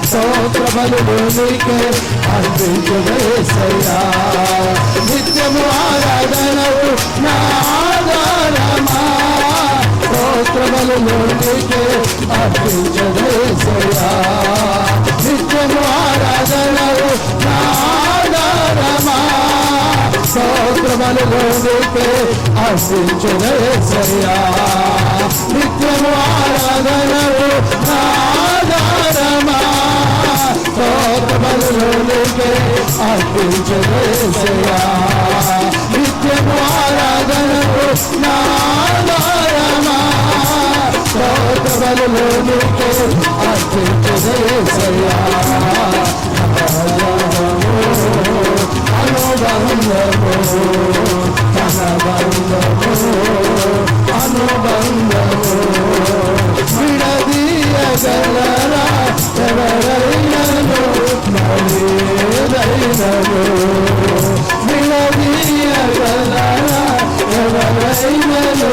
స్తోత్రములు నీకే అర్పించవేసయ్యా నిత్యము ఆరాధనకు ఆధారమా స్తోత్రములు నీకే అర్పించవేసయ్యా నిత్యము ఆరాధనకు ఆధారమా స్తోత్రములు నీకే అర్పించవేసయ్యా నిత్యము ఆరాధనకు ఆధారమా స్తోత్రములు నీకే అర్పించవేసయ్యా నిత్యము ఆరాధనకు ఆధారమా స్తోత్రములు నీకే అర్పించవేసయ్యా అనుబంధము విడదీయగలరా ఎవరైనను మరేదైనను విడదీయగలరా ఎవరైనను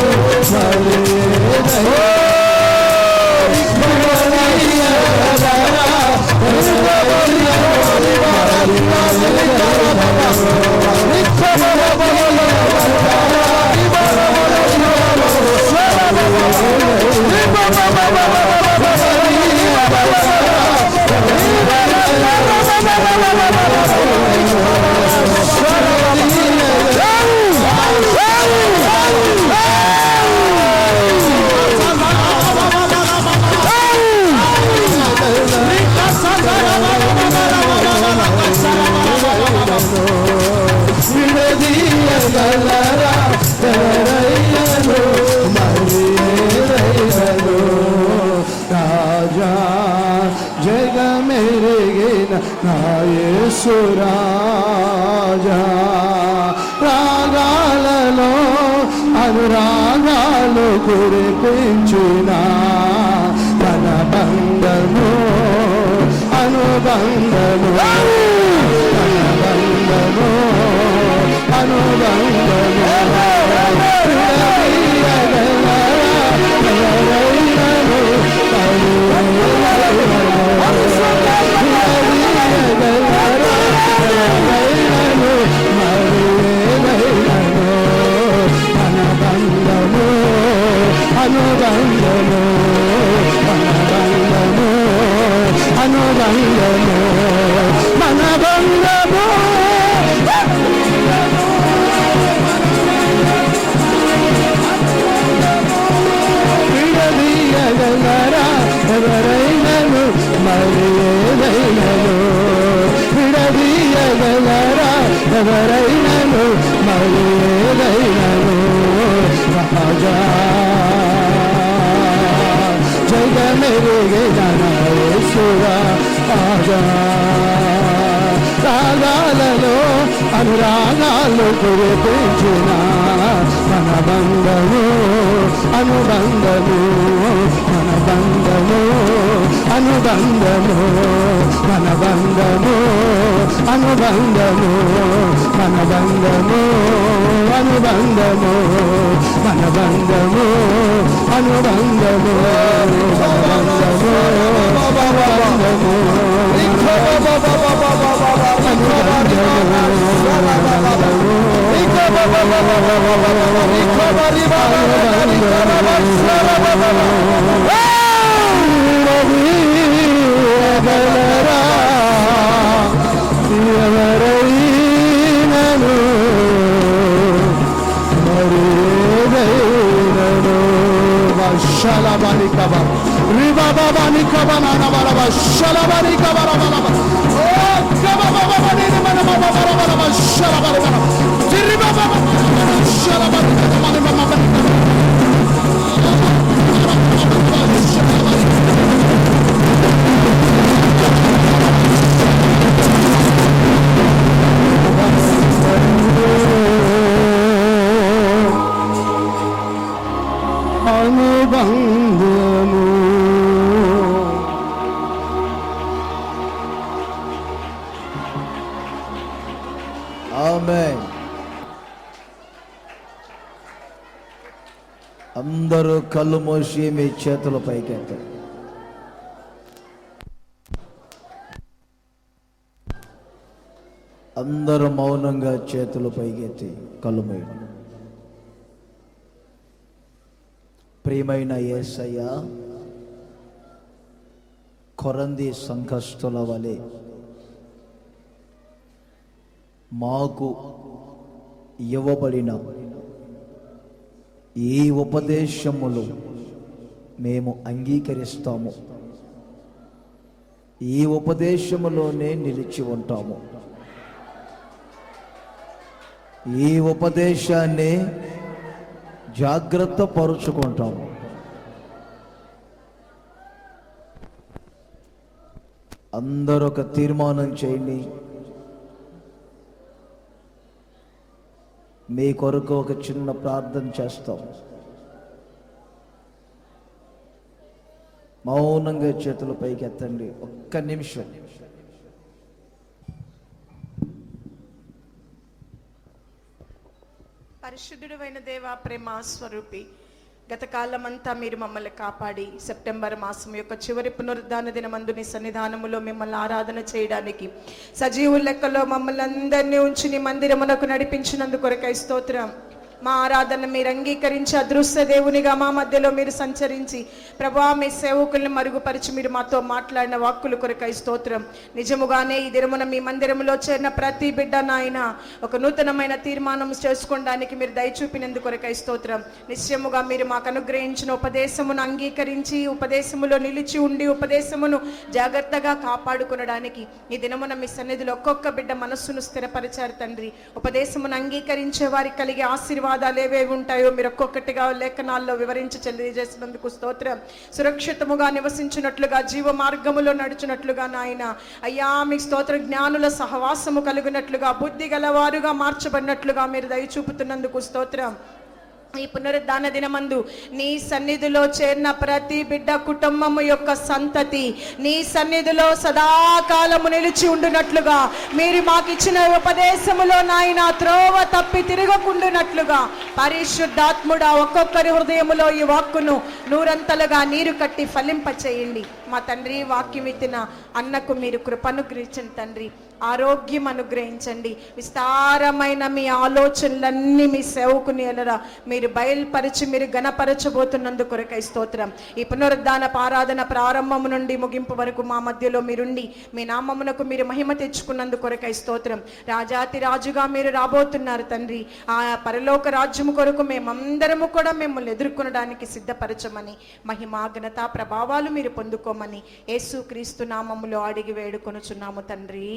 మరేదైనను విడదీయగలరా ఎవరైనను మరేదైనను రాజా జగమెరిగిన నా యేసు రాజా రాగాలలో అనురాగాలు కురిపించిన మన బంధము అనుబంధము అనుబంధము ఎవరైనను మరేదైనను విడదీయగలరా ఎవరైనను మరేదైనను రాజా జగమెరిగిన నా యేసు రాజా రాగాలలో అనురాగాలు కురిపించిన మన బంధము అనుబంధము మన బంధము అనుబంధము మన బంధము అనుబంధము మన బంధము అనుబంధము మన బంధము అనుబంధము అనుబంధము ఎవరైనను మరేదైనను శలబలికబ రిబబని కబనన బలబ శలబలి కబరబలబ ఓ కబబబని మనబబ బలబ శలబలి బల జిరిబబ శలబలి కబని బబ అనుబంధము ఆమేన్. అందరూ కళ్ళు మూసి మీ చేతుల పైకెత్తారు. అందరూ మౌనంగా చేతులు పైకెత్తి కళ్ళు మూయండి. ప్రియమైన యేసయ్య, కొరంది సంకస్తుల వలె మాకు ఇవ్వబడిన ఈ ఉపదేశములు మేము అంగీకరిస్తాము, ఈ ఉపదేశములోనే నిలిచి ఉంటాము. ఈ ఉపదేశాన్ని జాగ్రత్త పరుచుకుంటాము. అందరూ ఒక తీర్మానం చేయండి. మీ కొరకు ఒక చిన్న ప్రార్థన చేస్తాం. మౌనంగా చేతుల పైకి ఎత్తండి. ఒక్క నిమిషం. పరిశుద్ధుడైన దేవా, ప్రేమ స్వరూపి, గత కాలమంతా మీరు మమ్మల్ని కాపాడి సెప్టెంబర్ మాసం యొక్క చివరి పునరుద్ధాన దినమందు నీ సన్నిధానములో మిమ్మల్ని ఆరాధన చేయడానికి సజీవుల లెక్కలో మమ్మల్ని అందరినీ ఉంచి నీ మందిరమునకు నడిపించినందుకు కొరకై స్తోత్రం. మా ఆరాధన మీరు అంగీకరించి అదృశ్య దేవునిగా మా మధ్యలో మీరు సంచరించి ప్రభా మీ సేవకుల్ని మరుగుపరిచి మీరు మాతో మాట్లాడిన వాక్కుల కొరకై స్తోత్రం. నిజముగానే ఈ దినమున మీ మందిరంలో చేరిన ప్రతి బిడ్డ నాయన ఒక నూతనమైన తీర్మానం చేసుకోవడానికి మీరు దయచూపినందుకు కొరకై స్తోత్రం. నిశ్చయముగా మీరు మాకు అనుగ్రహించిన ఉపదేశమును అంగీకరించి ఉపదేశములో నిలిచి ఉండి ఉపదేశమును జాగ్రత్తగా కాపాడుకునడానికి ఈ దినమున మీ సన్నిధిలో ఒక్కొక్క బిడ్డ మనస్సును స్థిరపరిచారు తండ్రి. ఉపదేశమును అంగీకరించే వారికి కలిగే ఆశీర్వాదాలు ఏవేవి ఉంటాయో మీరు ఒక్కొక్కటిగా లేఖనాల్లో వివరించి తెలియజేసినందుకు స్తోత్రం. సురక్షితముగా నివసించినట్లుగా జీవ మార్గములో నడుచున్నట్లుగా నాయన అయ్యా మీకు స్తోత్ర. జ్ఞానుల సహవాసము కలిగినట్లుగా బుద్ధి గలవారుగా మార్చబడినట్లుగా మీరు దయచూపుతున్నందుకు స్తోత్రం. ఈ పునరుద్ధాన దినమందు నీ సన్నిధిలో చేరిన ప్రతి బిడ్డ కుటుంబము యొక్క సంతతి నీ సన్నిధిలో సదాకాలము నిలిచి ఉండునట్లుగా మీరు మాకు ఇచ్చిన ఉపదేశములో నాయన త్రోవ తప్పి తిరగకుండునట్లుగా పరిశుద్ధాత్ముడా ఒక్కొక్కరి హృదయములో ఈ వాక్కును నూరంతలుగా నీరు కట్టి ఫలింపచేయండి. మా తండ్రి, వాక్యం ఇచ్చిన అన్నకు మీరు కృపనుగ్రహించండి తండ్రి. ఆరోగ్యం అనుగ్రహించండి. విస్తారమైన మీ ఆలోచనలన్నీ మీ సేవకుని ఎలరా మీరు బయలుపరిచి మీరు గణపరచబోతున్నందుకు కొరకై స్తోత్రం. ఈ పునరుద్ధాన ఆరాధన ప్రారంభం నుండి ముగింపు వరకు మా మధ్యలో మీరుండి మీ నామమునకు మీరు మహిమ తెచ్చుకున్నందుకు కొరకై స్తోత్రం. రాజాతి రాజుగా మీరు రాబోతున్నారు తండ్రి. ఆ పరలోక రాజ్యము కొరకు మేమందరము కూడా మిమ్మల్ని ఎదుర్కొనడానికి సిద్ధపరచమని, మహిమా ఘనత ప్రభావాలు మీరు పొందుకోమని యేసు క్రీస్తు నామములో అడిగి వేడుకొనుచున్నాము తండ్రి.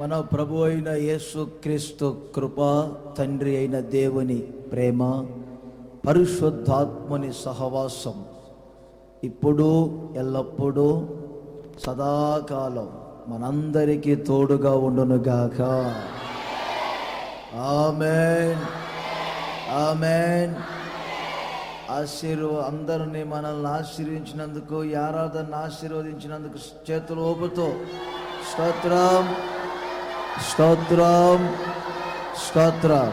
మన ప్రభు అయిన యేసు క్రీస్తు కృప, తండ్రి అయిన దేవుని ప్రేమ, పరిశుద్ధాత్మని సహవాసం ఇప్పుడు ఎల్లప్పుడూ సదాకాలం మనందరికీ తోడుగా ఉండునుగాక. ఆమేన్, ఆమేన్. అందరినీ మనల్ని ఆశీర్వించినందుకు, ఈ ఆరాధనను ఆశీర్వదించినందుకు చేతులు ఊపుతూ స్తోత్రం, స్తోత్రం, స్తోత్రం.